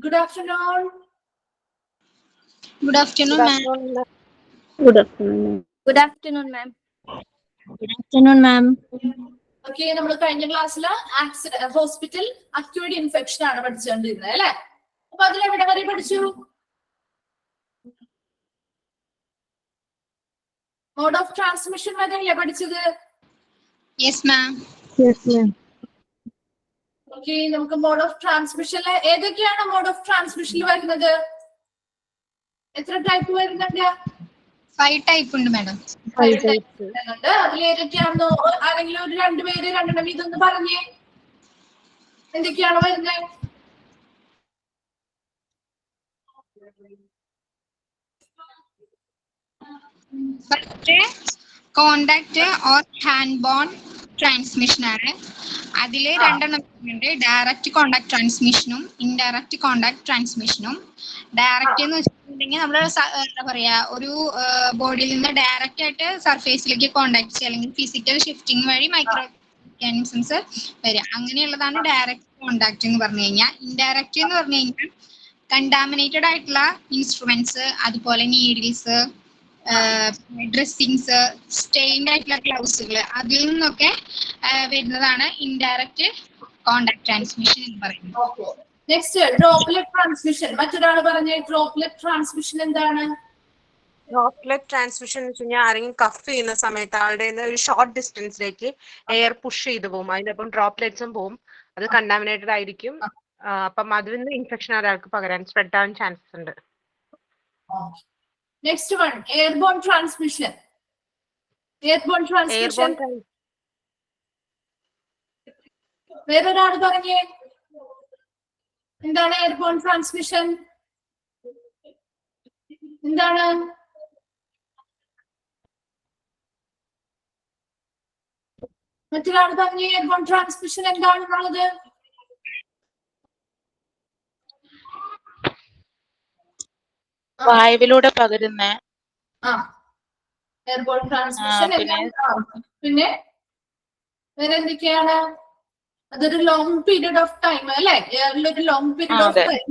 Good afternoon. Good afternoon, ma'am. Good afternoon. Good afternoon, ma'am. Good afternoon, ma'am. Okay, നമ്മൾ കഴിഞ്ഞ ക്ലാസ്സിൽ hospital acute infection ആണ് പഠിച്ചുകൊണ്ടിരുന്നത് അല്ലെ. അപ്പൊ അതിൽ എവിടെ വരെ പഠിച്ചു? മോഡ് ഓഫ് ട്രാൻസ്മിഷൻ വരെയല്ലേ പഠിച്ചത്? Yes, ma'am. Yes, ma'am. Okay, നമുക്ക് മോഡ് ഓഫ് ട്രാൻസ്മിഷനിൽ ഏതൊക്കെയാണ് മോഡ് ഓഫ് ട്രാൻസ്മിഷനിൽ വരുന്നത്? എത്ര ടൈപ്പ് വരുന്നുണ്ട്? 5 type ഉണ്ട് madam. അതിൽ ഏതൊക്കെയാണെന്നോ ആരെങ്കിലും ഒരു രണ്ടുപേര് രണ്ടെണ്ണം ഇതൊന്ന് പറഞ്ഞേ, എന്തൊക്കെയാണ് വരുന്നത്? First, contact or hand-borne transmission ആണ്. അതില് രണ്ടെണ്ണം ഉണ്ട്, ഡയറക്റ്റ് കോണ്ടാക്ട് ട്രാൻസ്മിഷനും ഇൻഡയറക്റ്റ് കോണ്ടാക്ട് ട്രാൻസ്മിഷനും. ഡയറക്റ്റ് എന്ന് വെച്ചിട്ടുണ്ടെങ്കിൽ നമ്മൾ എന്താ പറയാ, ഒരു ബോഡിയിൽ നിന്ന് ഡയറക്റ്റ് ആയിട്ട് സർഫേസിലേക്ക് കോണ്ടാക്ട് ചെയ്യുക, അല്ലെങ്കിൽ ഫിസിക്കൽ ഷിഫ്റ്റിംഗ് വഴി മൈക്രോ ഓർഗാനിസംസ് വരിക, അങ്ങനെയുള്ളതാണ് ഡയറക്റ്റ് കോണ്ടാക്ട് എന്ന് പറഞ്ഞു കഴിഞ്ഞാൽ. ഇൻഡയറക്റ്റ് എന്ന് പറഞ്ഞു കഴിഞ്ഞാൽ കണ്ടാമിനേറ്റഡ് ആയിട്ടുള്ള ഇൻസ്ട്രുമെന്റ്സ്, അതുപോലെ നീഡിൽസ്, ഡ്രസ്സിങ്സ്, സ്റ്റെയിൻഡ് ആയിട്ടുള്ള ഗ്ലൗസുകൾ, അതിൽ നിന്നൊക്കെ വരുന്നതാണ് ഇൻഡയറക്റ്റ് കോണ്ടാക്ട് ട്രാൻസ്മിഷൻ എന്ന് പറയുന്നത്. Next, droplet transmission. മറ്റൊരാൾ പറഞ്ഞ ഡ്രോപ്ലെറ്റ് ട്രാൻസ്മിഷൻ എന്താണ്? ഡ്രോപ്ലെറ്റ് ട്രാൻസ്മിഷൻ എന്ന് വെച്ച് കഴിഞ്ഞാൽ ആരെങ്കിലും കഫ് ചെയ്യുന്ന സമയത്ത് ആളുടെ ഒരു ഷോർട്ട് ഡിസ്റ്റൻസിലേക്ക് എയർ പുഷ് ചെയ്ത് പോകും, അതിനൊപ്പം ഡ്രോപ്ലെറ്റ്സും പോകും, അത് കണ്ടാമിനേറ്റഡ് ആയിരിക്കും. അപ്പം അതിൽ നിന്ന് ഇൻഫെക്ഷൻ ഒരാൾക്ക് പകരാൻ സ്പ്രെഡ് ആവാൻ ചാൻസസ് ഉണ്ട്. Next one, airborne transmission. Airborne transmission വേറൊരാൾ പറഞ്ഞേ, എന്താണ് എയർബോൺ ട്രാൻസ്മിഷൻ? എന്താണ്? മറ്റൊരാൾ പറഞ്ഞേ എയർബോൺ ട്രാൻസ്മിഷൻ എന്താണെന്നുള്ളത്. വായുവിലൂടെ പകരുന്ന എയർബോൺ ട്രാൻസ്മിഷൻ. പിന്നെ വേറെ എന്തൊക്കെയാണ്? അതൊരു ലോങ് പീരീഡ് ഓഫ് ടൈം അല്ലെ, എയറിലൊരു ലോങ് പീരീഡ് ഓഫ് ടൈം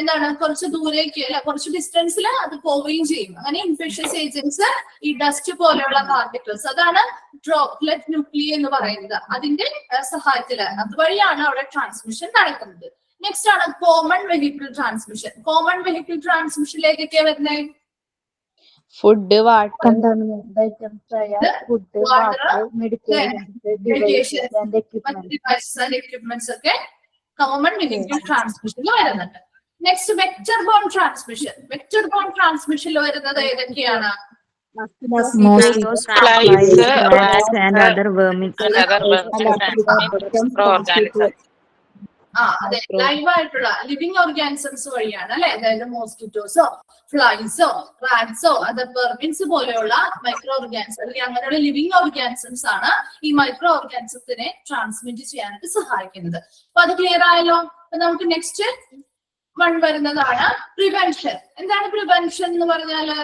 എന്താണ്, കുറച്ച് ദൂരേക്ക് അല്ലെ, കുറച്ച് ഡിസ്റ്റൻസിൽ അത് പോവുകയും ചെയ്യും. അങ്ങനെ ഇൻഫെഷ്യസ് ഏജൻസ്, ഈ ഡസ്റ്റ് പോലെയുള്ള പാർട്ടിക്കിൾസ്, അതാണ് ഡ്രോപ്ലെറ്റ് ന്യൂക്ലിയ എന്ന് പറയുന്നത്. അതിന്റെ സഹായത്തില് അതുവഴിയാണ് അവിടെ ട്രാൻസ്മിഷൻ നടക്കുന്നത്. നെക്സ്റ്റ് ആണ് common vehicle transmission. Common vehicle ട്രാൻസ്മിഷനിലേക്കൊക്കെ വരുന്നത് ഫുഡ്, വാട്ടർ, എക്യുപ്മെന്റ്സ് ഒക്കെ കോമൺ വെഹിക്കിൾ ട്രാൻസ്മിഷനിൽ വരുന്നുണ്ട്. Next, vector borne transmission. Vector borne ട്രാൻസ്മിഷനിൽ വരുന്നത് ഏതൊക്കെയാണ്? അതെ, ലൈവ് ആയിട്ടുള്ള ലിവിങ് ഓർഗാനിസംസ് വഴിയാണ് അല്ലെ. അതായത് മോസ്കിറ്റോസോ, ഫ്ലൈസോ, റാറ്റ്സോ, അത് പെർമിൻസ് പോലെയുള്ള മൈക്രോ ഓർഗാനിസം അല്ലെങ്കിൽ അങ്ങനെയുള്ള ലിവിങ് ഓർഗാനിസംസ് ആണ് ഈ മൈക്രോ ഓർഗാനിസത്തിനെ ട്രാൻസ്മിറ്റ് ചെയ്യാനായിട്ട് സഹായിക്കുന്നത്. അപ്പൊ അത് ക്ലിയർ ആയല്ലോ. അപ്പൊ നമുക്ക് നെക്സ്റ്റ് വൺ വരുന്നതാണ് പ്രിവെൻഷൻ. എന്താണ് പ്രിവെൻഷൻ എന്ന് പറഞ്ഞാല്?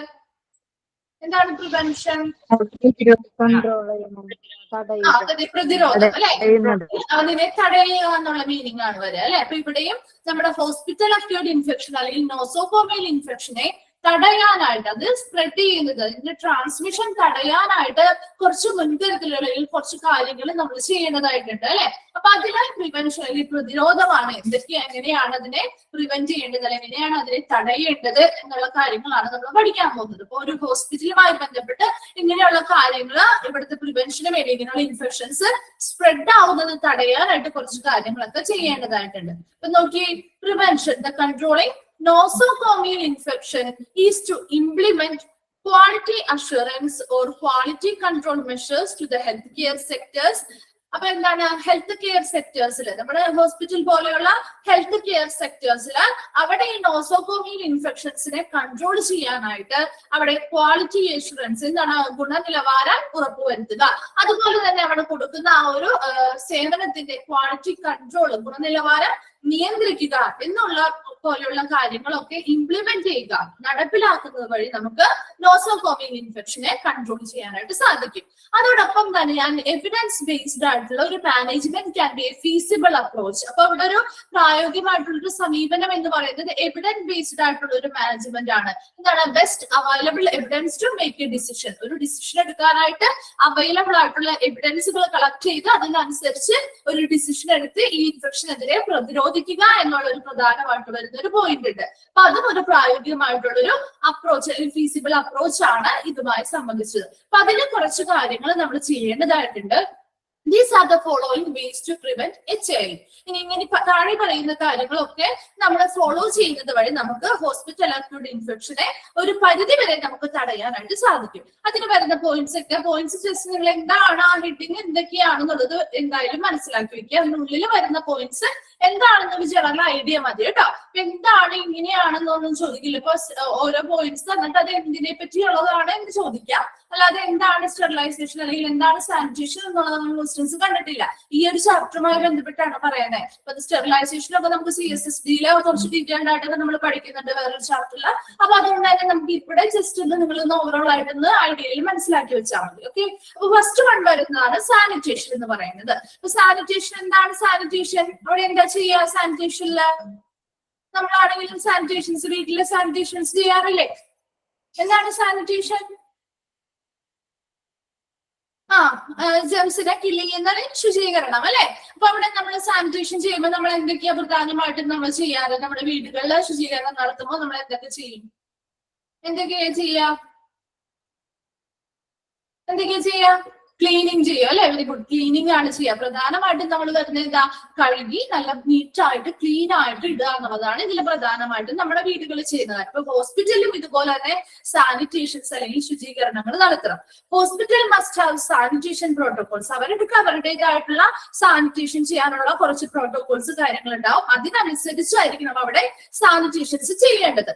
എന്താണ് പ്രിവെൻഷൻ? പ്രതിരോധം അല്ലെ, അതിനെ തടയുക എന്നുള്ള മീനിങ് ആണ് വരിക അല്ലെ. അപ്പൊ ഇവിടെയും നമ്മുടെ ഹോസ്പിറ്റൽ അക്യൂട്ട് ഇൻഫെക്ഷൻ അല്ലെങ്കിൽ നോസോകോമിയൽ ഇൻഫെക്ഷനെ തടയാനായിട്ട്, അത് സ്പ്രെഡ് ചെയ്യുന്നത്, ഇതിന്റെ ട്രാൻസ്മിഷൻ തടയാനായിട്ട് കുറച്ച് മുൻകരുതലുകൾ അല്ലെങ്കിൽ കുറച്ച് കാര്യങ്ങൾ നമ്മൾ ചെയ്യേണ്ടതായിട്ടുണ്ട് അല്ലെ. അപ്പൊ അതിലെ പ്രിവെൻഷൻ അല്ലെങ്കിൽ പ്രതിരോധമാണ്. എങ്ങനെയാണ് അതിനെ പ്രിവെന്റ് ചെയ്യേണ്ടത്, അല്ലെങ്കിൽ എങ്ങനെയാണ് അതിനെ തടയേണ്ടത് എന്നുള്ള കാര്യങ്ങളാണ് നമ്മൾ പഠിക്കാൻ പോകുന്നത്. ഇപ്പൊ ഒരു ഹോസ്പിറ്റലുമായി ബന്ധപ്പെട്ട് ഇങ്ങനെയുള്ള കാര്യങ്ങൾ, ഇവിടുത്തെ പ്രിവെൻഷന് വേണ്ടി ഇങ്ങനെയുള്ള ഇൻഫെക്ഷൻസ് സ്പ്രെഡ് ആവുന്നത് തടയാനായിട്ട് കുറച്ച് കാര്യങ്ങളൊക്കെ ചെയ്യേണ്ടതായിട്ടുണ്ട്. അപ്പൊ നോക്കി, prevention, the controlling nosocomial infection is to implement quality assurance or quality control measures to the healthcare sectors. അപ്പൊ എന്താണ് ഹെൽത്ത് കെയർ സെക്ടേഴ്സിൽ, നമ്മുടെ ഹോസ്പിറ്റൽ പോലെയുള്ള ഹെൽത്ത് കെയർ സെക്ടേഴ്സിൽ അവിടെ ഈ നോസോകോമിയൽ ഇൻഫെക്ഷൻസിനെ കൺട്രോൾ ചെയ്യാനായിട്ട് അവിടെ ക്വാളിറ്റി അഷുറൻസ്, എന്താണ്, ഗുണനിലവാരം ഉറപ്പുവരുത്തുക. അതുപോലെ തന്നെ അവിടെ കൊടുക്കുന്ന ആ ഒരു സേവനത്തിന്റെ ക്വാളിറ്റി കൺട്രോൾ, ഗുണനിലവാരം നിയന്ത്രിക്കുക എന്നുള്ള പോലെയുള്ള കാര്യങ്ങളൊക്കെ ഇംപ്ലിമെന്റ് ചെയ്യുക, നടപ്പിലാക്കുന്നത് വഴി നമുക്ക് നോസോകോമിയൽ ഇൻഫെക്ഷനെ കൺട്രോൾ ചെയ്യാനായിട്ട് സാധിക്കും. അതോടൊപ്പം തന്നെ ഞാൻ എവിഡൻസ് ബേസ്ഡ് ആയിട്ടുള്ള ഒരു management can be A feasible approach. അപ്പൊ ഇവിടെ ഒരു പ്രായോഗികമായിട്ടുള്ള ഒരു സമീപനം എന്ന് പറയുന്നത് എവിഡൻസ് ബേസ്ഡ് ആയിട്ടുള്ള ഒരു മാനേജ്മെന്റ് ആണ്. എന്താണ്? Best available evidence to make a decision. ഒരു ഡിസിഷൻ എടുക്കാനായിട്ട് അവൈലബിൾ ആയിട്ടുള്ള എവിഡൻസുകൾ കളക്ട് ചെയ്ത് അതിനനുസരിച്ച് ഒരു ഡിസിഷൻ എടുത്ത് ഈ ഇൻഫെക്ഷനെതിരെ പ്രതിരോധിക്കുക എന്നുള്ള ഒരു പ്രധാനമായിട്ട് വരുന്ന ഒരു പോയിന്റ് ഉണ്ട്. അപ്പൊ അതും ഒരു പ്രായോഗികമായിട്ടുള്ള ഒരു അപ്രോച്ച്, ഫീസിബിൾ അപ്രോച്ച് ആണ് ഇതുമായി സംബന്ധിച്ചത്. അപ്പൊ അതിന് കുറച്ച് കാര്യങ്ങൾ നമ്മൾ ചെയ്യേണ്ടതായിട്ടുണ്ട്. These are the following ways to prevent HIV. ഇനി ഇങ്ങനെ താഴെ പറയുന്ന കാര്യങ്ങളൊക്കെ നമ്മൾ ഫോളോ ചെയ്യുന്നത് വഴി നമുക്ക് ഹോസ്പിറ്റൽ അക്യൂട്ട് ഇൻഫെക്ഷനെ ഒരു പരിധി വരെ നമുക്ക് തടയാനായിട്ട് സാധിക്കും. അതിന് വരുന്ന പോയിന്റ്സ് ജസ്റ്റ് നിങ്ങൾ എന്താണ് ആ ഹെഡിങ് എന്തൊക്കെയാണെന്നുള്ളത് എന്തായാലും മനസ്സിലാക്കി വെക്കുക. അതിനുള്ളിൽ വരുന്ന പോയിന്റ്സ് എന്താണെന്നൊരു ജനറൽ ഐഡിയ മതി കേട്ടോ. എന്താണ് ഇങ്ങനെയാണെന്നൊന്നും ചോദിക്കില്ല. ഇപ്പൊ ഓരോ പോയിന്റ്സ് എന്നിട്ട് അത് എന്തിനെ പറ്റിയുള്ളതാണ് എന്ന് ചോദിക്കാം. അല്ലാതെ എന്താണ് സ്റ്റെറിലൈസേഷൻ അല്ലെങ്കിൽ എന്താണ് സാനിറ്റേഷൻ എന്നുള്ളത് നമ്മൾ ക്വസ്റ്റ്യൻസ് കണ്ടിട്ടില്ല. ഈ ഒരു ചാപ്റ്ററുമായി ബന്ധപ്പെട്ടാണ് പറയുന്നത്. അപ്പൊ സ്റ്റെറിലൈസേഷൻ ഒക്കെ നമുക്ക് CSSD-ലെ കുറച്ച് ഡീറ്റെയിൽഡ് ആയിട്ടൊക്കെ നമ്മൾ പഠിക്കുന്നുണ്ട് വേറൊരു ചാപ്റ്ററിൽ. അപ്പൊ അതുകൊണ്ട് തന്നെ നമുക്ക് ഇവിടെ ജസ്റ്റ് ഒന്ന് നിങ്ങളൊന്ന് ഓവറോൾ ആയിട്ടൊന്ന് ഐഡിയയിൽ മനസ്സിലാക്കി വെച്ചാൽ മതി. ഓക്കെ, അപ്പൊ ഫസ്റ്റ് വൺ വരുന്നതാണ് സാനിറ്റേഷൻ എന്ന് പറയുന്നത്. അപ്പൊ സാനിറ്റേഷൻ എന്താണ്? സാനിറ്റേഷൻ അവിടെ എന്താ ചെയ്യുക? സാനിറ്റേഷനില് നമ്മളാണെങ്കിലും സാനിറ്റേഷൻസ് വീട്ടിലെ സാനിറ്റേഷൻസ് ചെയ്യാറില്ലേ? എന്താണ് സാനിറ്റേഷൻ? ജെംസിനെ കില്ല് ചെയ്യുന്ന ശുചീകരണം അല്ലെ? അപ്പൊ അവിടെ നമ്മൾ സാനിറ്റേഷൻ ചെയ്യുമ്പോൾ നമ്മൾ എന്തൊക്കെയാ പ്രധാനമായിട്ടും നമ്മൾ ചെയ്യാറ്? നമ്മുടെ വീടുകളിലെ ശുചീകരണം നടത്തുമ്പോൾ നമ്മൾ എന്തൊക്കെയാ ചെയ്യാ? ക്ലീനിങ് ചെയ്യുക അല്ലെ? വെരി ഗുഡ്, ക്ലീനിങ് ആണ് ചെയ്യുക. പ്രധാനമായിട്ടും നമ്മൾ വരുന്നത് എന്താ? കഴുകി നല്ല നീറ്റായിട്ട് ക്ലീൻ ആയിട്ട് ഇടുക എന്നുള്ളതാണ് ഇതിൽ പ്രധാനമായിട്ടും നമ്മുടെ വീടുകളിൽ ചെയ്യുന്നത്. ഇപ്പൊ ഹോസ്പിറ്റലിലും ഇതുപോലെ തന്നെ സാനിറ്റേഷൻസ് അല്ലെങ്കിൽ ശുചീകരണങ്ങൾ നടത്തണം. Hospital must have sanitation protocols. അവരുടേതായിട്ടുള്ള സാനിറ്റേഷൻ ചെയ്യാനുള്ള കുറച്ച് പ്രോട്ടോകോൾസ് കാര്യങ്ങൾ ഉണ്ടാവും. അതിനനുസരിച്ചായിരിക്കണം അവിടെ സാനിറ്റേഷൻസ് ചെയ്യേണ്ടത്.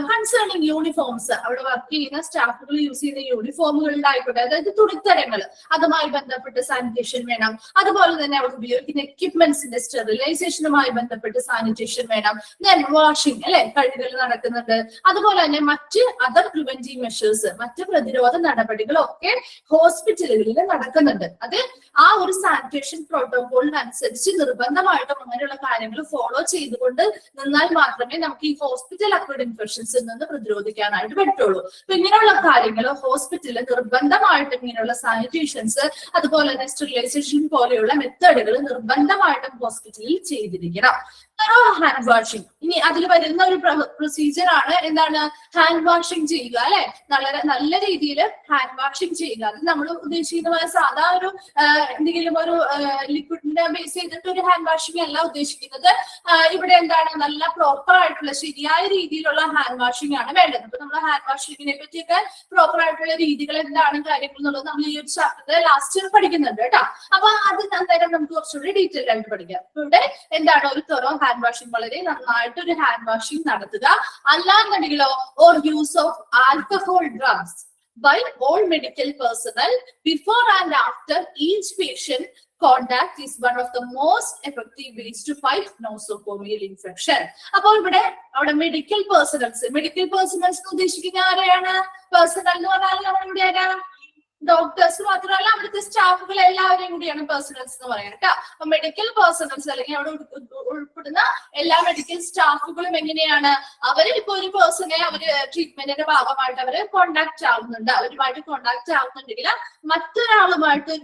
കൺസേണിങ് യൂണിഫോംസ്, അവിടെ വർക്ക് ചെയ്യുന്ന സ്റ്റാഫുകൾ യൂസ് ചെയ്യുന്ന യൂണിഫോമുകളിലായിക്കോട്ടെ, അതായത് തുണിത്തരങ്ങൾ, അതുമായി ബന്ധപ്പെട്ട് സാനിറ്റേഷൻ വേണം. അതുപോലെ തന്നെ അവർ ഉപയോഗിക്കുന്ന എക്യുപ്മെന്റ്സിന്റെ സ്റ്റെറിലൈസേഷനുമായി ബന്ധപ്പെട്ട് സാനിറ്റേഷൻ വേണം. ദെൻ വാഷിംഗ് അല്ലെ, കഴുകൽ നടക്കുന്നുണ്ട്. അതുപോലെ തന്നെ മറ്റ് അതർ പ്രിവെന്റീവ് മെഷേഴ്സ്, മറ്റ് പ്രതിരോധ നടപടികളൊക്കെ ഹോസ്പിറ്റലുകളിൽ നടക്കുന്നുണ്ട്. അത് ആ ഒരു സാനിറ്റേഷൻ പ്രോട്ടോകോളിനനുസരിച്ച് നിർബന്ധമായിട്ടും അങ്ങനെയുള്ള കാര്യങ്ങൾ ഫോളോ ചെയ്തുകൊണ്ട് നിന്നാൽ മാത്രമേ നമുക്ക് ഈ ഹോസ്പിറ്റൽ അക്യൂട്ട് ഇൻഫെക്ഷൻസിൽ നിന്ന് പ്രതിരോധിക്കാനായിട്ട് പറ്റുള്ളൂ. അപ്പൊ ഇങ്ങനെയുള്ള കാര്യങ്ങൾ ഹോസ്പിറ്റലിൽ നിർബന്ധമായിട്ടും ഇങ്ങനെയുള്ള സാനിറ്റേഷൻസ്, അതുപോലെ തന്നെ സ്റ്റെറിലൈസേഷൻ പോലെയുള്ള മെത്തേഡുകൾ നിർബന്ധമായിട്ടും ഹോസ്പിറ്റലിൽ ചെയ്തിരിക്കണം. ഹാൻഡ് വാഷിംഗ്, ഇനി അതിൽ വരുന്ന ഒരു പ്രൊസീജിയർ ആണ് എന്താണ്? ഹാൻഡ് വാഷിംഗ് ചെയ്യുക അല്ലെ? നല്ല രീതിയിൽ ഹാൻഡ് വാഷിംഗ് ചെയ്യുക. അത് നമ്മൾ ഉദ്ദേശിക്കുന്ന സാധാ ഒരു എന്തെങ്കിലും ഒരു ലിക്വിഡിനെ ബേസ് ചെയ്തിട്ട് ഒരു ഹാൻഡ് വാഷിംഗ് അല്ല ഉദ്ദേശിക്കുന്നത്. ഇവിടെ എന്താണ്? നല്ല പ്രോപ്പർ ആയിട്ടുള്ള ശരിയായ രീതിയിലുള്ള ഹാൻഡ് വാഷിംഗ് ആണ് വേണ്ടത്. അപ്പൊ നമ്മൾ ഹാൻഡ് വാഷിങ്ങിനെ പറ്റിയൊക്കെ പ്രോപ്പർ ആയിട്ടുള്ള രീതികൾ എന്താണ് കാര്യങ്ങൾ എന്നുള്ളത് നമ്മൾ ഈ ഒരു ചാപ്റ്ററിൽ ലാസ്റ്റ് പഠിക്കുന്നുണ്ട് കേട്ടോ. അപ്പൊ അത് അന്നേരം നമുക്ക് കുറച്ചുകൂടി ഡീറ്റെയിൽ ആയിട്ട് പഠിക്കാം. ഇവിടെ എന്താണ്? ഒരു തൊറോ ഹാൻഡ് വാഷിംഗ്, വളരെ നന്നായിട്ട് ഒരു ഹാൻഡ് വാഷിംഗ് നടത്തുക. അല്ലാന്നുണ്ടെങ്കിലോ or use of alcohol drugs by all medical personnel before and after each patient contact is one of the most effective ways to fight nosocomial infection. അപ്പോൾ ഇവിടെ അവിടെ മെഡിക്കൽ പേഴ്സണൽസ് ഉദ്ദേശിക്കുന്ന ആരെയാണ്? പേഴ്സണൽ എന്ന് പറഞ്ഞാൽ നമ്മളിവിടെ ആരാ? ഡോക്ടേഴ്സ് മാത്രമല്ല, അവിടുത്തെ സ്റ്റാഫുകൾ എല്ലാവരെയും കൂടിയാണ് പേഴ്സണൽസ് എന്ന് പറയാം കേട്ടോ. അപ്പൊ മെഡിക്കൽ പേഴ്സണൽസ് അല്ലെങ്കിൽ അവിടെ ഉൾപ്പെടുന്ന എല്ലാ മെഡിക്കൽ സ്റ്റാഫുകളും എങ്ങനെയാണ്? അവര് ഇപ്പൊ ഒരു പേഴ്സണെ അവര് ട്രീറ്റ്മെന്റിന്റെ ഭാഗമായിട്ട് അവര് കോണ്ടാക്ട് ആവുന്നുണ്ട്. അവരുമായിട്ട് കോണ്ടാക്ട് ആവുന്നുണ്ടെങ്കിൽ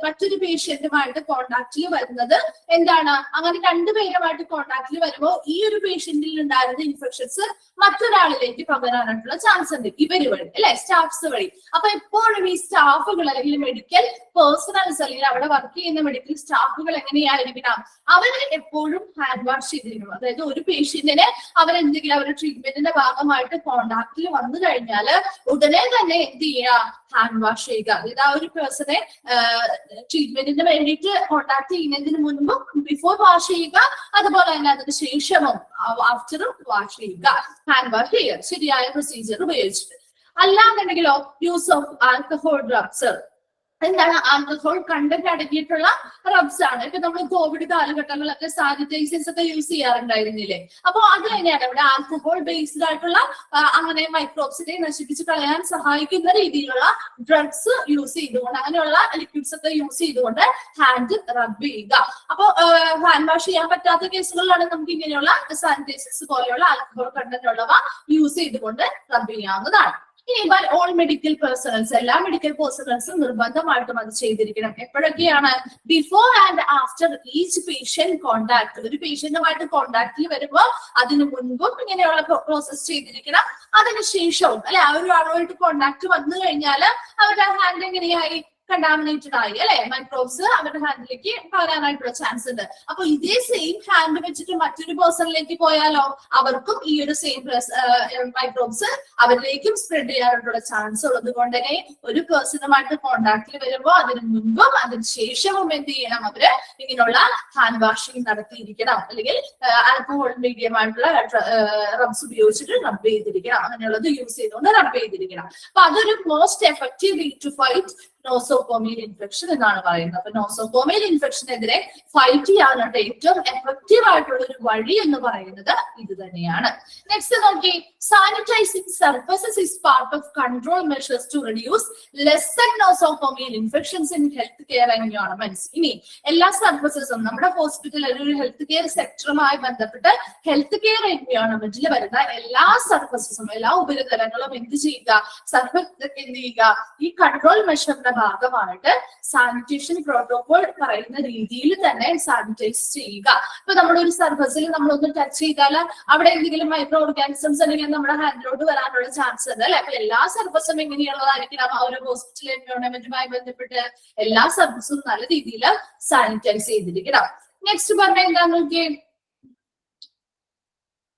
മറ്റൊരു പേഷ്യന്റുമായിട്ട് കോണ്ടാക്റ്റിൽ വരുന്നത് എന്താണ്? അങ്ങനെ രണ്ടുപേരുമായിട്ട് കോണ്ടാക്റ്റിൽ വരുമ്പോൾ ഈ ഒരു പേഷ്യന്റിൽ ഉണ്ടായിരുന്ന ഇൻഫെക്ഷൻസ് മറ്റൊരാളിലേക്ക് പകരാനായിട്ടുള്ള ചാൻസ് ഉണ്ട് ഇവര് വഴി അല്ലെ? സ്റ്റാഫ്സ് വഴി. അപ്പൊ എപ്പോഴും ഈ സ്റ്റാഫുകൾ അല്ലെങ്കിൽ മെഡിക്കൽ പേഴ്സണൽസ് അല്ലെങ്കിൽ അവിടെ വർക്ക് ചെയ്യുന്ന മെഡിക്കൽ സ്റ്റാഫുകൾ എങ്ങനെയായിരിക്കണം? അവര് എപ്പോഴും ഹാൻഡ് വാഷ് ചെയ്തിരിക്കണം. അതായത് ഒരു പേഷ്യന്റിനെ അവരെന്തെങ്കിലും അവരുടെ ട്രീറ്റ്മെന്റിന്റെ ഭാഗമായിട്ട് കോണ്ടാക്റ്റിൽ വന്നു കഴിഞ്ഞാൽ ഉടനെ തന്നെ എന്ത് ചെയ്യുക? ഹാൻഡ് വാഷ് ചെയ്യുക. അതായത് ആ ഒരു പേഴ്സണെ ട്രീറ്റ്മെന്റിന് വേണ്ടിയിട്ട് കോണ്ടാക്ട് ചെയ്യുന്നതിന് മുൻപും ബിഫോർ വാഷ് ചെയ്യുക, അതുപോലെ തന്നെ അതിന് ശേഷവും ആഫ്റ്ററും വാഷ് ചെയ്യുക, ഹാൻഡ് വാഷ് ചെയ്യുക ശരിയായ പ്രൊസീജിയർ ഉപയോഗിച്ചിട്ട്. അല്ലാന്നുണ്ടെങ്കിലോ യൂസ് ഓഫ് ആൽക്കഹോൾ ഡ്രഗ്സ്, എന്താണ് ആൽക്കഹോൾ കണ്ടന്റ് അടങ്ങിയിട്ടുള്ള റബ്സ് ആണ്. ഇപ്പൊ നമ്മൾ കോവിഡ് കാലഘട്ടങ്ങളിലൊക്കെ സാനിറ്റൈസേഴ്സ് ഒക്കെ യൂസ് ചെയ്യാറുണ്ടായിരുന്നില്ലേ? അപ്പൊ അത് തന്നെയാണ് ഇവിടെ ആൽക്കഹോൾ ബേസ്ഡ് ആയിട്ടുള്ള അങ്ങനെ മൈക്രോബ്സിനെ നശിപ്പിച്ച് കളയാൻ സഹായിക്കുന്ന രീതിയിലുള്ള ഡ്രഗ്സ് യൂസ് ചെയ്തുകൊണ്ട്, അങ്ങനെയുള്ള ലിക്വിഡ്സ് ഒക്കെ യൂസ് ചെയ്തുകൊണ്ട് ഹാൻഡ് റബ്ബ് ചെയ്യുക. അപ്പൊ ഹാൻഡ് വാഷ് ചെയ്യാൻ പറ്റാത്ത കേസുകളിലാണ് നമുക്ക് ഇങ്ങനെയുള്ള സാനിറ്റൈസേഴ്സ് പോലെയുള്ള ആൽക്കഹോൾ കണ്ടന്റ് ഉള്ളവ യൂസ് ചെയ്തുകൊണ്ട് റബ്ബ് ചെയ്യാവുന്നതാണ്. ഇനി ഓൾ മെഡിക്കൽ പേഴ്സണൽസ്, എല്ലാ മെഡിക്കൽ പേഴ്സണൽസും നിർബന്ധമായിട്ടും അത് ചെയ്തിരിക്കണം. എപ്പോഴൊക്കെയാണ്? Before and after each patient contact. ഒരു പേഷ്യന്റുമായിട്ട് കോണ്ടാക്റ്റിൽ വരുമ്പോൾ അതിന് മുൻപും ഇങ്ങനെയുള്ള പ്രോസസ് ചെയ്തിരിക്കണം, അതിനുശേഷവും അല്ലെ. ആ ഒരു ആളുമായിട്ട് കോണ്ടാക്ട് വന്നു കഴിഞ്ഞാൽ അവരുടെ ഹാൻഡ് എങ്ങനെയായി? കണ്ടാമിനേറ്റഡ് ആയി അല്ലെ, മൈക്രോബ്സ് അവരുടെ ഹാൻഡിലേക്ക് പകരാനായിട്ടുള്ള ചാൻസ് ഉണ്ട്. അപ്പൊ ഇതേ സെയിം ഹാൻഡ് വെച്ചിട്ട് മറ്റൊരു പേഴ്സണിലേക്ക് പോയാലോ അവർക്കും ഈ ഒരു സെയിം മൈക്രോബ്സ് അവരിലേക്കും സ്പ്രെഡ് ചെയ്യാനായിട്ടുള്ള ചാൻസ് ഉള്ളത് കൊണ്ട് തന്നെ ഒരു പേഴ്സണുമായിട്ട് കോണ്ടാക്റ്റിൽ വരുമ്പോൾ അതിന് മുൻപും അതിന് ശേഷവും എന്ത് ചെയ്യണം? അവര് ഇങ്ങനെയുള്ള ഹാൻഡ് വാഷിംഗ് നടത്തിയിരിക്കണം, അല്ലെങ്കിൽ ആൽക്കഹോൾ മീഡിയമായിട്ടുള്ള റബ്സ് ഉപയോഗിച്ചിട്ട് റബ്ബ് ചെയ്തിരിക്കണം, അങ്ങനെയുള്ളത് യൂസ് ചെയ്തുകൊണ്ട് റബ്ബ് ചെയ്തിരിക്കണം. അപ്പൊ അതൊരു most effective way to fight nosocomial infection എന്നാണ് പറയുന്നത്. അപ്പൊ നോസോകോമിയൽ ഇൻഫെക്ഷനെതിരെ ഫൈറ്റ് ചെയ്യാനായിട്ട് ഏറ്റവും എഫക്റ്റീവ് ആയിട്ടുള്ള ഒരു വഴി എന്ന് പറയുന്നത് ഇത് തന്നെയാണ്. നെക്സ്റ്റ് നോക്കി, sanitising surfaces is part of control measures to reduce lessen nosocomial infections in health care environments. ഇനി എല്ലാ സർഫസസും നമ്മുടെ ഹോസ്പിറ്റലിൽ ഒരു ഹെൽത്ത് കെയർ സെക്ടറുമായി ബന്ധപ്പെട്ട് ഹെൽത്ത് കെയർ എൻവയോൺമെന്റിൽ വരുന്ന എല്ലാ സർഫസസും, എല്ലാ ഉപരിതലങ്ങളും എന്ത് ചെയ്യുക? സർഫസ് എന്ത് ചെയ്യുക? ഈ കൺട്രോൾ മെഷറിന്റെ ഭാഗമായിട്ട് സാനിറ്റേഷൻ പ്രോട്ടോകോൾ പറയുന്ന രീതിയിൽ തന്നെ സാനിറ്റൈസ് ചെയ്യുക. ഇപ്പൊ നമ്മുടെ ഒരു സർഫസിൽ നമ്മളൊന്ന് ടച്ച് ചെയ്താൽ അവിടെ എന്തെങ്കിലും മൈക്രോ ഓർഗാനിസംസ് അല്ലെങ്കിൽ നമ്മുടെ ഹാൻഡിലോട്ട് വരാനുള്ള ചാൻസ് ഉണ്ട് അല്ലെ. അപ്പൊ എല്ലാ സർഫസും എങ്ങനെയുള്ളതായിരിക്കണം? ആ ഒരു ഹോസ്പിറ്റൽ എൻവയോൺമെന്റുമായി ബന്ധപ്പെട്ട് എല്ലാ സർഫസും നല്ല രീതിയിൽ സാനിറ്റൈസ് ചെയ്തിരിക്കണം. നെക്സ്റ്റ് പറഞ്ഞ എന്താന്ന് നോക്കിയേ,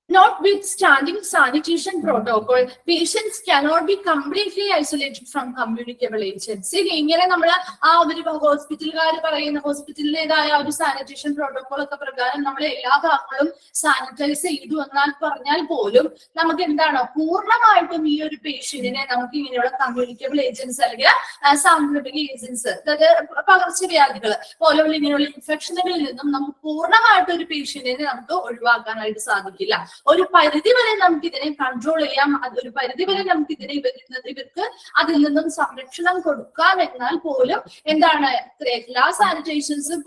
notwithstanding sanitation protocol, patients cannot be completely isolated from communicable agents. ഇങ്ങനെ നമ്മൾ ആ ഒരു ഹോസ്പിറ്റലുകാർ പറയുന്ന ഹോസ്പിറ്റലിലേതായ ഒരു സാനിറ്റേഷൻ പ്രോട്ടോകോൾ ഒക്കെ പ്രകാരം നമ്മൾ എല്ലാ ഭാഗങ്ങളും സാനിറ്റൈസ് ചെയ്തു എന്നാൽ പറഞ്ഞാൽ പോലും നമുക്ക് എന്താണ് പൂർണ്ണമായിട്ടും ഈ ഒരു പേഷ്യന്റിനെ നമുക്ക് ഇങ്ങനെയുള്ള കമ്മ്യൂണിക്കബിൾ ഏജൻസ് അല്ലെങ്കിൽ സാംക്രമിക ഏജൻസ്, അതായത് പകർച്ചവ്യാധികൾ പോലെയുള്ള ഇങ്ങനെയുള്ള ഇൻഫെക്ഷനുകളിൽ നിന്നും നമുക്ക് പൂർണ്ണമായിട്ട് ഒരു പേഷ്യന്റിനെ നമുക്ക് ഒഴിവാക്കാനായിട്ട് സാധിക്കില്ല. ഒരു പരിധി വരെ നമുക്ക് ഇതിനെ കൺട്രോൾ ചെയ്യാം, അതൊരു പരിധി വരെ നമുക്ക് ഇതിനെ ഇവർക്ക് അതിൽ നിന്നും സംരക്ഷണം കൊടുക്കാം. എന്നാൽ പോലും എന്താണ് എല്ലാ സാനിറ്റേഷൻസും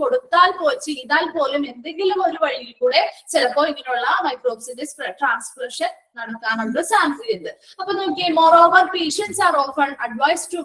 ചെയ്താൽ പോലും എന്തെങ്കിലും ഒരു വഴിയിൽ കൂടെ ചിലപ്പോൾ ഇങ്ങനെയുള്ള മൈക്രോബ്സിന്റെ ട്രാൻസ്മിഷൻ നടക്കാനുള്ള സാധ്യതയുണ്ട്. അപ്പൊ നോക്കിയേ, moreover patients are often advise to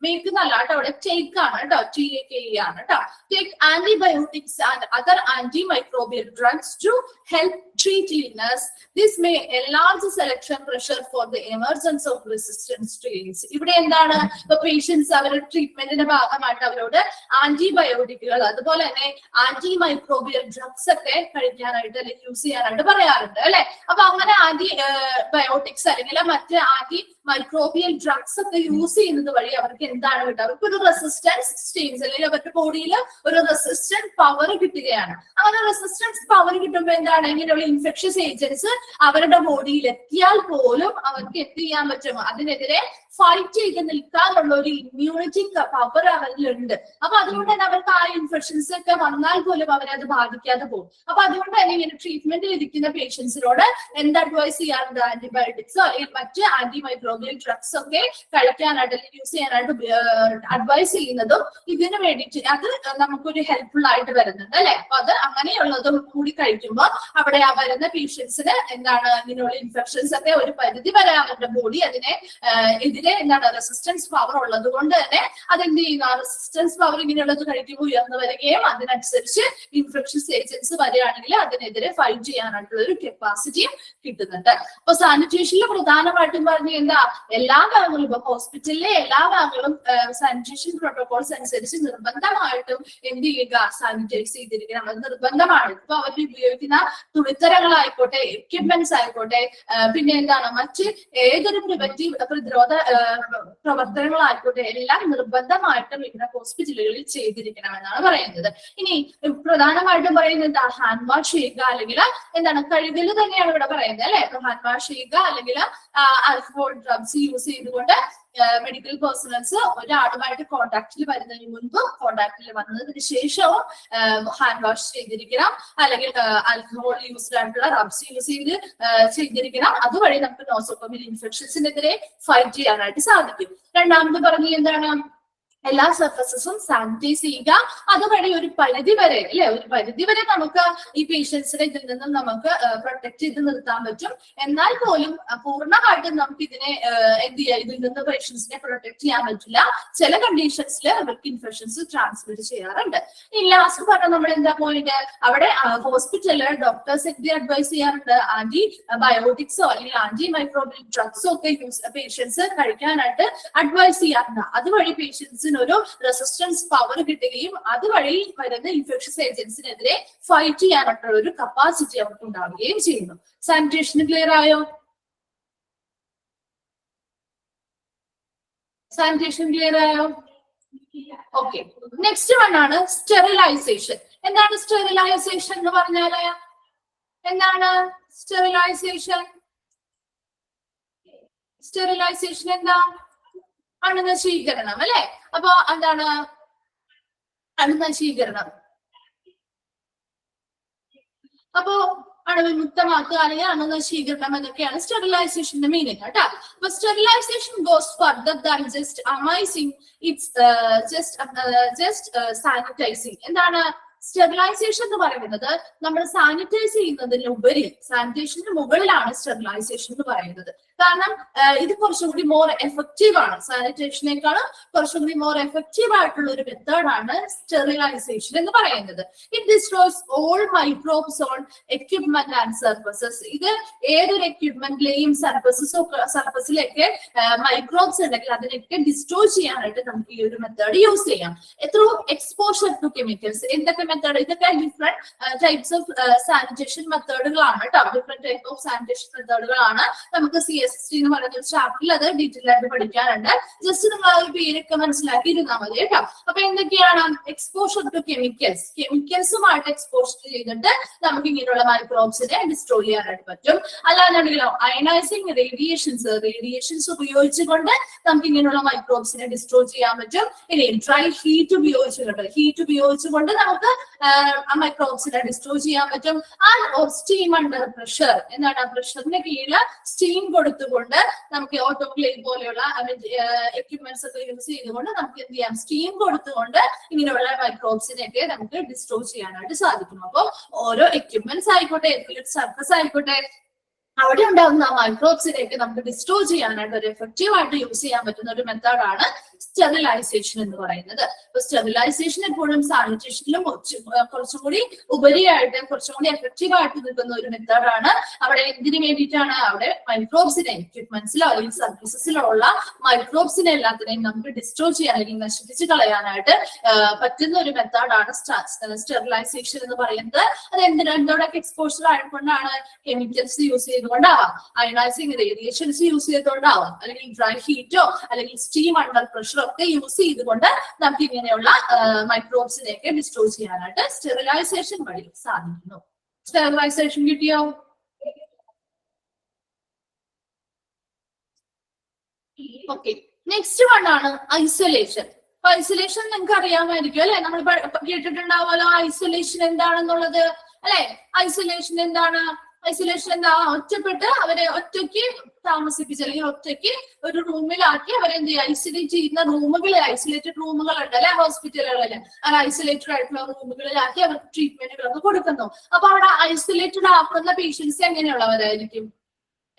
make എന്നല്ല കേട്ടോ, അവിടെ ടേക്ക് ആണ് കേട്ടോ, TAKE ആണ് കേട്ടോ. Take antibiotics and other antimicrobial drugs to help treat illness. This may enlarge selection pressure for the emergence of resistant strains. ഇവിടെ എന്താണ്? ഇപ്പൊ പേഷ്യൻസ് അവരുടെ ട്രീറ്റ്മെന്റിന്റെ ഭാഗമായിട്ട് അവരോട് ആന്റിബയോട്ടിക്കുകൾ അതുപോലെ തന്നെ ആന്റി മൈക്രോബിയൽ ഡ്രഗ്സ് ഒക്കെ കഴിക്കാനായിട്ട് അല്ലെങ്കിൽ യൂസ് ചെയ്യാനായിട്ട് പറയാറുണ്ട് അല്ലെ. അപ്പൊ അങ്ങനെ ബയോട്ടിക്സ് അല്ലെങ്കിൽ മറ്റ് ആന്റി മൈക്രോബിയൽ ഡ്രഗ്സ് ഒക്കെ യൂസ് ചെയ്യുന്നത് വഴി അവർക്ക് എന്താണ് കിട്ടുക? അവർക്ക് ഒരു റെസിസ്റ്റൻസ് സ്റ്റേജ് അല്ലെങ്കിൽ അവരുടെ ബോഡിയിൽ ഒരു റെസിസ്റ്റൻസ് പവർ കിട്ടുകയാണ്. അങ്ങനെ റെസിസ്റ്റൻസ് പവർ കിട്ടുമ്പോൾ എന്താണ്? ഇങ്ങനെയുള്ള ഇൻഫെക്ഷ്യസ് ഏജൻസ് അവരുടെ ബോഡിയിൽ എത്തിയാൽ പോലും അവർക്ക് എന്ത് ചെയ്യാൻ പറ്റും? അതിനെതിരെ ഫൈറ്റ് ചെയ്ത് നിൽക്കാനുള്ള ഒരു ഇമ്മ്യൂണിറ്റി പവർ അവരിലുണ്ട്. അപ്പൊ അതുകൊണ്ട് തന്നെ അവർക്ക് ആ ഇൻഫെക്ഷൻസ് ഒക്കെ വന്നാൽ പോലും അവരെ അത് ബാധിക്കാതെ പോകും. അപ്പൊ അതുകൊണ്ട് തന്നെ ഇങ്ങനെ ട്രീറ്റ്മെന്റിൽ ഇരിക്കുന്ന പേഷ്യൻസിനോട് എന്ത് അഡ്വൈസ് ചെയ്യാറുണ്ട്? ആന്റിബയോട്ടിക്സോ അല്ലെങ്കിൽ മറ്റ് ആന്റി മൈക്രോബിയൽ ഡ്രഗ്സ് ഒക്കെ കഴിക്കാനായിട്ട് അല്ലെങ്കിൽ യൂസ് ചെയ്യാനായിട്ട് അഡ്വൈസ് ചെയ്യുന്നതും ഇതിനു വേണ്ടിയിട്ട് അത് നമുക്കൊരു ഹെൽപ്ഫുൾ ആയിട്ട് വരുന്നുണ്ട് അല്ലെ. അപ്പൊ അത് അങ്ങനെയുള്ളതും കൂടി കഴിക്കുമ്പോൾ അവിടെ വരുന്ന പേഷ്യൻസിന് എന്താണ് ഇങ്ങനെയുള്ള ഇൻഫെക്ഷൻസ് ഒക്കെ ഒരു പരിധി വരെ അവരുടെ ബോഡി അതിനെ എതിരെ എന്താണ് റെസിസ്റ്റൻസ് പവർ ഉള്ളത് കൊണ്ട് തന്നെ അതെന്ത് ചെയ്യുന്നു? റെസിസ്റ്റൻസ് പവർ ഇങ്ങനെയുള്ളത് കഴിക്കുമ്പോൾ ഉയർന്നു വരികയും അതിനനുസരിച്ച് ഇൻഫെക്ഷൻസ് ഏജൻസ് വരികയാണെങ്കിൽ അതിനെതിരെ ഫൈറ്റ് ചെയ്യാനായിട്ടുള്ള ഒരു കപ്പാസിറ്റിയും കിട്ടുന്നുണ്ട്. അപ്പൊ സാനിറ്റേഷനിൽ പ്രധാനമായിട്ടും പറഞ്ഞ എന്താ? എല്ലാ ഭാഗങ്ങളും ഇപ്പൊ ഹോസ്പിറ്റലിലെ എല്ലാ ഭാഗങ്ങളും സാനിറ്റേഷൻ പ്രോട്ടോകോൾസ് അനുസരിച്ച് നിർബന്ധമായിട്ടും എന്ത് ചെയ്യുക? സാനിറ്റൈസ് ചെയ്തിരിക്കണം. അത് നിർബന്ധമാണ്. ഇപ്പൊ അവർ ഉപയോഗിക്കുന്ന തുണിത്തരങ്ങളായിക്കോട്ടെ, എക്യുപ്മെന്റ്സ് ആയിക്കോട്ടെ, പിന്നെ എന്താണ് മറ്റ് ഏതൊരു പ്രതിരോധ പ്രവർത്തനങ്ങളായിക്കോട്ടെ എല്ലാം നിർബന്ധമായിട്ടും ഇവിടെ ഹോസ്പിറ്റലുകളിൽ ചെയ്തിരിക്കണം എന്നാണ് പറയുന്നത്. ഇനി പ്രധാനമായിട്ടും പറയുന്നത് ഹാൻഡ് വാഷ് ചെയ്യുക അല്ലെങ്കിൽ എന്താണ് കഴുകൽ തന്നെയാണ് ഇവിടെ പറയുന്നത് അല്ലെ. ഹാൻഡ് വാഷ് ചെയ്യുക അല്ലെങ്കിൽ ആൽക്കഹോൾ ഡ്രഗ്സ് യൂസ് ചെയ്തുകൊണ്ട് മെഡിക്കൽ പേഴ്സണൽസ് ഒരാളുമായിട്ട് കോൺടാക്റ്റിൽ വരുന്നതിന് മുൻപ്, കോൺടാക്റ്റിൽ വന്നതിന് ശേഷവും ഹാൻഡ് വാഷ് ചെയ്തിരിക്കണം, അല്ലെങ്കിൽ ആൽക്കഹോൾ യൂസ്ഡ് ആയിട്ടുള്ള റബ്സ് യൂസ് ചെയ്തിരിക്കണം. അതുവഴി നമുക്ക് നോസോകോമിയൽ ഇൻഫെക്ഷൻസിനെതിരെ ഫൈറ്റ് ചെയ്യാനായിട്ട് സാധിക്കും. രണ്ടാമത് പറഞ്ഞ എന്താണ്, എല്ലാ സർഫസസും സാനിറ്റൈസ് ചെയ്യുക. അതുവഴി ഒരു പരിധി വരെ അല്ലെ, ഒരു പരിധി വരെ നമുക്ക് ഈ പേഷ്യൻസിനെ ഇതിൽ നിന്നും നമുക്ക് പ്രൊട്ടക്ട് ചെയ്ത് നിർത്താൻ പറ്റും. എന്നാൽ പോലും പൂർണ്ണമായിട്ടും നമുക്ക് ഇതിനെ എന്ത് ചെയ്യാം, ഇതിൽ നിന്ന് പേഷ്യൻസിനെ പ്രൊട്ടക്ട് ചെയ്യാൻ പറ്റില്ല. ചില കണ്ടീഷൻസിൽ അവർക്ക് ഇൻഫെക്ഷൻസ് ട്രാൻസ്മിറ്റ് ചെയ്യാറുണ്ട്. ഈ ലാസ്റ്റ് പറഞ്ഞ നമ്മൾ എന്താ പോയിന്റ്, അവിടെ ഹോസ്പിറ്റലിൽ ഡോക്ടേഴ്സ് എന്ത് അഡ്വൈസ് ചെയ്യാറുണ്ട്, ബയോട്ടിക്സോ അല്ലെങ്കിൽ ആന്റി മൈക്രോബിയൽ ഡ്രഗ്സോ ഒക്കെ പേഷ്യൻസ് കഴിക്കാനായിട്ട് അഡ്വൈസ് ചെയ്യാറുണ്ട്. അതുവഴി പേഷ്യൻസ് ഒരു റെസിസ്റ്റൻസ് പവർ കിട്ടുകയും അതുവഴി വരുന്ന ഇൻഫെക്ഷ്യസ് ഏജൻസിനെതിരെ ഫൈറ്റ് ചെയ്യാനുള്ള ഒരു കപ്പാസിറ്റി അവർക്ക് ഉണ്ടാവുകയും ചെയ്യുന്നു. സാനിറ്റേഷൻ ക്ലിയർ ആയോ? സാനിറ്റേഷൻ ക്ലിയർ ആയോ? ഓക്കെ, നെക്സ്റ്റ് വൺ ആണ് സ്റ്റെറിലൈസേഷൻ. എന്താണ് സ്റ്റെറിലൈസേഷൻ എന്ന് പറഞ്ഞാല്? എന്താണ് സ്റ്റെറിലൈസേഷൻ? സ്റ്റെറിലൈസേഷൻ എന്താ? അണുനശീകരണം അല്ലെ. അപ്പൊ എന്താണ് അണുനശീകരണം? അപ്പോ അണുവിമുക്തമാക്കുക അല്ലെങ്കിൽ അണുനശീകരണം എന്നൊക്കെയാണ് സ്റ്റെറിലൈസേഷന്റെ മീനിങ് കേട്ടോ. അപ്പൊ sterilisation goes further than just amazing, it's just sanitising. എന്താണ് സ്റ്റെറിലൈസേഷൻ എന്ന് പറയുന്നത്? നമ്മൾ സാനിറ്റൈസ് ചെയ്യുന്നതിനുപരി, സാനിറ്റേഷന് മുകളിലാണ് സ്റ്റെറിലൈസേഷൻ എന്ന് പറയുന്നത്. കാരണം ഇത് കുറച്ചും കൂടി മോർ എഫക്റ്റീവ് ആണ്, സാനിറ്റേഷനേക്കാളും കുറച്ചും കൂടി മോർ എഫക്റ്റീവ് ആയിട്ടുള്ള ഒരു മെത്തേഡാണ് സ്റ്റെറിലൈസേഷൻ എന്ന് പറയുന്നത്. It destroys all microbes on equipment and surfaces. ഇത് ഏതൊരു എക്യുപ്മെന്റിലെയും സർഫസിലൊക്കെ മൈക്രോബ്സ് ഉണ്ടെങ്കിൽ അതിനൊക്കെ ഡിസ്ട്രോയ് ചെയ്യാനായിട്ട് നമുക്ക് ഈ ഒരു മെത്തേഡ് യൂസ് ചെയ്യാം. Through exposure to chemicals. എന്തൊക്കെ മെത്തേഡ്? ഇതൊക്കെ ഡിഫറെന്റ് ടൈപ്സ് ഓഫ് സാനിറ്റേഷൻ മെത്തേഡുകളാണ് കേട്ടോ. ഡിഫറെന്റ് ടൈപ്പ് ഓഫ് സാനിറ്റേഷൻ മെത്തേഡുകളാണ്. നമുക്ക് CSST എന്ന് പറയുന്ന ഒരു ചാപ്റ്ററിൽ അത് ഡീറ്റെയിൽ ആയിട്ട് പഠിക്കാനുണ്ട്. ജസ്റ്റ് നിങ്ങൾ ആ ഒരു പേരൊക്കെ മനസ്സിലാക്കി ഇരുന്നാൽ മതി കേട്ടോ. അപ്പൊ എന്തൊക്കെയാണ്? Exposure to chemicals. കെമിക്കൽസുമായിട്ട് എക്സ്പോഷർ ചെയ്തിട്ട് നമുക്ക് ഇങ്ങനെയുള്ള മൈക്രോബ്സിനെ ഡിസ്ട്രോയ് ചെയ്യാനായിട്ട് പറ്റും. അല്ലാന്നുണ്ടെങ്കിലോ അയണൈസിങ് റേഡിയേഷൻസ് ഉപയോഗിച്ചുകൊണ്ട് നമുക്ക് ഇങ്ങനെയുള്ള മൈക്രോബ്സിനെ ഡിസ്ട്രോയ് ചെയ്യാൻ പറ്റും. ഇനി ഡ്രൈ ഹീറ്റ് ഉപയോഗിച്ചുകൊണ്ട് നമുക്ക് മൈക്രോബ്സിനെ ഡിസ്ട്രോയ് ചെയ്യാൻ പറ്റും. And steam under pressure. എന്താണ്? പ്രഷറിന് കീഴിൽ സ്റ്റീം കൊടുത്തുകൊണ്ട് നമുക്ക് ഓട്ടോക്ലേവ് പോലെയുള്ള എക്യുപ്മെന്റ്സ് ഒക്കെ യൂസ് ചെയ്തുകൊണ്ട് നമുക്ക് എന്ത് ചെയ്യാം? സ്റ്റീം കൊടുത്തുകൊണ്ട് ഇങ്ങനെയുള്ള മൈക്രോബ്സിനെയൊക്കെ നമുക്ക് ഡിസ്ട്രോയ് ചെയ്യാനായിട്ട് സാധിക്കും. അപ്പോൾ ഓരോ എക്യുപ്മെന്റ്സ് ആയിക്കോട്ടെ, സർഫസ് ആയിക്കോട്ടെ, അവിടെ ഉണ്ടാകുന്ന മൈക്രോബ്സിനെയൊക്കെ നമുക്ക് ഡിസ്ട്രോയ് ചെയ്യാനായിട്ട് ഒരു എഫക്റ്റീവ് ആയിട്ട് യൂസ് ചെയ്യാൻ പറ്റുന്ന ഒരു മെത്തേഡാണ് സ്റ്റെറിലൈസേഷൻ എന്ന് പറയുന്നത്. അപ്പൊ സ്റ്റെറിലൈസേഷൻ എപ്പോഴും സാനിറ്റേഷനിലും കുറച്ചും കൂടി ഉപരിയായിട്ട് കുറച്ചും കൂടി എഫക്റ്റീവ് ആയിട്ട് നിൽക്കുന്ന ഒരു മെത്തേഡാണ്. അവിടെ എന്തിനു വേണ്ടിയിട്ടാണ്? അവിടെ മൈക്രോബ്സിനെ എക്യുപ്മെന്റ്സിലോ അല്ലെങ്കിൽ സർഫീസസിലോ ഉള്ള മൈക്രോബ്സിനെ എല്ലാത്തിനെയും നമുക്ക് ഡിസ്ട്രോയ് ചെയ്യാൻ അല്ലെങ്കിൽ നശിപ്പിച്ച് കളയാനായിട്ട് പറ്റുന്ന ഒരു മെത്തേഡാണ് സ്റ്റെറിലൈസേഷൻ എന്ന് പറയുന്നത്. അത് എന്തിനൊക്കെ എക്സ്പോഷർ ആയതുകൊണ്ടാണ്? കെമിക്കൽസ് യൂസ് ചെയ്തുകൊണ്ടാവാം, അയണൈസിങ് റേഡിയേഷൻസ് യൂസ് ചെയ്തുകൊണ്ടാവാം, അല്ലെങ്കിൽ ഡ്രൈ ഹീറ്റോ അല്ലെങ്കിൽ സ്റ്റീം അണ്ടർ പ്രഷർ ഒക്കെ യൂസ് ചെയ്തുകൊണ്ട് നമുക്ക് ഇങ്ങനെയുള്ള മൈക്രോബ്സിനെയൊക്കെ ഡിസ്ട്രോയ് ചെയ്യാനായിട്ട് സ്റ്റെറിലൈസേഷൻ വഴി സാധിക്കുന്നു. സ്റ്റെറിലൈസേഷൻ കിട്ടിയോ? ഓക്കെ, നെക്സ്റ്റ് വൺ ആണ് ഐസൊലേഷൻ. ഐസൊലേഷൻ നിങ്ങൾക്ക് അറിയാമായിരിക്കും അല്ലെ, നമ്മൾ കേട്ടിട്ടുണ്ടാവുമല്ലോ ഐസൊലേഷൻ എന്താണെന്നുള്ളത് അല്ലെ. ഐസൊലേഷൻ എന്താണ്? ഐസൊലേഷൻ എന്താ? ഒറ്റപ്പെട്ട് അവരെ ഒറ്റയ്ക്ക് താമസിപ്പിച്ച് അല്ലെങ്കിൽ ഒറ്റയ്ക്ക് ഒരു റൂമിലാക്കി അവരെ എന്ത് ചെയ്യുക? ഐസൊലേറ്റ് ചെയ്യുന്ന റൂമുകളിൽ, ഐസൊലേറ്റഡ് റൂമുകൾ ഉണ്ട് അല്ലെ ഹോസ്പിറ്റലുകളിൽ. ആ ഐസൊലേറ്റഡ് ആയിട്ടുള്ള റൂമുകളിലാക്കി അവർക്ക് ട്രീറ്റ്മെന്റുകളൊക്കെ കൊടുക്കുന്നു. അപ്പൊ അവിടെ ഐസൊലേറ്റഡ് ആക്കുന്ന പേഷ്യൻസ് എങ്ങനെയുള്ളവരായിരിക്കും?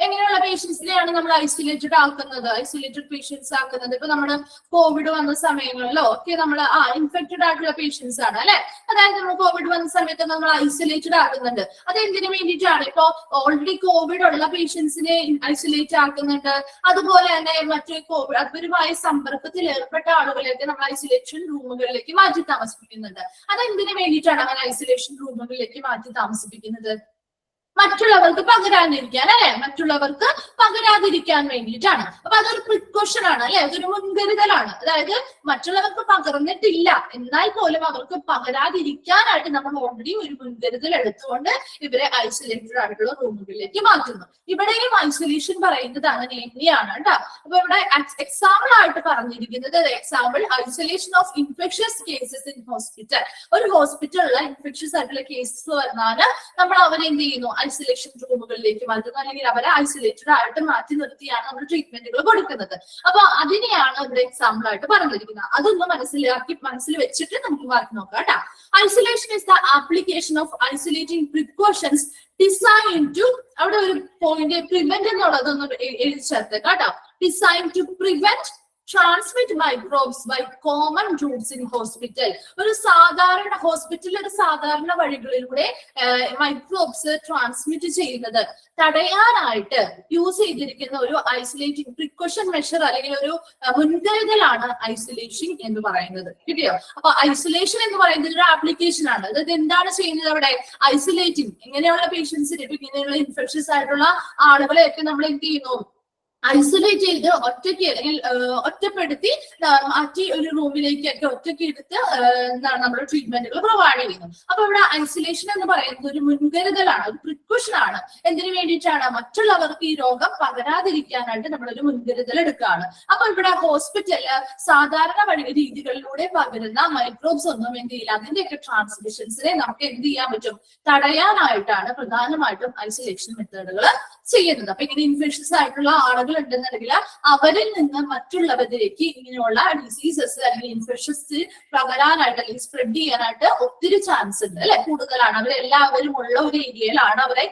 എങ്ങനെയുള്ള പേഷ്യൻസിനെയാണ് നമ്മൾ ഐസൊലേറ്റഡ് ആക്കുന്നത്? ഐസൊലേറ്റഡ് പേഷ്യൻസ് ആക്കുന്നത് ഇപ്പൊ നമ്മുടെ കോവിഡ് വന്ന സമയങ്ങളിലോ ഒക്കെ നമ്മൾ ഇൻഫെക്റ്റഡ് ആയിട്ടുള്ള പേഷ്യൻസ് ആണ് അല്ലെ. അതായത് നമ്മൾ കോവിഡ് വന്ന സമയത്ത് നമ്മൾ ഐസൊലേറ്റഡ് ആക്കുന്നുണ്ട്. അത് എന്തിനു വേണ്ടിയിട്ടാണ്? ഇപ്പൊ ഓൾറെഡി കോവിഡ് ഉള്ള പേഷ്യൻസിനെ ഐസൊലേറ്റ് ആക്കുന്നുണ്ട്. അതുപോലെ തന്നെ മറ്റു കോവിഡ് അവരുമായി സമ്പർക്കത്തിൽ ഏർപ്പെട്ട ആളുകളെയൊക്കെ നമ്മൾ ഐസൊലേഷൻ റൂമുകളിലേക്ക് മാറ്റി താമസിപ്പിക്കുന്നുണ്ട്. അത് എന്തിനു വേണ്ടിയിട്ടാണ് അങ്ങനെ ഐസൊലേഷൻ റൂമുകളിലേക്ക് മാറ്റി താമസിപ്പിക്കുന്നത്? മറ്റുള്ളവർക്ക് പകരാതിരിക്കാൻ, അല്ലെ? മറ്റുള്ളവർക്ക് പകരാതിരിക്കാൻ വേണ്ടിയിട്ടാണ്. അപ്പൊ അതൊരു പ്രിക്കോഷൻ ആണ്, അല്ലെ? അതൊരു മുൻകരുതലാണ്. അതായത് മറ്റുള്ളവർക്ക് പകർന്നിട്ടില്ല എന്നാൽ പോലും അവർക്ക് പകരാതിരിക്കാനായിട്ട് നമ്മൾ ഓൾറെഡി ഒരു മുൻകരുതൽ എടുത്തുകൊണ്ട് ഇവരെ ഐസൊലേറ്റഡ് ആയിട്ടുള്ള റൂമുകളിലേക്ക് മാറ്റുന്നു. ഇവിടെയും ഐസൊലേഷൻ പറയുന്നതാണ് എങ്ങനെയാണ് കേട്ടോ. അപ്പൊ ഇവിടെ എക്സാമ്പിൾ ആയിട്ട് പറഞ്ഞിരിക്കുന്നത് example isolation of infectious cases in hospital. ഒരു ഹോസ്പിറ്റലിലെ ഇൻഫെക്ഷ്യസ് ആയിട്ടുള്ള കേസസ് വന്നാൽ നമ്മൾ അവരെ എന്ത് ചെയ്യുന്നു? ഐസൊലേഷൻ റൂമുകളിലേക്ക് മാറ്റുന്നു, അല്ലെങ്കിൽ അവരെ ഐസൊലേറ്റഡ് ആയിട്ട് മാറ്റി നിർത്തിയാണ് നമ്മൾ ട്രീറ്റ്മെന്റുകൾ കൊടുക്കുന്നത്. അപ്പൊ അതിനെയാണ് ഇവിടെ എക്സാമ്പിൾ ആയിട്ട് പറഞ്ഞിരിക്കുന്നത്. അതൊന്ന് മനസ്സിൽ വെച്ചിട്ട് നമുക്ക് മാറ്റി നോക്കാം കേട്ടോ. Isolation is the application of isolating precautions design to, അവിടെ ഒരു പോയിന്റ് പ്രിവെന്റ് എന്നുള്ളതൊന്ന് എഴുതി ചേർത്ത് കേട്ടോ. Design to prevent transmit microbes by common routes in hospital. ഒരു സാധാരണ ഹോസ്പിറ്റലിൽ ഒരു സാധാരണ വഴികളിലൂടെ മൈക്രോബ്സ് ട്രാൻസ്മിറ്റ് ചെയ്യുന്നത് തടയാനായിട്ട് യൂസ് ചെയ്തിരിക്കുന്ന ഒരു ഐസൊലേറ്റിംഗ് പ്രിക്കോഷൻ മെഷർ അല്ലെങ്കിൽ ഒരു മുൻകരുതലാണ് ഐസൊലേഷൻ എന്ന് പറയുന്നത്. കിട്ടിയോ? അപ്പൊ ഐസൊലേഷൻ എന്ന് പറയുന്നത് ഒരു ആപ്ലിക്കേഷൻ ആണ്. അതായത് എന്താണ് ചെയ്യുന്നത് അവിടെ? ഐസൊലേറ്റിംഗ്. ഇങ്ങനെയുള്ള പേഷ്യൻസിന്, ഇപ്പൊ ഇങ്ങനെയുള്ള ഇൻഫെക്ഷൻസ് ആയിട്ടുള്ള ആളുകളെയൊക്കെ നമ്മൾ എന്ത് ചെയ്യുന്നു? ഐസൊലേറ്റ് ചെയ്ത് ഒറ്റയ്ക്ക് അല്ലെങ്കിൽ ഒറ്റപ്പെടുത്തി മാറ്റി ഒരു റൂമിലേക്കൊക്കെ ഒറ്റയ്ക്ക് എടുത്ത് എന്താണ് നമ്മൾ ട്രീറ്റ്മെന്റുകൾ പ്രൊവൈഡ് ചെയ്യുന്നു. അപ്പൊ ഇവിടെ ഐസൊലേഷൻ എന്ന് പറയുന്നത് ഒരു മുൻകരുതലാണ്, ഒരു പ്രിക്കോഷൻ ആണ്. എന്തിനു വേണ്ടിയിട്ടാണ്? മറ്റുള്ളവർക്ക് ഈ രോഗം പകരാതിരിക്കാനായിട്ട് നമ്മളൊരു മുൻകരുതൽ എടുക്കുകയാണ്. അപ്പൊ ഇവിടെ ഹോസ്പിറ്റല് സാധാരണ രീതികളിലൂടെ പകരുന്ന മൈക്രോബ്സ് ഒന്നും എന്ത് ചെയ്യില്ല, അതിന്റെയൊക്കെ ട്രാൻസ്മിഷൻസിനെ നമുക്ക് എന്ത് ചെയ്യാൻ പറ്റും? തടയാനായിട്ടാണ് പ്രധാനമായിട്ടും ഐസൊലേഷൻ മെത്തേഡുകൾ ചെയ്യുന്നത്. അപ്പൊ ഇങ്ങനെ ഇൻഫെക്ഷൻസ് ആയിട്ടുള്ള ആളുകൾ ഉണ്ടെന്നുണ്ടെങ്കിൽ അവരിൽ നിന്ന് മറ്റുള്ളവരിലേക്ക് ഇങ്ങനെയുള്ള ഡിസീസസ് അല്ലെങ്കിൽ ഇൻഫെക്ഷൻസ് പകരാനായിട്ട് അല്ലെങ്കിൽ സ്പ്രെഡ് ചെയ്യാനായിട്ട് ഒത്തിരി ചാൻസ് ഉണ്ട്, അല്ലെ? കൂടുതലാണ്. അവരെല്ലാവരും ഉള്ള ഒരു ഏരിയയിലാണ് അവരെ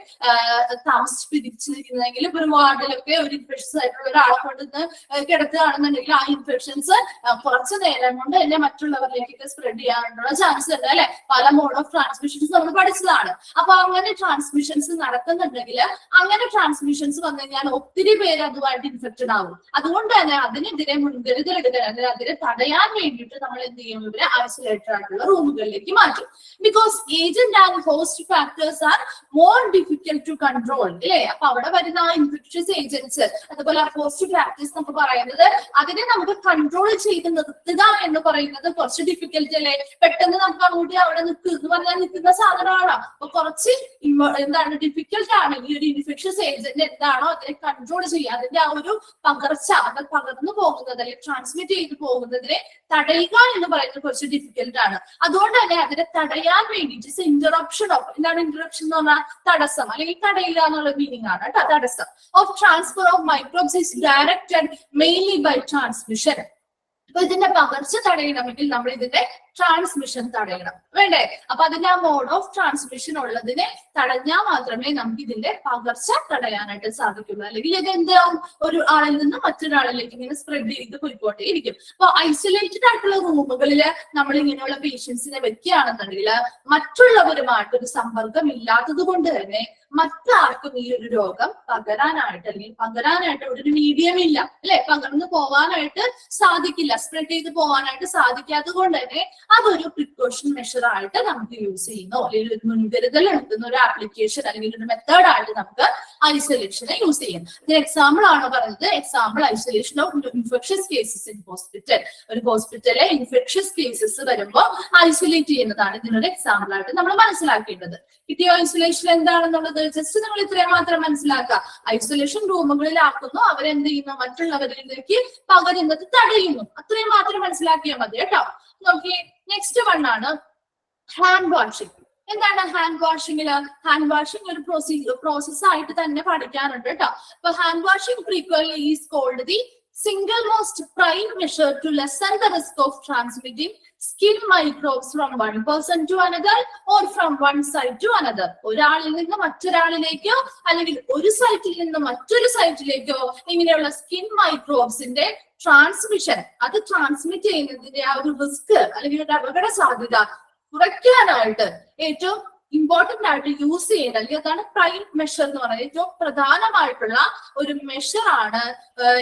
താമസിപ്പിച്ചിരിക്കുന്നതെങ്കിൽ ഇപ്പൊ ഒരു വാർഡിലൊക്കെ ഒരു ഇൻഫെക്ഷൻസ് ആയിട്ടുള്ള ഒരാളെ കൊണ്ടുവന്ന് കിടത്തുകയാണെന്നുണ്ടെങ്കിൽ ആ ഇൻഫെക്ഷൻസ് കുറച്ചു നേരം കൊണ്ട് തന്നെ മറ്റുള്ളവരിലേക്കൊക്കെ സ്പ്രെഡ് ചെയ്യാനുള്ള ചാൻസ് ഉണ്ട്, അല്ലെ? പല മോഡ് ഓഫ് ട്രാൻസ്മിഷൻസ് നമ്മൾ പഠിച്ചതാണ്. അപ്പൊ അങ്ങനെ ട്രാൻസ്മിഷൻസ് നടക്കുന്നുണ്ടെങ്കിൽ, അങ്ങനെ ട്രാൻസ്മിഷൻസ് വന്നു കഴിഞ്ഞാൽ ഒത്തിരി പേര് അതുമായിട്ട് ഇൻഫെക്റ്റഡ് ആവും. അതുകൊണ്ട് തന്നെ അതിനെതിരെ മുൻകരുതൽ എടുക്കാൻ, അതിനെ തടയാൻ വേണ്ടിയിട്ട് നമ്മൾ എന്ത് ചെയ്യും? ഇവരെ ഐസൊലേറ്റഡ് ആയിട്ടുള്ള റൂമുകളിലേക്ക് മാറ്റും. Because agent and host factors are more difficult to control, അല്ലേ? അപ്പൊ അവിടെ വരുന്ന ആ ഇൻഫെക്ഷ്യസ് ഏജൻസ്, അതുപോലെ ഹോസ്റ്റ് ഫാക്ടേഴ്സ് നമുക്ക് പറയുന്നത്, അതിനെ നമുക്ക് കൺട്രോൾ ചെയ്ത് നിർത്തുക എന്ന് പറയുന്നത് കുറച്ച് ഡിഫിക്കൽട്ട് അല്ലേ? പെട്ടെന്ന് നമുക്ക് അങ്ങോട്ട് അവിടെ നിൽക്കുക എന്ന് പറഞ്ഞാൽ നിൽക്കുന്ന സാധനമാണ്. അപ്പൊ കുറച്ച് എന്താണ് ഡിഫിക്കൽട്ട് ആണ് ഈ ഒരു ഇൻഫെക്ഷ്യസ് ഏജന്റ് എന്താണോ അതിനെ കൺട്രോൾ ചെയ്യുക, അതിന്റെ ആ ഒരു പകർച്ച, അത് പകർന്നു പോകുന്നത് അല്ലെങ്കിൽ ട്രാൻസ്മിറ്റ് ചെയ്തു പോകുന്നതിനെ തടയുക എന്ന് പറയുന്നത് കുറച്ച് ഡിഫിക്കൽട്ട് ആണ്. അതുകൊണ്ട് തന്നെ അതിനെ തടയാൻ വേണ്ടിയിട്ട് ഇന്ററപ്ഷൻ ഓഫ്, എന്താണ് ഇന്ററപ്ഷൻ എന്ന് പറഞ്ഞാൽ? തടസ്സം അല്ലെങ്കിൽ തടയുക എന്നുള്ള മീനിങ് ആണ് കേട്ടോ. തടസ്സം of transfer of microbes is directed mainly by transmission. അപ്പൊ ഇതിന്റെ പകർച്ച തടയണമെങ്കിൽ നമ്മൾ ഇതിന്റെ ട്രാൻസ്മിഷൻ തടയണം, വേണ്ടേ? അപ്പൊ അതിന്റെ ആ മോഡ് ഓഫ് ട്രാൻസ്മിഷൻ ഉള്ളതിനെ തടഞ്ഞാൽ മാത്രമേ നമുക്ക് ഇതിന്റെ പകർച്ച തടയാനായിട്ട് സാധിക്കുള്ളൂ. അല്ലെങ്കിൽ ഇത് എന്താവും? ഒരു ആളിൽ നിന്ന് മറ്റൊരാളിലേക്ക് ഇങ്ങനെ സ്പ്രെഡ് ചെയ്ത് പോയിക്കോട്ടെ ഇരിക്കും. അപ്പൊ ഐസൊലേറ്റഡ് ആയിട്ടുള്ള റൂമുകളിൽ നമ്മൾ ഇങ്ങനെയുള്ള പേഷ്യൻസിനെ വെക്കുകയാണെന്നുണ്ടെങ്കിൽ മറ്റുള്ളവരുമായിട്ട് ഒരു സമ്പർക്കം ഇല്ലാത്തത് കൊണ്ട് തന്നെ മറ്റാർക്കും ഈ ഒരു രോഗം പകരാനായിട്ട് അല്ലെങ്കിൽ പകരാനായിട്ട് ഒരു മീഡിയം ഇല്ല, അല്ലെ? പകർന്നു പോവാനായിട്ട് സാധിക്കില്ല, സ്പ്രെഡ് ചെയ്ത് പോകാനായിട്ട് സാധിക്കാത്തത് കൊണ്ട് തന്നെ അതൊരു പ്രിക്കോഷൻ മെഷർ ആയിട്ട് നമുക്ക് യൂസ് ചെയ്യുന്നു, അല്ലെങ്കിൽ ഒരു മുൻകരുതൽ എടുക്കുന്ന ഒരു ആപ്ലിക്കേഷൻ അല്ലെങ്കിൽ ഒരു മെത്തേഡ് ആയിട്ട് നമുക്ക് ഐസൊലേഷനെ യൂസ് ചെയ്യാം. ഇതിന് എക്സാമ്പിൾ ആണ് പറഞ്ഞത്. Example isolation of infectious cases in hospital. ഒരു ഹോസ്പിറ്റലിലെ ഇൻഫെക്ഷ്യസ് കേസസ് വരുമ്പോൾ ഐസൊലേറ്റ് ചെയ്യുന്നതാണ് ഇതിനൊരു എക്സാമ്പിൾ ആയിട്ട് നമ്മൾ മനസ്സിലാക്കേണ്ടത്. കിട്ടിയോ? ഐസൊലേഷൻ എന്താണെന്നുള്ളത് ജസ്റ്റ് നമ്മൾ ഇത്രയും മാത്രം മനസ്സിലാക്കുക. ഐസൊലേഷൻ റൂമുകളിലാക്കുന്നു, അവരെന്ത് ചെയ്യുന്നു? മറ്റുള്ളവരിലേക്ക് പകരുന്നത് തടയുന്നു. അത്രയും മാത്രം മനസ്സിലാക്കിയാൽ മതി കേട്ടോ. നോക്കിയേ, നെക്സ്റ്റ് വൺ ആണ് ഹാൻഡ് വാഷിംഗ്. എന്താണ് ഹാൻഡ് വാഷിംഗില്? ഹാൻഡ് വാഷിംഗ് ഒരു പ്രോസസ് ആയിട്ട് തന്നെ പഠിക്കാനുണ്ട് കേട്ടോ. അപ്പൊ hand washing frequently is called the single most prime measure to lessen the risk of transmitting skin microbes from one person to another or from one site to another. ഒരാളിൽ നിന്ന് മറ്റൊരാളിലേക്കോ അല്ലെങ്കിൽ ഒരു സൈറ്റിൽ നിന്ന് മറ്റൊരു സൈറ്റിലേക്കോ ഇങ്ങനെയുള്ള സ്കിൻ മൈക്രോബ്സിന്റെ ട്രാൻസ്മിഷൻ, അത് transmit ചെയ്യുന്നതിന്റെ ആ ഒരു റിസ്ക് അല്ലെങ്കിൽ ഒരു അപകട സാധ്യത കുറയ്ക്കാനായിട്ട് ഏറ്റവും ഇമ്പോർട്ടന്റ് ആയിട്ട് യൂസ് ചെയ്യുന്നത്, അല്ലെങ്കിൽ അതാണ് പ്രൈം മെഷർ എന്ന് പറയുന്നത്. ഏറ്റവും പ്രധാനമായിട്ടുള്ള ഒരു മെഷർ ആണ്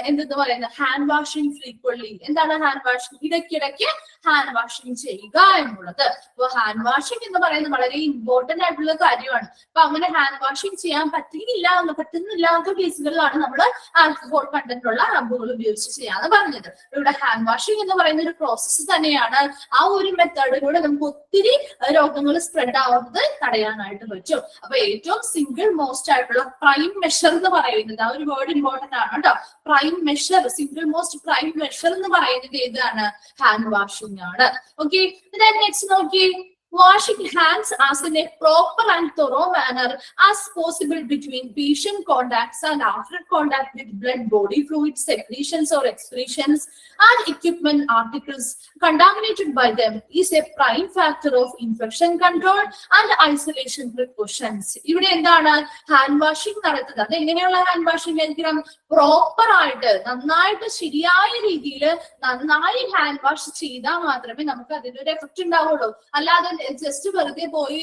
എന്തെന്ന് പറയുന്നത്? Hand washing frequently. എന്താണ് ഹാൻഡ് വാഷിംഗ്? ഇടയ്ക്കിടയ്ക്ക് ഹാൻഡ് വാഷിംഗ് ചെയ്യുക എന്നുള്ളത്. അപ്പൊ ഹാൻഡ് വാഷിംഗ് എന്ന് പറയുന്നത് വളരെ ഇമ്പോർട്ടന്റ് ആയിട്ടുള്ള കാര്യമാണ്. അപ്പൊ അങ്ങനെ ഹാൻഡ് വാഷിംഗ് ചെയ്യാൻ പറ്റുന്നില്ലാത്ത കേസുകളിലാണ് നമ്മൾ ആൽക്കഹോൾ കണ്ടന്റ് ഉള്ള റബ്ബുകൾ ഉപയോഗിച്ച് ചെയ്യാന്ന് പറഞ്ഞത്. ഇവിടെ ഹാൻഡ് വാഷിംഗ് എന്ന് പറയുന്ന ഒരു പ്രോസസ്സ് തന്നെയാണ്. ആ ഒരു മെത്തേഡിലൂടെ നമുക്ക് ഒത്തിരി രോഗങ്ങൾ സ്പ്രെഡ് ആവുന്നത് തടയാനായിട്ട് പറ്റും. അപ്പൊ ഏറ്റവും സിംഗിൾ മോസ്റ്റ് ആയിട്ടുള്ള പ്രൈം മെഷർ എന്ന് പറയുന്നത്, ആ ഒരു വേർഡ് ഇമ്പോർട്ടന്റ് ആണ് കേട്ടോ. Prime measure, single most prime measure എന്ന് പറയുന്നത് ഏതാണ്? ഹാൻഡ് വാഷിംഗ് ആണ്. ഓക്കെ, നെക്സ്റ്റ് നോക്കി, washing hands as in a proper and thorough manner as possible between patient contacts and after contact with blood, body fluids, secretions or excretions and equipment articles contaminated by them is a prime factor of infection control and isolation precautions. ഇവിടെ എന്താണ് hand washing നടത്തുന്നത്? അത് എങ്ങനെയുള്ള hand washing ആയിരിക്കണം? Proper ആയിട്ട്, നന്നായിട്ട്, ശരിയായ രീതിയിൽ നന്നായി ഹാൻഡ് വാഷ് ചെയ്താൽ മാത്രമേ നമുക്ക് അതിന്റെ ഒരു എഫക്ട് ഉണ്ടാവുള്ളൂ. അല്ലാതെ ജസ്റ്റ് വെറുതെ പോയി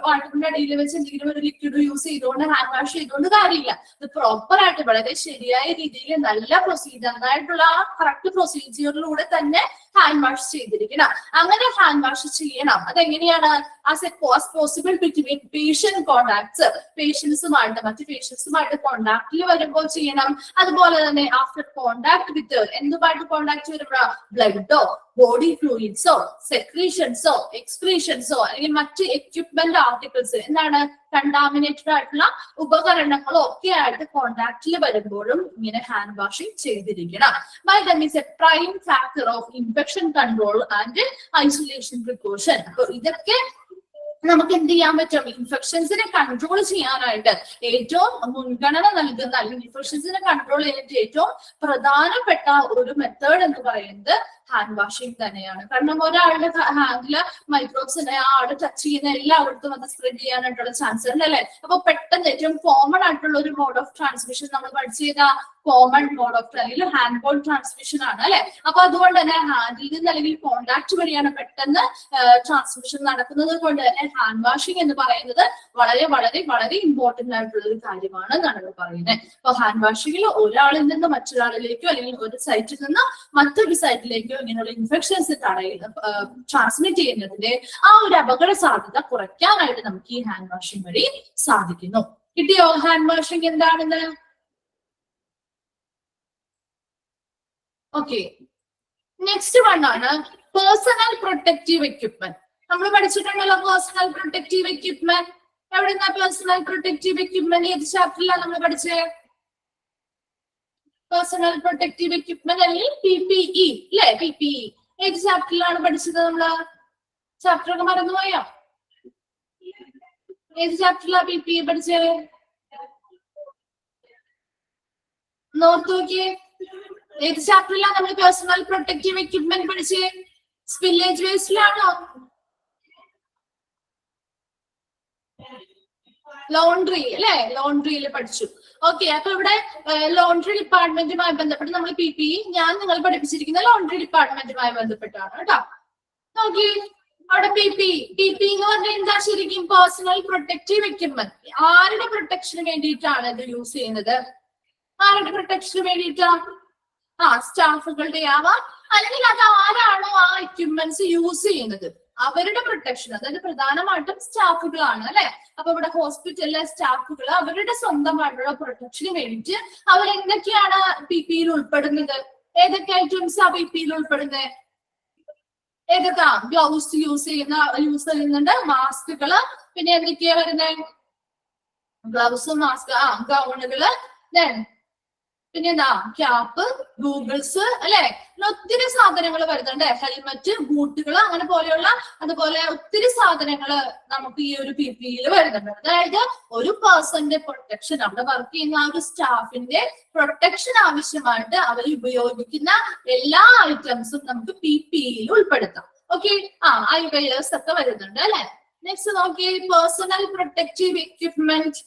വാട്ടറിന്റെ അടിയിൽ വെച്ച് എന്തെങ്കിലും ഒരു ലിക്വിഡ് യൂസ് ചെയ്തുകൊണ്ട് ഹാൻഡ് വാഷ് ചെയ്തുകൊണ്ട് കാര്യമില്ല. ഇത് പ്രോപ്പർ ആയിട്ട് വളരെ ശരിയായ രീതിയിൽ നല്ല പ്രൊസീജിയർ, നന്നായിട്ടുള്ള ആ കറക്റ്റ് പ്രൊസീജിയറിലൂടെ തന്നെ ഹാൻഡ് വാഷ് ചെയ്തിരിക്കണം. അങ്ങനെ ഹാൻഡ് വാഷ് ചെയ്യണം. അതെങ്ങനെയാണ്? As a possible between patient contacts, പേഷ്യൻസുമായിട്ട്, മറ്റു പേഷ്യൻസുമായിട്ട് കോണ്ടാക്റ്റിൽ വരുമ്പോൾ ചെയ്യണം. അതുപോലെ തന്നെ ആഫ്റ്റർ കോണ്ടാക്ട് വിത്ത്, എന്തുമായിട്ട് കോണ്ടാക്ട് വരുമ്പോഴോ, ബ്ലഡോ, ബോഡി ഫ്ലൂയിഡ്സോ, സെക്രീഷൻസോ, എക്സ്ക്രീഷൻസോ അല്ലെങ്കിൽ മറ്റ് എക്യുപ്മെന്റ് ആർട്ടിക്കിൾസ്, എന്താണ് കണ്ടാമിനേറ്റഡ് ആയിട്ടുള്ള ഉപകരണങ്ങളോ ഒക്കെ ആയിട്ട് കോണ്ടാക്റ്റിൽ വരുമ്പോഴും ഇങ്ങനെ ഹാൻഡ് വാഷിംഗ് ചെയ്തിരിക്കണം. By them is a prime factor of infection control and isolation precaution. അപ്പൊ ഇതൊക്കെ നമുക്ക് എന്ത് ചെയ്യാൻ പറ്റും? ഇൻഫെക്ഷൻസിനെ കൺട്രോൾ ചെയ്യാനായിട്ട് ഏറ്റവും മുൻഗണന നൽകുന്ന, അല്ലെങ്കിൽ ഇൻഫെക്ഷൻസിനെ കൺട്രോൾ ചെയ്യാനായിട്ട് ഏറ്റവും പ്രധാനപ്പെട്ട ഒരു മെത്തേഡ് എന്ന് പറയുന്നത് ഹാൻഡ് വാഷിംഗ് തന്നെയാണ്. കാരണം ഒരാളുടെ ഹാൻഡില് മൈക്രോബ്സിനെ ആ ആള് ടച്ച് ചെയ്യുന്ന എല്ലായിടത്തും അത് സ്പ്രെഡ് ചെയ്യാനായിട്ടുള്ള ചാൻസ് ഉണ്ട് അല്ലെ. അപ്പൊ പെട്ടെന്ന് ഏറ്റവും കോമൺ ആയിട്ടുള്ള ഒരു മോഡ് ഓഫ് ട്രാൻസ്മിഷൻ നമ്മൾ പഠിച്ചു ചെയ്ത കോമൺ മോഡ് ഓഫ് അല്ലെങ്കിൽ ഹാൻഡ് ബോൾ ട്രാൻസ്മിഷൻ ആണ് അല്ലെ. അപ്പൊ അതുകൊണ്ട് തന്നെ ഹാൻഡിൽ നിന്ന് അല്ലെങ്കിൽ കോണ്ടാക്ട് വഴിയാണ് പെട്ടെന്ന് ട്രാൻസ്മിഷൻ നടക്കുന്നത്. കൊണ്ട് തന്നെ ഹാൻഡ് വാഷിംഗ് എന്ന് പറയുന്നത് വളരെ വളരെ വളരെ ഇമ്പോർട്ടന്റ് ആയിട്ടുള്ള ഒരു കാര്യമാണ് എന്നാണ് പറയുന്നത്. അപ്പൊ ഹാൻഡ് വാഷിംഗിൽ ഒരാളിൽ നിന്ന് മറ്റൊരാളിലേക്കോ അല്ലെങ്കിൽ ഒരു സൈറ്റിൽ നിന്ന് മറ്റൊരു സൈറ്റിലേക്കോ ഇങ്ങനെയുള്ള ഇൻഫെക്ഷൻസ് ട്രാൻസ്മിറ്റ് ചെയ്യുന്നതിന്റെ ആ ഒരു അപകട സാധ്യത കുറയ്ക്കാനായിട്ട് നമുക്ക് ഈ ഹാൻഡ് വാഷിംഗ് വഴി സാധിക്കുന്നു. കിട്ടിയോ ഹാൻഡ് വാഷിംഗ് എന്താണെന്ന്? ഓക്കെ, നെക്സ്റ്റ് വൺ ആണ് പേഴ്സണൽ പ്രൊട്ടക്റ്റീവ് എക്യുപ്മെന്റ്. നമ്മൾ പഠിച്ചിട്ടുണ്ടല്ലോ പേഴ്സണൽ പ്രൊട്ടക്റ്റീവ് എക്യുപ്മെന്റ്. എവിടെന്നാ പേഴ്സണൽ പ്രൊട്ടക്റ്റീവ് എക്യുപ്മെന്റ്? ഏത് ചാപ്റ്ററിലാണ് നമ്മൾ പഠിച്ചത്? പേഴ്സണൽ പ്രൊട്ടക്റ്റീവ് എക്യുപ്മെന്റ് അല്ലെങ്കിൽ PPE അല്ലെ? PPE ഏത് ചാപ്റ്ററിലാണ് പഠിച്ചത്? നമ്മള് ചാപ്റ്റർ ഒക്കെ മറന്നുപോയോ? ഏത് ചാപ്റ്ററിലാണ് PPE പഠിച്ചത്? നോർത്ത് നോക്കിയേ, ഏത് ചാപ്റ്ററിലാണ് നമ്മൾ പേഴ്സണൽ പ്രൊട്ടക്റ്റീവ് എക്യുപ്മെന്റ് പഠിച്ചത്? സ്പില്ലേജ് വേസ്റ്റിലാണോ? ലോണ്ട്രി അല്ലെ? ലോണ്ട്രിയിൽ പഠിച്ചു. ഓക്കെ, അപ്പൊ ഇവിടെ ലോണ്ട്രി ഡിപ്പാർട്ട്മെന്റുമായി ബന്ധപ്പെട്ട് നമ്മൾ PPE ഞാൻ നിങ്ങൾ പഠിപ്പിച്ചിരിക്കുന്ന ലോണ്ട്രി ഡിപ്പാർട്ട്മെന്റുമായി ബന്ധപ്പെട്ടാണ് കേട്ടോ. നോക്കി അവിടെ PPE എന്ന് പറഞ്ഞാൽ എന്താ? ശരിക്കും പേഴ്സണൽ പ്രൊട്ടക്റ്റീവ് എക്യുപ്മെന്റ്. ആരുടെ പ്രൊട്ടക്ഷന് വേണ്ടിയിട്ടാണ് ഇത് യൂസ് ചെയ്യുന്നത്? ആരുടെ പ്രൊട്ടക്ഷന് വേണ്ടിയിട്ടാ? സ്റ്റാഫുകളുടെ ആവാം, അല്ലെങ്കിൽ അത് ആരാണോ ആ എക്യുപ്മെന്റ്സ് യൂസ് ചെയ്യുന്നത് അവരുടെ പ്രൊട്ടക്ഷൻ, അതായത് പ്രധാനമായിട്ടും സ്റ്റാഫുകളാണ് അല്ലെ. അപ്പൊ ഇവിടെ ഹോസ്പിറ്റലിലെ സ്റ്റാഫുകൾ അവരുടെ സ്വന്തമായിട്ടുള്ള പ്രൊട്ടക്ഷന് വേണ്ടിയിട്ട് അവർ എന്തൊക്കെയാണ് PPEയിൽ ഉൾപ്പെടുന്നത്? ഏതൊക്കെ ഐറ്റംസ് ആ PPEയിൽ ഉൾപ്പെടുന്നത്? ഏതൊക്കെ? ഗ്ലൗസ് യൂസ് ചെയ്യുന്നുണ്ട്, മാസ്കുകള്, പിന്നെ എന്തൊക്കെയാ വരുന്നത്? ഗ്ലൗസ്, മാസ്ക്, ഗൗണുകള്, പിന്നെ എന്താ? ക്യാപ്പ്, ഗൂഗിൾസ് അല്ലെ. ഒത്തിരി സാധനങ്ങൾ വരുന്നുണ്ട്. ഹെൽമറ്റ്, ബൂട്ടുകൾ, അങ്ങനെ പോലെയുള്ള അതുപോലെ ഒത്തിരി സാധനങ്ങൾ നമുക്ക് ഈ ഒരു PPEയിൽ വരുന്നുണ്ട്. അതായത് ഒരു പേഴ്സന്റെ പ്രൊട്ടക്ഷൻ, അവിടെ വർക്ക് ചെയ്യുന്ന ആ ഒരു സ്റ്റാഫിന്റെ പ്രൊട്ടക്ഷൻ ആവശ്യമായിട്ട് അവർ ഉപയോഗിക്കുന്ന എല്ലാ ഐറ്റംസും നമുക്ക് PPEയിൽ ഉൾപ്പെടുത്താം. ഓക്കെ, ഐവെയേഴ്സ് ഒക്കെ വരുന്നുണ്ട് അല്ലെ. നെക്സ്റ്റ് നോക്കിയേ, personal protective equipment.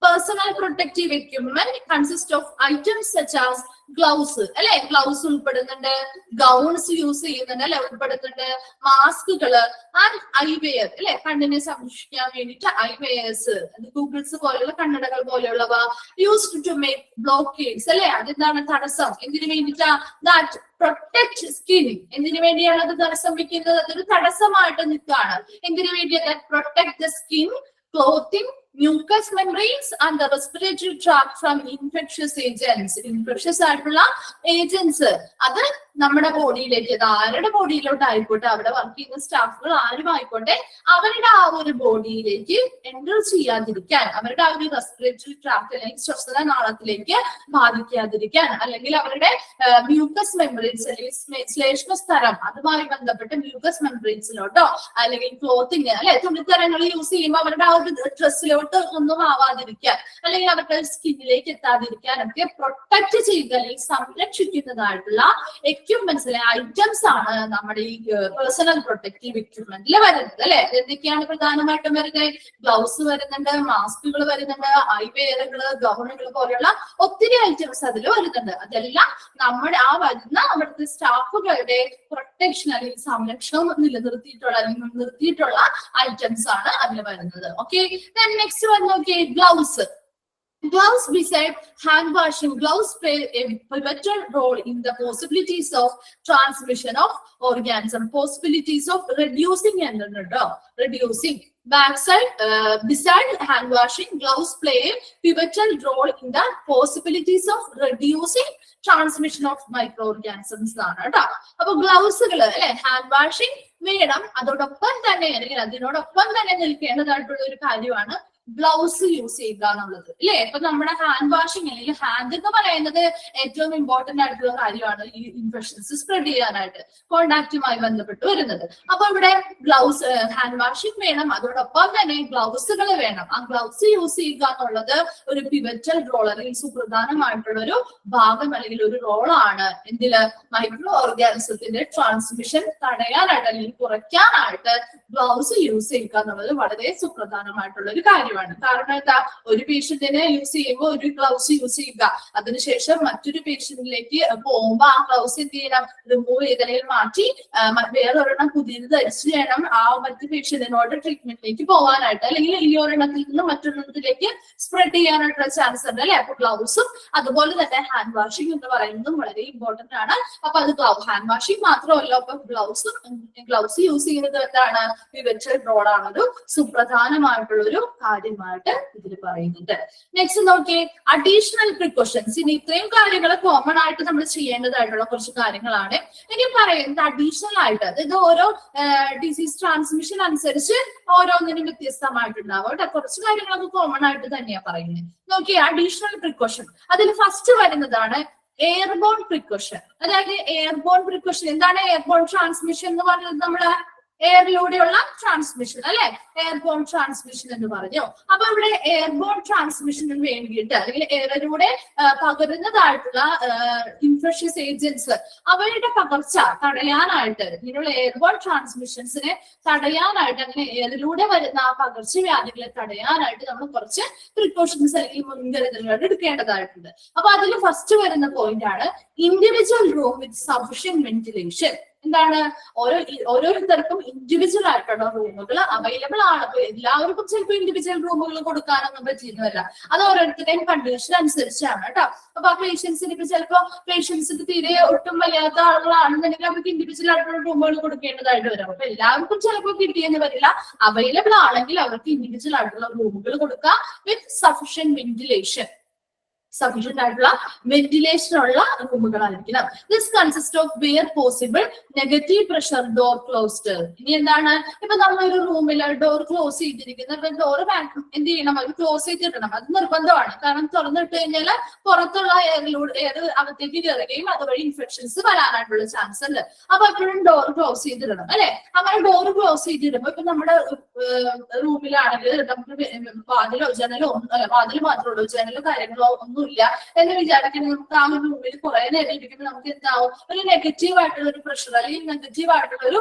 Personal protective equipment consist of items such as gloves അല്ലെ, ഗ്ലൗസ് ഉൾപ്പെടുന്നുണ്ട്, ഗൗൺസ് യൂസ് ചെയ്യുന്നുണ്ട് അല്ലെ, ഉൾപ്പെടുന്നുണ്ട്, മാസ്കുകള് ആൻഡ് ഐവെയർ അല്ലെ, കണ്ണിനെ സംരക്ഷിക്കാൻ വേണ്ടിയിട്ട് ഐവെയേഴ്സ്, ഗൂഗിൾസ് പോലെയുള്ള കണ്ണടകൾ പോലെയുള്ളവ, യൂസ്ഡ് ടു മേക്ക് ബ്ലോക്കേഡ്സ് അല്ലെ, അതെന്താണ് തടസ്സം, എന്തിനു വേണ്ടിയിട്ടാ, ദാറ്റ് പ്രൊട്ടക്ട് സ്കിൻ, എന്തിനു വേണ്ടിയാണ് അത് തടസ്സം വെക്കുന്നത്, അതൊരു തടസ്സമായിട്ട് നിൽക്കുകയാണ്, എന്തിനു വേണ്ടി, that protect the skin, clothing, mucous membranes and the respiratory tract from infectious agents. Infectious ആയിട്ടുള്ള ഏജൻസ് അത് നമ്മുടെ ബോഡിയിലേക്ക്, ആരുടെ ബോഡിയിലോട്ട് ആയിക്കോട്ടെ, അവിടെ വർക്ക് ചെയ്യുന്ന സ്റ്റാഫുകൾ ആരും ആയിക്കോട്ടെ, അവരുടെ ആ ഒരു ബോഡിയിലേക്ക് എൻ്റർ ചെയ്യാതിരിക്കാൻ, അവരുടെ ആ ഒരു റെസ്പിറേറ്ററി ട്രാക്ട് അല്ലെങ്കിൽ ശ്വസന നാളത്തിലേക്ക് ബാധിക്കാതിരിക്കാൻ, അല്ലെങ്കിൽ അവരുടെ മ്യൂക്കസ് മെംബ്രെയിൻസ് അല്ലെങ്കിൽ ശ്ലേഷ്മ സ്ഥലം അതുമായി ബന്ധപ്പെട്ട മ്യൂക്കസ് മെംബ്രെയിൻസിലോട്ടോ അല്ലെങ്കിൽ ക്ലോത്തിങ് അല്ലെ, തുണിത്തരങ്ങൾ യൂസ് ചെയ്യുമ്പോൾ അവരുടെ ആ ഒരു ഡ്രസ്സിലോട്ട് ഒന്നും ആവാതിരിക്കാൻ, അല്ലെങ്കിൽ അവരുടെ സ്കിന്നിലേക്ക് എത്താതിരിക്കാൻ ഒക്കെ പ്രൊട്ടക്ട് ചെയ്യുക അല്ലെങ്കിൽ സംരക്ഷിക്കുന്നതായിട്ടുള്ള എക്യുപ്മെന്റ്സിലെ ഐറ്റംസ് ആണ് നമ്മുടെ ഈ പേഴ്സണൽ പ്രൊട്ടക്റ്റീവ് എക്യുപ്മെന്റിൽ വരുന്നത് അല്ലെ. എന്തൊക്കെയാണ് പ്രധാനമായിട്ടും വരുന്നത്, ഗ്ലൗസ് വരുന്നുണ്ട്, മാസ്കുകൾ വരുന്നുണ്ട്, ഐവെയറുകള്, ഗൗണുകൾ പോലെയുള്ള ഒത്തിരി ഐറ്റംസ് അതിൽ വരുന്നുണ്ട്. അതെല്ലാം നമ്മുടെ ആ വരുന്ന അവിടുത്തെ സ്റ്റാഫുകളുടെ പ്രൊട്ടക്ഷൻ അല്ലെങ്കിൽ സംരക്ഷണം നിലനിർത്തിയിട്ടുള്ള അല്ലെങ്കിൽ നിർത്തിയിട്ടുള്ള ഐറ്റംസ് ആണ് അതിൽ വരുന്നത്. ഓക്കെ, നെക്സ്റ്റ് വന്ന് നോക്കിയേ, gloves. Gloves beside hand washing, gloves play a pivotal role in the possibilities of transmission of organism, possibilities of reducing beside hand washing, gloves play a pivotal role in the possibilities of reducing transmission of microorganisms ആണ് കേട്ടോ. അപ്പൊ ഗ്ലൗസുകൾ അല്ലെ, hand washing വേണം, അതോടൊപ്പം തന്നെ അല്ലെങ്കിൽ അതിനോടൊപ്പം തന്നെ നിൽക്കേണ്ടതായിട്ടുള്ള ഒരു കാര്യമാണ് ഗ്ലൗസ് യൂസ് ചെയ്യുക എന്നുള്ളത് അല്ലെ. ഇപ്പൊ നമ്മുടെ ഹാൻഡ് വാഷിംഗ് അല്ലെങ്കിൽ ഹാൻഡ് എന്ന് പറയുന്നത് ഏറ്റവും ഇമ്പോർട്ടന്റ് ആയിട്ടുള്ള കാര്യമാണ് ഈ ഇൻഫെക്ഷൻസ് സ്പ്രെഡ് ചെയ്യാനായിട്ട് കോണ്ടാക്റ്റുമായി ബന്ധപ്പെട്ട് വരുന്നത്. അപ്പൊ ഇവിടെ ഗ്ലൗസ്, ഹാൻഡ് വാഷിംഗ് വേണം, അതോടൊപ്പം തന്നെ ഗ്ലൗസുകൾ വേണം. ആ ഗ്ലൗസ് യൂസ് ചെയ്യുക എന്നുള്ളത് ഒരു പിവറ്റൽ റോൾ അല്ലെങ്കിൽ സുപ്രധാനമായിട്ടുള്ള ഒരു ഭാഗം അല്ലെങ്കിൽ ഒരു റോളാണ് എന്തില്, മൈക്രോ ഓർഗാനിസത്തിന്റെ ട്രാൻസ്മിഷൻ തടയാനായിട്ട് അല്ലെങ്കിൽ കുറയ്ക്കാനായിട്ട് ഗ്ലൗസ് യൂസ് ചെയ്യുക എന്നുള്ളത് വളരെ സുപ്രധാനമായിട്ടുള്ള ഒരു കാര്യമാണ്. കാരണം എന്താ, ഒരു പേഷ്യന്റിനെ യൂസ് ചെയ്യുമ്പോൾ ഒരു ഗ്ലൗസ് യൂസ് ചെയ്യുക, അതിനുശേഷം മറ്റൊരു പേഷ്യന്റിലേക്ക് പോകുമ്പോൾ ആ ഗ്ലൗസ് എന്ത് ചെയ്യണം, റിമൂവ് ചെയ്ത് അല്ലെങ്കിൽ മാറ്റി വേറൊരെണ്ണം പുതിയത് ധരിച്ചു വേണം ആ മറ്റു പേഷ്യന്റിനോട് ട്രീറ്റ്മെന്റിലേക്ക് പോകാനായിട്ട്, അല്ലെങ്കിൽ ഈ ഒരെണ്ണത്തിൽ നിന്ന് മറ്റൊരെണ്ണത്തിലേക്ക് സ്പ്രെഡ് ചെയ്യാനായിട്ടുള്ള ചാൻസ് ഉണ്ട് അല്ലെ. അപ്പൊ ഗ്ലൗസും അതുപോലെ തന്നെ ഹാൻഡ് വാഷിംഗ് എന്ന് പറയുന്നതും വളരെ ഇമ്പോർട്ടന്റ് ആണ്. അപ്പൊ അത് ഹാൻഡ് വാഷിംഗ് മാത്രമല്ല, അപ്പൊ ഗ്ലൗസ് യൂസ് ചെയ്യുന്നത് എന്താണ്, പിവറ്റൽ റോളാണ്, ഒരു സുപ്രധാനമായിട്ടുള്ള ഒരു കാര്യമായിട്ട് ഇതിൽ പറയുന്നുണ്ട്. നെക്സ്റ്റ് നോക്കിയേ, അഡീഷണൽ പ്രിക്കോഷൻസ്. ഇനി ഇത്രയും കാര്യങ്ങൾ കോമൺ ആയിട്ട് നമ്മൾ ചെയ്യേണ്ടതായിട്ടുള്ള കുറച്ച് കാര്യങ്ങളാണ് ഇനി പറയുന്നത്. അഡീഷണൽ ആയിട്ട്, അതായത് ഓരോ ഡിസീസ് ട്രാൻസ്മിഷൻ അനുസരിച്ച് ഓരോന്നിനും വ്യത്യസ്തമായിട്ടുണ്ടാവും കേട്ടോ. കുറച്ച് കാര്യങ്ങളൊക്കെ കോമൺ ആയിട്ട് തന്നെയാണ് പറയുന്നത്. നോക്കിയേ, അഡീഷണൽ പ്രിക്കോഷൻ. അതിൽ ഫസ്റ്റ് വരുന്നതാണ് എയർബോൺ പ്രിക്കോഷൻ. അതായത് എയർബോൺ പ്രിക്കോഷൻ എന്താണ്, എയർബോൺ ട്രാൻസ്മിഷൻ എന്ന് പറയുന്നത് നമ്മള് എയറിലൂടെയുള്ള ട്രാൻസ്മിഷൻ അല്ലെ, എയർബോൺ ട്രാൻസ്മിഷൻ എന്ന് പറഞ്ഞു. അപ്പൊ ഇവിടെ എയർബോൺ ട്രാൻസ്മിഷന് വേണ്ടിയിട്ട് അല്ലെങ്കിൽ എയറിലൂടെ പകരുന്നതായിട്ടുള്ള ഇൻഫെഷ്യസ് ഏജൻസ് അവയുടെ പകർച്ച തടയാനായിട്ട്, ഇങ്ങനെയുള്ള എയർബോൺ ട്രാൻസ്മിഷൻസിനെ തടയാനായിട്ട്, അങ്ങനെ എയറിലൂടെ വരുന്ന ആ പകർച്ചവ്യാധികളെ തടയാനായിട്ട് നമ്മൾ കുറച്ച് പ്രിക്കോഷൻസ് അല്ലെങ്കിൽ മുൻകരുതലുകൾ എടുക്കേണ്ടതായിട്ടുണ്ട്. അപ്പൊ അതിൽ ഫസ്റ്റ് വരുന്ന പോയിന്റ് ആണ് individual room with sufficient ventilation. എന്താണ്, ഓരോരുത്തർക്കും ഇൻഡിവിജ്വൽ ആയിട്ടുള്ള റൂമുകൾ അവൈലബിൾ ആണ്. അപ്പൊ എല്ലാവർക്കും ചിലപ്പോൾ ഇൻഡിവിജ്വൽ റൂമുകൾ കൊടുക്കാനൊന്നും പറ്റിയിരുന്നില്ല, അത് ഓരോരുത്തരുടെയും കണ്ടീഷൻ അനുസരിച്ചാണ് കേട്ടോ. അപ്പൊ ആ പേഷ്യൻസിന് ഇപ്പൊ ചിലപ്പോ പേഷ്യൻസിന് തീരെ ഒട്ടും വയ്യാത്ത ആളുകളാണെന്നുണ്ടെങ്കിൽ അവർക്ക് ഇൻഡിവിജ്വൽ ആയിട്ടുള്ള റൂമുകൾ കൊടുക്കേണ്ടതായിട്ട് വരും. അപ്പൊ എല്ലാവർക്കും ചിലപ്പോൾ കിട്ടിയെന്ന് വരില്ല, അവൈലബിൾ ആണെങ്കിൽ അവർക്ക് ഇൻഡിവിജ്വൽ ആയിട്ടുള്ള റൂമുകൾ കൊടുക്കാം വിത്ത് സഫിഷ്യന്റ് വെന്റിലേഷൻ. സഫീഷ്യന്റ് ആയിട്ടുള്ള വെന്റിലേഷൻ ഉള്ള റൂമുകളായിരിക്കണം. This consist of where possible negative pressure door closed. ഇനി എന്താണ്, ഇപ്പൊ നമ്മളൊരു റൂമിൽ ഡോർ ക്ലോസ് ചെയ്തിരിക്കുന്ന ഡോർ എന്ത് ചെയ്യണം, അത് ക്ലോസ് ചെയ്തിടണം. അത് നിർബന്ധമാണ്. കാരണം തുറന്നിട്ട് കഴിഞ്ഞാൽ പുറത്തുള്ള എയർ അകത്തേക്ക് കയറുകയും അതുവഴി ഇൻഫെക്ഷൻസ് വരാനായിട്ടുള്ള ചാൻസ് ഉണ്ട്. അപ്പൊ എപ്പോഴും ഡോർ ക്ലോസ് ചെയ്തിടണം അല്ലെ. അങ്ങനെ ഡോർ ക്ലോസ് ചെയ്തിടുമ്പോ ഇപ്പൊ നമ്മുടെ റൂമിലാണെങ്കിൽ നമുക്ക് വാതിലോ ജനലോ, വാതിൽ മാത്രമേ ഉള്ളൂ, ജനലോ കാര്യങ്ങളോ ഒന്നും ഒന്നുമില്ല എന്ന് വിചാരിക്കുന്നത് നമുക്ക് ആ ഒരു റൂമിൽ കുറെ നേരം ഇരിക്കുമ്പോൾ നമുക്ക് എന്താവും, ഒരു നെഗറ്റീവ് ആയിട്ടുള്ള ഒരു പ്രഷർ അല്ലെങ്കിൽ നെഗറ്റീവ് ആയിട്ടുള്ള ഒരു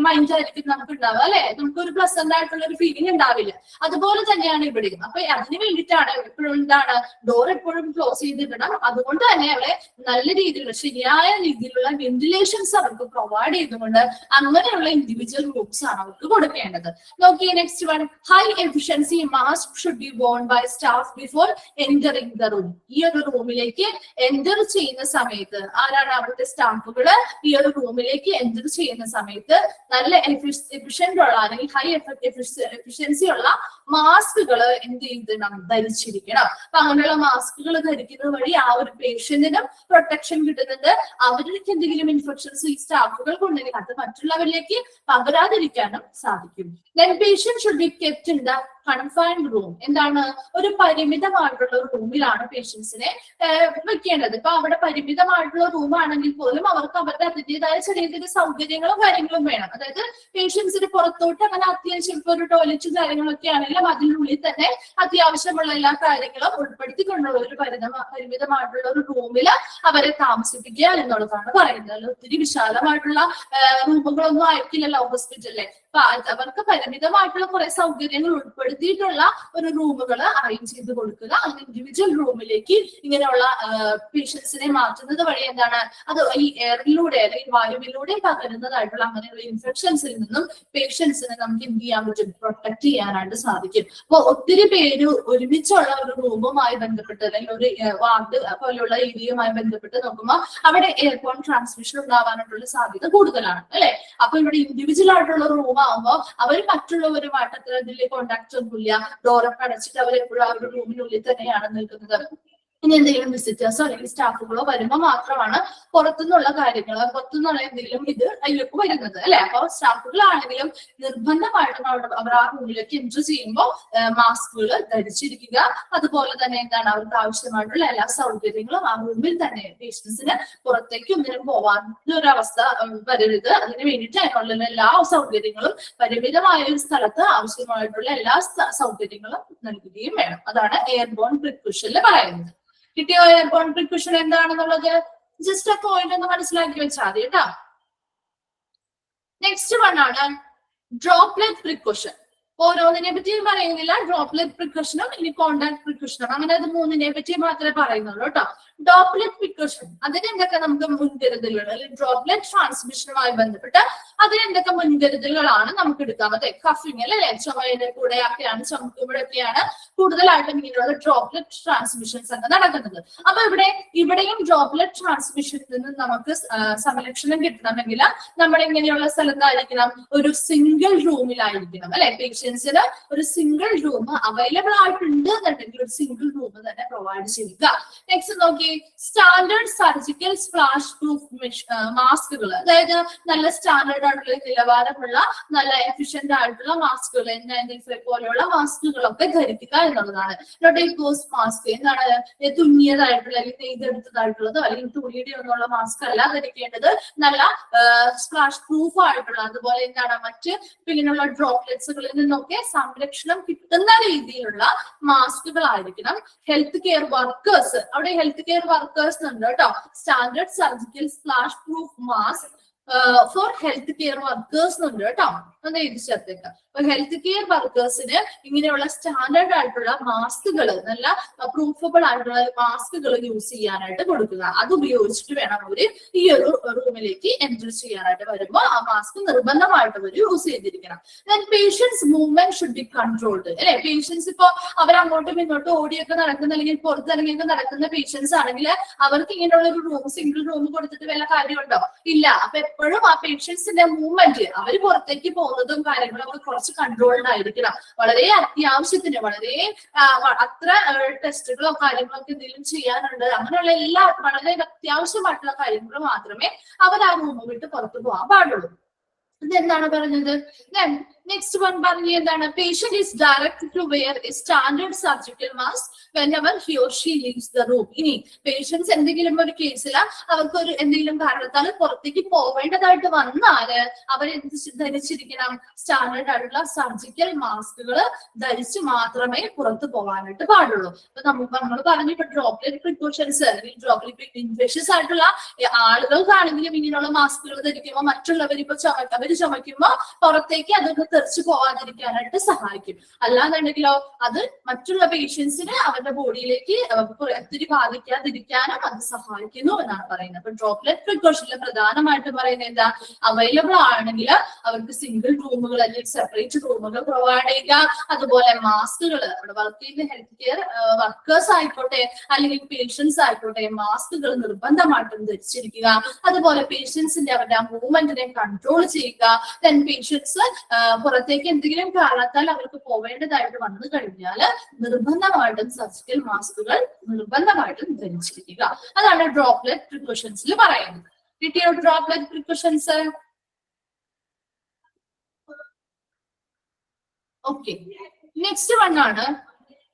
മൈൻഡ് ആയിരിക്കും നമുക്ക് ഉണ്ടാവുക അല്ലെ. നമുക്ക് ഒരു പ്ലസന്റ് ആയിട്ടുള്ള ഒരു ഫീലിംഗ് ഉണ്ടാവില്ല. അതുപോലെ തന്നെയാണ് ഇവിടെയും. അപ്പൊ അതിന് വേണ്ടിയിട്ടാണ് എപ്പോഴും എന്താണ് ഡോർ എപ്പോഴും ക്ലോസ് ചെയ്തിടണം. അതുകൊണ്ട് തന്നെ അവിടെ നല്ല രീതിയിലുള്ള ശരിയായ രീതിയിലുള്ള വെന്റിലേഷൻസ് അവർക്ക് പ്രൊവൈഡ് ചെയ്തുകൊണ്ട് അങ്ങനെയുള്ള ഇൻഡിവിജ്വൽ റൂംസ് ആണ് അവർക്ക് കൊടുക്കേണ്ടത്. നോക്കിയേ next one, high efficiency mask should be worn by staff before entering the room. ഈ ഒരു റൂമിലേക്ക് എൻ്റർ ചെയ്യുന്ന സമയത്ത് ആരാണ് അവിടുത്തെ സ്റ്റാഫുകള് ഈ ഒരു റൂമിലേക്ക് എൻ്റർ ചെയ്യുന്ന സമയത്ത് നല്ല എഫിഷ്യന്റ് ഉള്ള അല്ലെങ്കിൽ ഹൈ എഫിഷ്യൻസി ഉള്ള മാസ്കുകൾ എന്ത് ചെയ്തിടണം, ധരിച്ചിരിക്കണം. അപ്പൊ അങ്ങനെയുള്ള മാസ്കുകൾ ധരിക്കുന്നത് വഴി ആ ഒരു പേഷ്യന്റിനും പ്രൊട്ടക്ഷൻ കിട്ടുന്നുണ്ട്. അവർക്ക് എന്തെങ്കിലും ഇൻഫെക്ഷൻസ് ഈ സ്റ്റാഫുകൾക്ക് ഉണ്ടെങ്കിൽ അത് മറ്റുള്ളവരിലേക്ക് പകരാതിരിക്കാനും സാധിക്കും. Then patient should be kept in the confined room. എന്താണ്, ഒരു പരിമിതമായിട്ടുള്ള റൂമിലാണ് പേഷ്യൻസിനെ വെക്കേണ്ടത്. ഇപ്പൊ അവിടെ പരിമിതമായിട്ടുള്ള റൂം ആണെങ്കിൽ പോലും അവർക്ക് അവരുടെ അതിൻ്റെതായ ചെറിയ ചെറിയ സൗകര്യങ്ങളും കാര്യങ്ങളും വേണം. അതായത് പേഷ്യൻസിന് പുറത്തോട്ട് അങ്ങനെ അത്യാവശ്യം ഇപ്പൊ ഒരു ടോയ്ലറ്റ് കാര്യങ്ങളൊക്കെ ആണെങ്കിലും അതിനുള്ളിൽ തന്നെ അത്യാവശ്യമുള്ള എല്ലാ കാര്യങ്ങളും ഉൾപ്പെടുത്തിക്കൊണ്ടുള്ള ഒരു പരിമിതമായിട്ടുള്ള ഒരു റൂമിൽ അവരെ താമസിപ്പിക്കുക എന്നുള്ളതാണ് പറയുന്നത്. ഒത്തിരി വിശാലമായിട്ടുള്ള റൂമുകളൊന്നും ആയിരിക്കില്ലല്ലോ ഹോസ്പിറ്റലിലെ. അപ്പൊ അവർക്ക് പരിമിതമായിട്ടുള്ള കുറെ സൗകര്യങ്ങൾ ഉൾപ്പെടുത്തിയിട്ടുള്ള ഒരു റൂമുകൾ അറേഞ്ച് ചെയ്ത് കൊടുക്കുക. അങ്ങനെ ഇൻഡിവിജ്വൽ റൂമിലേക്ക് ഇങ്ങനെയുള്ള പേഷ്യൻസിനെ മാറ്റുന്നത് വഴി എന്താണ്, അത് ഈ എയറിലൂടെ അല്ലെങ്കിൽ വായുവിലൂടെ പകരുന്നതായിട്ടുള്ള അങ്ങനെയുള്ള ഇൻഫെക്ഷൻസിൽ നിന്നും പേഷ്യൻസിനെ നമുക്ക് എന്ത് ചെയ്യാൻ പറ്റും, പ്രൊട്ടക്ട് ചെയ്യാനായിട്ട് സാധിക്കും. അപ്പൊ ഒത്തിരി പേര് ഒരുമിച്ചുള്ള ഒരു റൂമുമായി ബന്ധപ്പെട്ട് അല്ലെങ്കിൽ ഒരു വാർഡ് പോലെയുള്ള ഏരിയയുമായി ബന്ധപ്പെട്ട് നോക്കുമ്പോൾ അവിടെ എയർബോൺ ട്രാൻസ്മിഷൻ ഉണ്ടാവാനായിട്ടുള്ള സാധ്യത കൂടുതലാണ് അല്ലെ. അപ്പൊ ഇവിടെ ഇൻഡിവിജ്വൽ ആയിട്ടുള്ള റൂം ആകുമ്പോ അവർ മറ്റുള്ളവരുമായിട്ട് അത്ര ഇതിൽ കോണ്ടാക്ട് ഒന്നുമില്ല. ഡോറൊക്കെ അടച്ചിട്ട് അവർ എപ്പോഴും ആ ഒരു റൂമിനുള്ളിൽ തന്നെയാണ് നിൽക്കുന്നത്. ഇനി എന്തെങ്കിലും വിസിറ്റേഴ്സോ അല്ലെങ്കിൽ സ്റ്റാഫുകളോ വരുമ്പോൾ മാത്രമാണ് പുറത്തുനിന്നുള്ള കാര്യങ്ങൾ, പുറത്തുനിന്നുള്ള എന്തെങ്കിലും ഇത് അതിലേക്ക് വരുന്നത് അല്ലെ. അപ്പൊ സ്റ്റാഫുകളാണെങ്കിലും നിർബന്ധമായിട്ടും അവർ ആ റൂമിലേക്ക് എൻട്രി ചെയ്യുമ്പോൾ മാസ്കുകൾ ധരിച്ചിരിക്കുക. അതുപോലെ തന്നെ എന്താണ്, അവർക്ക് ആവശ്യമായിട്ടുള്ള എല്ലാ സൗകര്യങ്ങളും ആ റൂമിൽ തന്നെ പേഷ്യൻസിന് പുറത്തേക്ക് ഒന്നിനും പോവാൻ ഒരു അവസ്ഥ വരരുത്. അതിന് വേണ്ടിയിട്ട് അതിനുള്ള എല്ലാ സൗകര്യങ്ങളും പരിമിതമായ ഒരു സ്ഥലത്ത് ആവശ്യമായിട്ടുള്ള എല്ലാ സൗകര്യങ്ങളും നൽകുകയും വേണം. അതാണ് എയർബോൺ പ്രിക്കോഷനിൽ പറയുന്നത്. കിട്ടിയോ എയർബോൺ പ്രിക്കോഷൻ എന്താണെന്നുള്ളത്? ജസ്റ്റ് ആ പോയിന്റ് ഒന്ന് മനസ്സിലാക്കി വെച്ചാൽ മതി കേട്ടോ. നെക്സ്റ്റ് വൺ ആണ് ഡ്രോപ്ലെറ്റ് പ്രിക്കോഷൻ. ഓരോന്നിനെ പറ്റിയും പറയുന്നില്ല. ഡ്രോപ്ലെറ്റ് പ്രിക്കോഷനും ഇനി കോണ്ടാക്ട് പ്രിക്കോഷനും, അങ്ങനെ അത് മൂന്നിനെ പറ്റി മാത്രമേ പറയുന്നുള്ളൂ കേട്ടോ. ഡ്രോപ്ലെറ്റ് പ്രിക്കോഷൻ അതിന് എന്തൊക്കെ നമുക്ക് മുൻകരുതലുകൾ, അല്ലെങ്കിൽ ഡ്രോപ്ലെറ്റ് ട്രാൻസ്മിഷനുമായി ബന്ധപ്പെട്ട് അതിന് എന്തൊക്കെ മുൻകരുതലുകളാണ് നമുക്ക് എടുക്കാൻ പറ്റും. കഫിങ് അല്ലെ, ചുമയുടെ കൂടെ ഒക്കെയാണ്, ചുമക്കുമ്പോഴൊക്കെയാണ് കൂടുതലായിട്ടും ഇങ്ങനെയുള്ള ഡ്രോപ്ലെറ്റ് ട്രാൻസ്മിഷൻസ് ഒക്കെ നടക്കുന്നത്. അപ്പൊ ഇവിടെയും ഡ്രോപ്ലെറ്റ് ട്രാൻസ്മിഷനിൽ നിന്ന് നമുക്ക് സംരക്ഷണം കിട്ടണമെങ്കിൽ നമ്മൾ ഇങ്ങനെയുള്ള സ്ഥലത്തായിരിക്കണം, ഒരു സിംഗിൾ റൂമിലായിരിക്കണം അല്ലെ. പേഷ്യൻസിന് ഒരു സിംഗിൾ റൂം അവൈലബിൾ ആയിട്ടുണ്ട് എന്നുണ്ടെങ്കിൽ ഒരു സിംഗിൾ റൂം തന്നെ പ്രൊവൈഡ് ചെയ്യുക. നെക്സ്റ്റ് നോക്കി, സ്റ്റാൻഡേർഡ് സർജിക്കൽ സ്പ്ലാഷ് പ്രൂഫ് മാസ്കുകൾ, അതായത് നല്ല സ്റ്റാൻഡേർഡ് ആയിട്ടുള്ള നിലവാരമുള്ള നല്ല എഫിഷ്യന്റ് ആയിട്ടുള്ള മാസ്കുകൾ, N95 പോലെയുള്ള മാസ്കുകളൊക്കെ ധരിക്കുക എന്നുള്ളതാണ്. നോട്ടേക്കോസ് മാസ്ക് എന്താണ്, തുന്നിയതായിട്ടുള്ള അല്ലെങ്കിൽ നെയ്തെടുത്തതായിട്ടുള്ളതോ അല്ലെങ്കിൽ തുണിയുടെ ഒന്നുള്ള മാസ്ക് അല്ല ധരിക്കേണ്ടത്. നല്ല സ്പ്ലാഷ് പ്രൂഫ് ആയിട്ടുള്ള, അതുപോലെ എന്താണ് മറ്റ് ഇങ്ങനെയുള്ള ഡ്രോപ്ലെറ്റ്സുകളിൽ നിന്നൊക്കെ സംരക്ഷണം കിട്ടുന്ന രീതിയിലുള്ള മാസ്കുകൾ ആയിരിക്കണം. ഹെൽത്ത് കെയർ വർക്കേഴ്സ്, അവിടെ ഹെൽത്ത് കെയർ വർക്കേഴ്സ് ഉണ്ട് കേട്ടോ. Standard surgical splash proof mask for health care workers ഉണ്ട് കേട്ടോ. ഒന്ന് എഴുതി ചേർത്തേക്കാം. അപ്പൊ ഹെൽത്ത് കെയർ വർക്കേഴ്സിന് ഇങ്ങനെയുള്ള സ്റ്റാൻഡേർഡ് ആയിട്ടുള്ള മാസ്കുകൾ, നല്ല പ്രൂഫബിൾ ആയിട്ടുള്ള മാസ്കുകൾ യൂസ് ചെയ്യാനായിട്ട് കൊടുക്കുക. അത് ഉപയോഗിച്ചിട്ട് വേണം അവര് ഈ ഒരു റൂമിലേക്ക് എൻറ്റർ ചെയ്യാനായിട്ട് വരുമ്പോൾ ആ മാസ്ക് നിർബന്ധമായിട്ട് അവർ യൂസ് ചെയ്തിരിക്കണം. Then patients movement should be controlled അല്ലെ. പേഷ്യൻസ് ഇപ്പോ അവർ അങ്ങോട്ടും ഇങ്ങോട്ടും ഓടിയൊക്കെ നടക്കുന്ന അല്ലെങ്കിൽ പുറത്തിറങ്ങിയൊക്കെ നടക്കുന്ന പേഷ്യൻസ് ആണെങ്കിൽ അവർക്ക് ഇങ്ങനെയുള്ള ഒരു റൂം, സിംഗിൾ റൂം കൊടുത്തിട്ട് വല്ല കാര്യമുണ്ടോ? ഇല്ല. അപ്പൊ എപ്പോഴും ആ പേഷ്യൻസിന്റെ മൂവ്മെന്റ്, അവർ പുറത്തേക്ക് പോകുന്നതും കാര്യങ്ങളും ഒക്കെ കുറച്ച് കൺട്രോൾഡ് ആയിരിക്കണം. വളരെ അത്യാവശ്യത്തിന് വളരെ അത്ര ടെസ്റ്റുകളോ കാര്യങ്ങളോ ഒക്കെ എന്തെങ്കിലും ചെയ്യാനുണ്ട്, അങ്ങനെയുള്ള എല്ലാ വളരെ അത്യാവശ്യമായിട്ടുള്ള കാര്യങ്ങൾ മാത്രമേ അവർ ആ റൂം വിട്ട് പുറത്തു പോകാൻ പാടുള്ളൂ. ഇതെന്താണ് പറഞ്ഞത്? നെക്സ്റ്റ് വൺ പറഞ്ഞ എന്താണ്, patient is direct to wear a standard surgical mask whenever he or she leaves the room. ഇനി പേഷ്യൻസ് എന്തെങ്കിലും ഒരു കേസിൽ അവർക്ക് ഒരു എന്തെങ്കിലും കാരണത്താൽ പുറത്തേക്ക് പോവേണ്ടതായിട്ട് വന്നാല് അവർ ധരിച്ചിരിക്കണം, സ്റ്റാൻഡേർഡ് ആയിട്ടുള്ള സർജിക്കൽ മാസ്കുകൾ ധരിച്ച് മാത്രമേ പുറത്ത് പോകാനായിട്ട് പാടുള്ളൂ. അപ്പൊ നമ്മൾ പറഞ്ഞു ഇപ്പൊ ഡ്രോപ്ലെറ്റ് പ്രിക്കോഷൻസ് അല്ലെങ്കിൽ ഡ്രോപ്ലെറ്റ് ഇൻഫെക്ഷൻസ് ആയിട്ടുള്ള ആളുകൾക്കാണെങ്കിലും ഇങ്ങനെയുള്ള മാസ്കുകൾ ധരിക്കുമ്പോൾ മറ്റുള്ളവർ ഇപ്പൊ അവര് ചുമക്കുമ്പോൾ പുറത്തേക്ക് അതൊക്കെ തെറിച്ച് പോകാതിരിക്കാനായിട്ട് സഹായിക്കും. അല്ലാന്നുണ്ടെങ്കിലോ അത് മറ്റുള്ള പേഷ്യൻസിന് അവരുടെ ബോഡിയിലേക്ക് ഒത്തിരി ബാധിക്കാതിരിക്കാനും അത് സഹായിക്കുന്നു എന്നാണ് പറയുന്നത്. അപ്പൊ ഡ്രോപ്ലെറ്റ് പ്രിക്കോഷനിൽ പ്രധാനമായിട്ട് പറയുന്നത് എന്താ, അവൈലബിൾ ആണെങ്കിൽ അവർക്ക് സിംഗിൾ റൂമുകൾ അല്ലെങ്കിൽ സെപ്പറേറ്റ് റൂമുകൾ പ്രൊവൈഡ് ചെയ്യുക. അതുപോലെ മാസ്കുകൾ അവിടെ വർക്ക് ചെയ്യുന്ന ഹെൽത്ത് കെയർ വർക്കേഴ്സ് ആയിക്കോട്ടെ അല്ലെങ്കിൽ പേഷ്യൻസ് ആയിക്കോട്ടെ മാസ്കുകൾ നിർബന്ധമായിട്ടും ധരിച്ചിരിക്കുക. അതുപോലെ പേഷ്യൻസിന്റെ അവരുടെ ആ മൂവ്മെന്റിനെ കൺട്രോൾ ചെയ്യുക. ദെൻ പേഷ്യൻസ് പുറത്തേക്ക് എന്തെങ്കിലും കാരണത്താൽ അവർക്ക് പോവേണ്ടതായിട്ട് വന്നു കഴിഞ്ഞാൽ നിർബന്ധമായിട്ടും സർജിക്കൽ മാസ്കുകൾ നിർബന്ധമായിട്ടും ധരിച്ചിരിക്കുക. അതാണ് ഡ്രോപ്ലെറ്റ് പ്രിക്കോഷൻസിൽ പറയുന്നത്. കിട്ടിയോ droplet precautions? Okay, next one ആണ്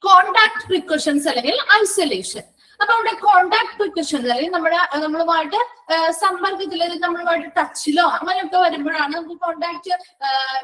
കോണ്ടാക്ട് പ്രിക്കോഷൻസ് അല്ലെങ്കിൽ ഐസൊലേഷൻ. അപ്പൊ അവിടെ കോണ്ടാക്ട് പ്രിക്കോഷൻസ് അല്ലെങ്കിൽ നമ്മളുമായിട്ട് സമ്പർക്കത്തിൽ നമ്മളുമായിട്ട് ടച്ചിലോ അങ്ങനെയൊക്കെ വരുമ്പോഴാണ് നമുക്ക് കോണ്ടാക്ട്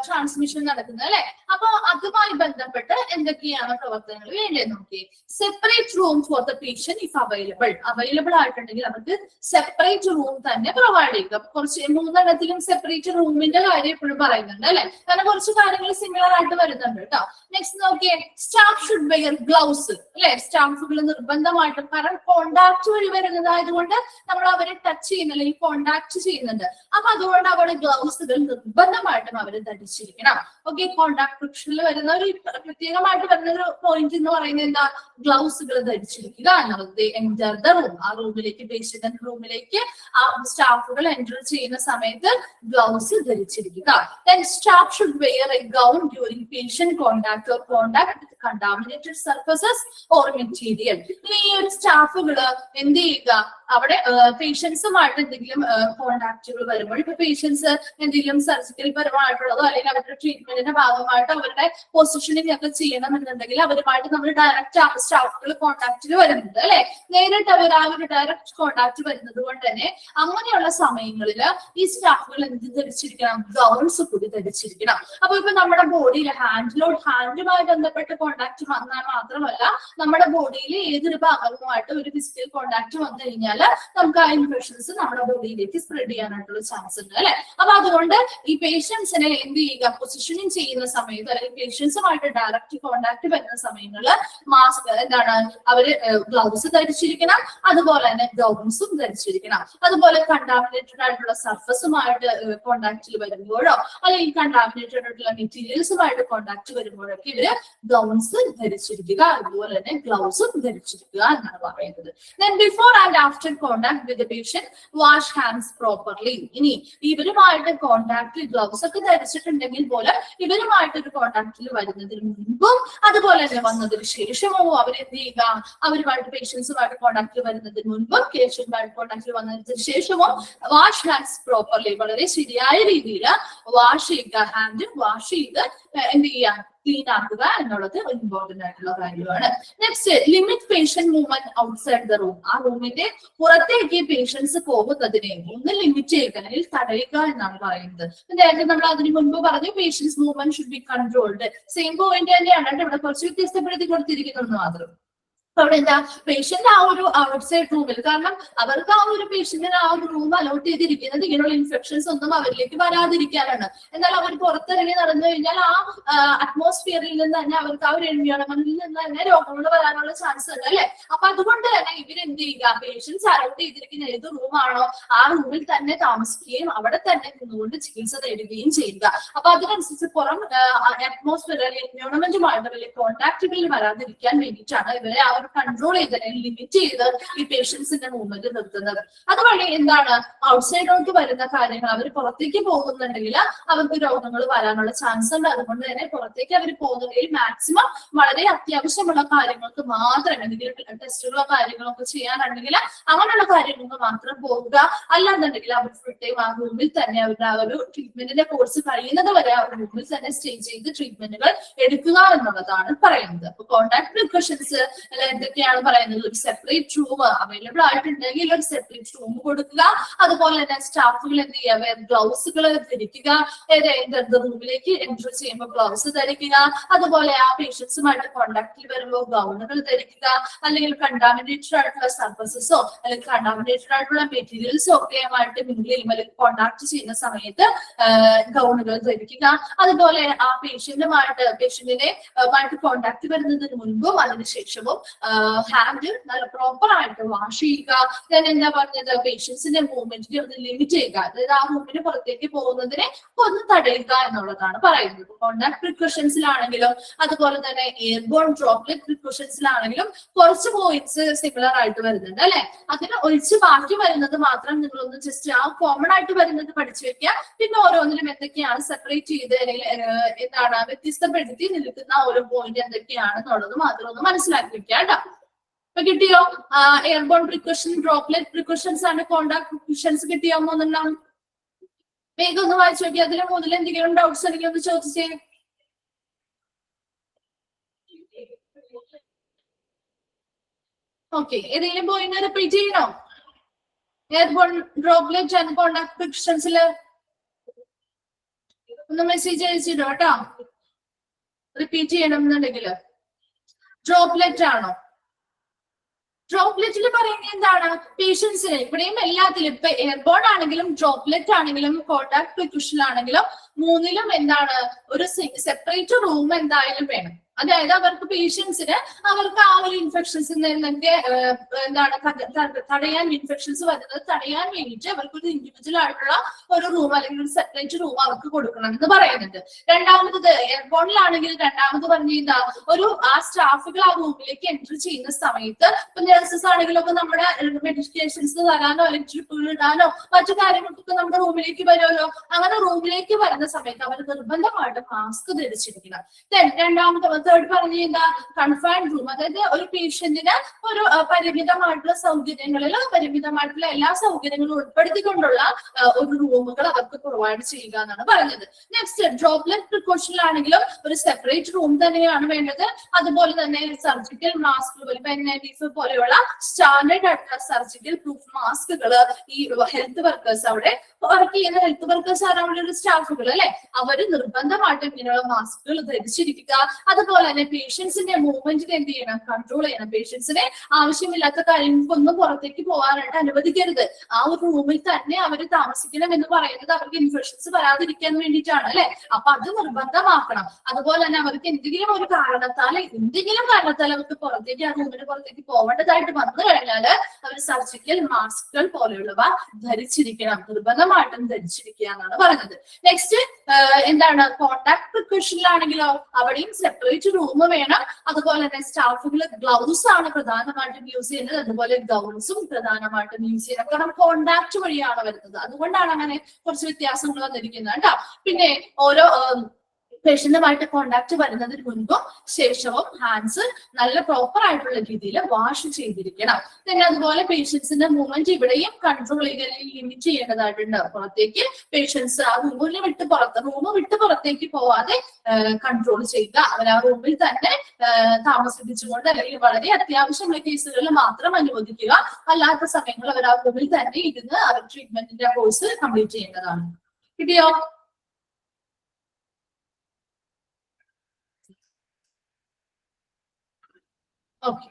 ട്രാൻസ്മിഷൻ നടക്കുന്നത് അല്ലെ. അപ്പൊ അതുമായി ബന്ധപ്പെട്ട് എന്തൊക്കെയാണ് പ്രവർത്തനങ്ങൾ വേണ്ടത് നോക്കി. Separate room for the patient if available ആയിട്ടുണ്ടെങ്കിൽ അവർക്ക് സെപ്പറേറ്റ് റൂം തന്നെ പ്രൊവൈഡ് ചെയ്യുക. കുറച്ച് 3 എണ്ണത്തിലും സെപ്പറേറ്റ് റൂമിന്റെ കാര്യം എപ്പോഴും പറയുന്നുണ്ട് അല്ലെ, കാരണം കുറച്ച് കാര്യങ്ങൾ സിമിലർ ആയിട്ട് വരുന്നുണ്ട് കേട്ടോ. നെക്സ്റ്റ് നോക്കിയേ, സ്റ്റാഫ് ഷുഡ് വെയർ ഗ്ലൗസ് അല്ലെ. സ്റ്റാഫുകൾ നിർബന്ധമായിട്ടും, കാരണം കോണ്ടാക്ട് വഴി വരുന്നതായതുകൊണ്ട് നമ്മൾ അവരെ ടച്ച് ചെയ്യുന്ന അല്ലെങ്കിൽ കോണ്ടാക്ട് ചെയ്യുന്നുണ്ട്. അപ്പൊ അതുകൊണ്ട് അവിടെ ഗ്ലൗസുകൾ നിർബന്ധമായിട്ടും അവർ ധരിച്ചിരിക്കണം. ഓക്കെ, കോണ്ടാക്ട് പ്രിക്കോഷനിൽ വരുന്ന ഒരു പ്രത്യേകമായിട്ട് വരുന്ന ഒരു പോയിന്റ് എന്ന് പറയുന്നത് എന്താ, ഗ്ലൗസുകൾ ധരിച്ചിരിക്കുക എന്നുള്ളത്. എൻറ്റർ ദ റൂം, ആ റൂമിലേക്ക് പേഷ്യന്റ് റൂമിലേക്ക് ആ സ്റ്റാഫുകൾ എൻറ്റർ ചെയ്യുന്ന സമയത്ത് gloves ധരിച്ചിരിക്കുക. Then staff should wear a gown during patient contact or contact with contaminated surfaces or material. ഈ ഒരു സ്റ്റാഫുകള് എന്ത് ചെയ്യുക, അവിടെ പേഷ്യൻസുമായിട്ട് എന്തെങ്കിലും കോണ്ടാക്റ്റുകൾ വരുമ്പോൾ, ഇപ്പൊ പേഷ്യൻസ് എന്തെങ്കിലും സർജിക്കൽ പരമായിട്ടുള്ളതോ അല്ലെങ്കിൽ അവരുടെ ട്രീറ്റ്മെന്റിന്റെ ഭാഗമായിട്ട് അവരുടെ പൊസിഷനിങ് ഒക്കെ ചെയ്യണമെന്നുണ്ടെങ്കിൽ അവരുമായിട്ട് നമ്മൾ ഡയറക്റ്റ് സ്റ്റാഫുകൾ കോണ്ടാക്റ്റിൽ വരുന്നുണ്ട് അല്ലെ. നേരിട്ട് അവർ ആ ഒരു ഡയറക്റ്റ് കോണ്ടാക്ട് വരുന്നത് കൊണ്ട് തന്നെ അങ്ങനെയുള്ള സമയങ്ങളിൽ ഈ സ്റ്റാഫുകൾ എന്ത് ധരിച്ചിരിക്കണം, ഗൗൺസ് കൂടി ധരിച്ചിരിക്കണം. അപ്പൊ ഇപ്പൊ നമ്മുടെ ബോഡിയിൽ ഹാൻഡുമായി ബന്ധപ്പെട്ട് കോണ്ടാക്ട് വന്നാൽ മാത്രമല്ല നമ്മുടെ ബോഡിയിൽ ഏതൊരു ഭാഗവുമായിട്ട് ഒരു ഫിസിക്കൽ കോണ്ടാക്ട് വന്നു കഴിഞ്ഞാൽ നമുക്ക് ആ ഇൻഫെക്ഷൻസ് നമ്മുടെ ബോഡിയിലേക്ക് സ്പ്രെഡ് ചെയ്യാനായിട്ടുള്ള ചാൻസ് ഉണ്ട് അല്ലെ. അപ്പൊ അതുകൊണ്ട് ഈ പേഷ്യൻസിനെ എന്ത് ചെയ്യുക, പൊസിഷനിങ് ചെയ്യുന്ന സമയത്ത് അല്ലെങ്കിൽ പേഷ്യൻസുമായിട്ട് ഡയറക്റ്റ് കോണ്ടാക്ട് വരുന്ന സമയങ്ങളിൽ മാസ്ക് എന്താണ്, അവര് ഗ്ലൗസ് ധരിച്ചിരിക്കണം, അതുപോലെ തന്നെ ഗൗൺസും ധരിച്ചിരിക്കണം. അതുപോലെ കണ്ടാമിനേറ്റഡ് ആയിട്ടുള്ള സർഫസുമായിട്ട് കോണ്ടാക്റ്റിൽ വരുമ്പോഴോ അല്ലെങ്കിൽ കണ്ടാമിനേറ്റഡ് ആയിട്ടുള്ള മെറ്റീരിയൽസുമായിട്ട് കോണ്ടാക്ട് വരുമ്പോഴൊക്കെ ഇവര് ഗൗൺസ് ധരിച്ചിരിക്കുക, അതുപോലെ തന്നെ ഗ്ലൗസും ധരിച്ചിരിക്കുക എന്നാണ് പറയുന്നത്. Then before and after contact with the patient, wash hands properly. ഇനി ഇവരുമായിട്ട് കോണ്ടാക്ട് ഗ്ലൗസ് ഒക്കെ ധരിച്ചിട്ടുണ്ടെങ്കിൽ പോലും ഇവരുമായിട്ട് ഒരു കോണ്ടാക്റ്റിൽ വരുന്നതിന് മുൻപും അതുപോലെ തന്നെ വന്നതിന് ശേഷമോ അവരെന്ത് ചെയ്യുക, അവരുമായിട്ട് പേഷ്യൻസുമായിട്ട് കോണ്ടാക്റ്റിൽ വരുന്നതിന് മുൻപും പേഷ്യന്റുമായിട്ട് കോണ്ടാക്റ്റിൽ വന്നതിന് ശേഷമോ വാഷ് ഹാൻഡ്സ് പ്രോപ്പർലി, വളരെ ശരിയായ രീതിയിൽ വാഷ് ചെയ്യുക, ഹാൻഡ് വാഷ് ചെയ്ത് എന്ത് ചെയ്യുക, ക്ലീൻ ആക്കുക എന്നുള്ളത് ഇമ്പോർട്ടന്റ് ആയിട്ടുള്ള കാര്യമാണ്. Next, limit patient movement outside the room. ആ റൂമിന്റെ പുറത്തേക്ക് പേഷ്യൻസ് പോകുന്നതിനെ ഒന്ന് ലിമിറ്റ് ചെയ്യുക അല്ലെങ്കിൽ തടയുക എന്നാണ് പറയുന്നത്. നേരത്തെ നമ്മൾ അതിന് മുൻപ് പറഞ്ഞു patients movement should be controlled. Same point തന്നെയാണ് ഇവിടെ കുറച്ച് വ്യത്യസ്തപ്പെടുത്തി കൊടുത്തിരിക്കുന്നത് മാത്രം. അവിടെ എന്താ, പേഷ്യന്റ് ആ ഒരു ഔട്ട്സൈഡ് റൂമിൽ, കാരണം അവർക്ക് ആ ഒരു പേഷ്യന്റിന് ആ ഒരു റൂം അലോട്ട് ചെയ്തിരിക്കുന്നത് ഇങ്ങനെയുള്ള ഇൻഫെക്ഷൻസ് ഒന്നും അവരിലേക്ക് വരാതിരിക്കാനാണ്. എന്നാൽ അവർ പുറത്തിറങ്ങി നടന്നു കഴിഞ്ഞാൽ ആ അറ്റ്മോസ്ഫിയറിൽ നിന്ന് തന്നെ അവർക്ക് ആ ഒരു എൻവയോൺമെന്റിൽ നിന്ന് തന്നെ രോഗങ്ങൾ വരാനുള്ള ചാൻസ് ഉണ്ട് അല്ലെ. അപ്പൊ അതുകൊണ്ട് തന്നെ ഇവരെന്ത് ചെയ്യുക, പേഷ്യൻസ് അലോട്ട് ചെയ്തിരിക്കുന്ന ഏത് റൂമാണോ ആ റൂമിൽ തന്നെ താമസിക്കുകയും അവിടെ തന്നെ നിന്നുകൊണ്ട് ചികിത്സ തേടുകയും ചെയ്യുക. അപ്പൊ അതിനനുസരിച്ച് പുറം അറ്റ്മോസ്ഫിയർ അല്ലെങ്കിൽ എൻവയോൺമെന്റുമായിട്ട് വലിയ കോണ്ടാക്റ്റുകളിൽ വരാതിരിക്കാൻ വേണ്ടിയിട്ടാണ് ഇവരെ ആ കൺട്രോൾ ചെയ്ത് ലിമിറ്റ് ചെയ്ത് ഈ പേഷ്യൻസിന്റെ മൂവ്മെന്റ് നിർത്തുന്നത്. അതുവഴി എന്താണ് ഔട്ട്സൈഡോട്ട് വരുന്ന കാര്യങ്ങൾ അവർ പുറത്തേക്ക് പോകുന്നുണ്ടെങ്കിൽ അവർക്ക് രോഗങ്ങൾ വരാനുള്ള ചാൻസ് ഉണ്ട്. അതുകൊണ്ട് തന്നെ പുറത്തേക്ക് അവർ പോകുന്നതിൽ മാക്സിമം വളരെ അത്യാവശ്യമുള്ള കാര്യങ്ങൾക്ക് മാത്രം എന്തെങ്കിലും ടെസ്റ്റുകളോ കാര്യങ്ങളോ ഒക്കെ ചെയ്യാനുണ്ടെങ്കിൽ അങ്ങനെയുള്ള കാര്യങ്ങൾക്ക് മാത്രം പോകുക. അല്ലാന്നുണ്ടെങ്കിൽ അവർ ഫുൾ ടൈം ആ റൂമിൽ തന്നെ അവരുടെ ആ ഒരു ട്രീറ്റ്മെന്റിന്റെ കോഴ്സ് കഴിയുന്നത് വരെ ആ റൂമിൽ തന്നെ സ്റ്റേ ചെയ്ത് ട്രീറ്റ്മെന്റുകൾ എടുക്കുക എന്നുള്ളതാണ് പറയുന്നത്. അപ്പൊ കോണ്ടാക്ട് പ്രിക്കോഷൻസ് എന്തൊക്കെയാണ് പറയുന്നത്? ഒരു സെപ്പറേറ്റ് റൂം അവൈലബിൾ ആയിട്ടുണ്ടെങ്കിൽ ഒരു സെപ്പറേറ്റ് റൂം കൊടുക്കുക. അതുപോലെ തന്നെ സ്റ്റാഫുകൾ എന്ത് ചെയ്യുക, ഗ്ലൗസുകൾ ധരിക്കുക. റൂമിലേക്ക് എൻട്രി ചെയ്യുമ്പോൾ ഗ്ലൗസ് ധരിക്കുക. അതുപോലെ ആ പേഷ്യൻസുമായിട്ട് കോണ്ടാക്റ്റിൽ വരുമ്പോൾ ഗൗണുകൾ ധരിക്കുക. അല്ലെങ്കിൽ കണ്ടാമിനേറ്റഡ് ആയിട്ടുള്ള സർഫസസോ അല്ലെങ്കിൽ കണ്ടാമിനേറ്റഡ് ആയിട്ടുള്ള മെറ്റീരിയൽസോ ഒക്കെയുമായിട്ട് മിങ്കിൾ ചെയ്യുമ്പോൾ അല്ലെങ്കിൽ കോണ്ടാക്ട് ചെയ്യുന്ന സമയത്ത് ഗൗണുകൾ ധരിക്കുക. അതുപോലെ ആ പേഷ്യന്റിനെ കോണ്ടാക്ട് വരുന്നതിന് മുൻപും അതിനുശേഷവും ഹാൻഡ് നല്ല പ്രോപ്പർ ആയിട്ട് വാഷ് ചെയ്യുക. ഞാൻ എന്താ പറഞ്ഞത്, പേഷ്യൻസിന്റെ മൂവ്മെന്റിനെ ഒന്ന് ലിമിറ്റ് ചെയ്യുക. അതായത് ആ റൂമിന് പുറത്തേക്ക് പോകുന്നതിനെ ഒന്ന് തടയുക എന്നുള്ളതാണ് പറയുന്നത്. കോണ്ടാക്ട് പ്രിക്കോഷൻസിലാണെങ്കിലും അതുപോലെ തന്നെ എയർബോൺ ഡ്രോപ്ലെറ്റ് പ്രിക്കോഷൻസിലാണെങ്കിലും കുറച്ച് പോയിന്റ്സ് സിമിലർ ആയിട്ട് വരുന്നുണ്ട് അല്ലെ. അതിന് ഒഴിച്ച് ബാക്കി വരുന്നത് മാത്രം നിങ്ങളൊന്ന് ജസ്റ്റ് ആ കോമൺ ആയിട്ട് വരുന്നത് പഠിച്ചു വെക്കുക. പിന്നെ ഓരോന്നിലും എന്തൊക്കെയാണ് സെപ്പറേറ്റ് ചെയ്ത് അല്ലെങ്കിൽ എന്താണ് വ്യത്യസ്തപ്പെടുത്തി നിൽക്കുന്ന ഓരോ പോയിന്റ് എന്തൊക്കെയാണെന്നുള്ളത് മാത്രം ഒന്ന് മനസ്സിലാക്കി വെക്കുക കേട്ടോ. ഇപ്പൊ കിട്ടിയോ? എയർബോൺ പ്രിക്കോഷൻ, ഡ്രോപ്ലെറ്റ് പ്രിക്കോഷൻസ് ആണ് കോണ്ടാക്ട് പ്രിക്കോഷൻസ്. കിട്ടിയോ? മൂന്നെണ്ണം വേഗം ഒന്ന് വായിച്ചു നോക്കി. അതിന് മുതൽ എന്തെങ്കിലും ഡൗട്ട്സ് ഉണ്ടെങ്കിൽ ഒന്ന് ചോദിച്ചേ. ഓക്കെ, ഏതെങ്കിലും പോയിന്റ് റിപ്പീറ്റ് ചെയ്യണോ? എയർബോൺ, ഡ്രോപ്ലെറ്റ് ആൻഡ് കോണ്ടാക്ട് പ്രിക്കോഷൻസിൽ ഒന്ന് മെസ്സേജ് അയച്ചിട്ടോ കേട്ടോ. റിപ്പീറ്റ് ചെയ്യണം എന്നുണ്ടെങ്കിൽ. ഡ്രോപ്ലെറ്റ് ആണോ? ഡ്രോപ്ലെറ്റിൽ പറയുന്നത് എന്താണ്? പേഷ്യൻസിന് ഇവിടെയും എല്ലാത്തിലും ഇപ്പൊ എയർബോൺ ആണെങ്കിലും ഡ്രോപ്ലെറ്റ് ആണെങ്കിലും കോണ്ടാക്ട് പ്രിക്കോഷൻ ആണെങ്കിലും മൂന്നിലും എന്താണ് ഒരു സെപ്പറേറ്റ് റൂം എന്തായാലും വേണം. അതായത് അവർക്ക് പേഷ്യൻസിന് അവർക്ക് ആ ഒരു ഇൻഫെക്ഷൻസ് നിന്നൊക്കെ എന്താണ് തടയാൻ, ഇൻഫെക്ഷൻസ് വരുന്നത് തടയാൻ വേണ്ടിയിട്ട് അവർക്ക് ഒരു ഇൻഡിവിജ്വൽ ആയിട്ടുള്ള ഒരു റൂം അല്ലെങ്കിൽ ഒരു സെപ്പറേറ്റ് റൂം അവർക്ക് കൊടുക്കണം എന്ന് പറയുന്നുണ്ട്. രണ്ടാമത് എയർബോണിലാണെങ്കിൽ രണ്ടാമത് പറഞ്ഞാ ഒരു ആ സ്റ്റാഫുകൾ ആ റൂമിലേക്ക് എൻട്രി ചെയ്യുന്ന സമയത്ത് ഇപ്പൊ നഴ്സസ് ആണെങ്കിലും ഒക്കെ നമ്മുടെ മെഡിക്കേഷൻസ് തരാനോ അല്ലെങ്കിൽ ട്രിപ്പുകൾ ഇടാനോ മറ്റു കാര്യങ്ങൾക്കൊക്കെ നമ്മുടെ റൂമിലേക്ക് വരുമല്ലോ. അങ്ങനെ റൂമിലേക്ക് വരുന്ന സമയത്ത് അവർ നിർബന്ധമായിട്ട് മാസ്ക് ധരിച്ചിരിക്കണം. രണ്ടാമത്തെ തേർഡ് പറഞ്ഞ എന്താ? Confined room. അതായത് ഒരു പേഷ്യന്റിന് ഒരു പരിമിതമായിട്ടുള്ള സൗകര്യങ്ങളിൽ പരിമിതമായിട്ടുള്ള എല്ലാ സൗകര്യങ്ങളും ഉൾപ്പെടുത്തിക്കൊണ്ടുള്ള ഒരു റൂമുകൾ അവർക്ക് പ്രൊവൈഡ് ചെയ്യുക എന്നാണ് പറഞ്ഞത്. നെക്സ്റ്റ് ഡ്രോപ്ലെറ്റ് പ്രിക്കോഷനിലാണെങ്കിലും ഒരു സെപ്പറേറ്റ് റൂം തന്നെയാണ് വേണ്ടത്. അതുപോലെ തന്നെ സർജിക്കൽ മാസ്കുകൾ, N95 പോലെയുള്ള സ്റ്റാൻഡേർഡ് ആയിട്ടുള്ള സർജിക്കൽ പ്രൂഫ് മാസ്കുകൾ ഈ ഹെൽത്ത് വർക്കേഴ്സ് അവിടെ വർക്ക് ചെയ്യുന്ന ഹെൽത്ത് വർക്കേഴ്സ് ആരാണ് ഒരു സ്റ്റാഫുകൾ അല്ലെ, അവര് നിർബന്ധമായിട്ടും ഇങ്ങനെയുള്ള മാസ്കുകൾ ധരിച്ചിരിക്കുക. അതുപോലെ തന്നെ പേഷ്യൻസിന്റെ മൂവ്മെന്റിനെ എന്ത് ചെയ്യണം? കൺട്രോൾ ചെയ്യണം. പേഷ്യൻസിനെ ആവശ്യമില്ലാത്ത കാര്യങ്ങൾക്കൊന്നും പുറത്തേക്ക് പോകാനായിട്ട് അനുവദിക്കരുത്. ആ ഒരു റൂമിൽ തന്നെ അവർ താമസിക്കണം എന്ന് പറയുന്നത് അവർക്ക് ഇൻഫെക്ഷൻസ് വരാതിരിക്കാൻ വേണ്ടിയിട്ടാണ് അല്ലെ. അപ്പൊ അത് നിർബന്ധമാക്കണം. അതുപോലെ തന്നെ അവർക്ക് എന്തെങ്കിലും ഒരു കാരണത്താൽ അവർക്ക് പുറത്തേക്ക് ആ റൂമിന് പുറത്തേക്ക് പോകേണ്ടതായിട്ട് വന്നു കഴിഞ്ഞാൽ അവർ സർജിക്കൽ മാസ്കുകൾ പോലെയുള്ളവ ധരിച്ചിരിക്കണം. നിർബന്ധമായിട്ടും ധരിച്ചിരിക്കുക എന്നാണ് പറഞ്ഞത്. നെക്സ്റ്റ് എന്താണ്? കോണ്ടാക്ട് പ്രിക്കോഷനിലാണെങ്കിലോ അവിടെയും സെപ്പറേറ്റ് റൂം വേണം. അതുപോലെ തന്നെ സ്റ്റാഫുകൾ ഗ്ലൗസ് ആണ് പ്രധാനമായിട്ടും യൂസ് ചെയ്യുന്നത്. അതുപോലെ ഗൗൺസും പ്രധാനമായിട്ടും യൂസ് ചെയ്യുന്നത്. കാരണം കോണ്ടാക്ട് വഴിയാണ് വരുന്നത്. അതുകൊണ്ടാണ് അങ്ങനെ കുറച്ച് വ്യത്യാസങ്ങൾ വന്നിരിക്കുന്നത് കേട്ടോ. പിന്നെ ഓരോ പേഷ്യന്റുമായിട്ട് കോണ്ടാക്ട് വരുന്നതിന് മുൻപും ശേഷവും ഹാൻഡ്സ് നല്ല പ്രോപ്പർ ആയിട്ടുള്ള രീതിയിൽ വാഷ് ചെയ്തിരിക്കണം. പിന്നെ അതുപോലെ പേഷ്യൻസിന്റെ മൂവ്മെന്റ് ഇവിടെയും കൺട്രോൾ ചെയ്യണമെങ്കിൽ ലിമിറ്റ് ചെയ്യേണ്ടതായിട്ടുണ്ട്. പുറത്തേക്ക് പേഷ്യൻസ് ആ റൂം വിട്ട് പുറത്തേക്ക് പോവാതെ കൺട്രോൾ ചെയ്യുക. അവർ ആ റൂമിൽ തന്നെ താമസിപ്പിച്ചുകൊണ്ട് അല്ലെങ്കിൽ വളരെ അത്യാവശ്യമുള്ള കേസുകളിൽ മാത്രം അനുവദിക്കുക. അല്ലാത്ത സമയങ്ങളിൽ അവർ ആ റൂമിൽ തന്നെ ഇരുന്ന് അവർ ട്രീറ്റ്മെന്റിന്റെ കോഴ്സ് കംപ്ലീറ്റ് ചെയ്യേണ്ടതാണ്. കിട്ടിയോ? ഓക്കെ,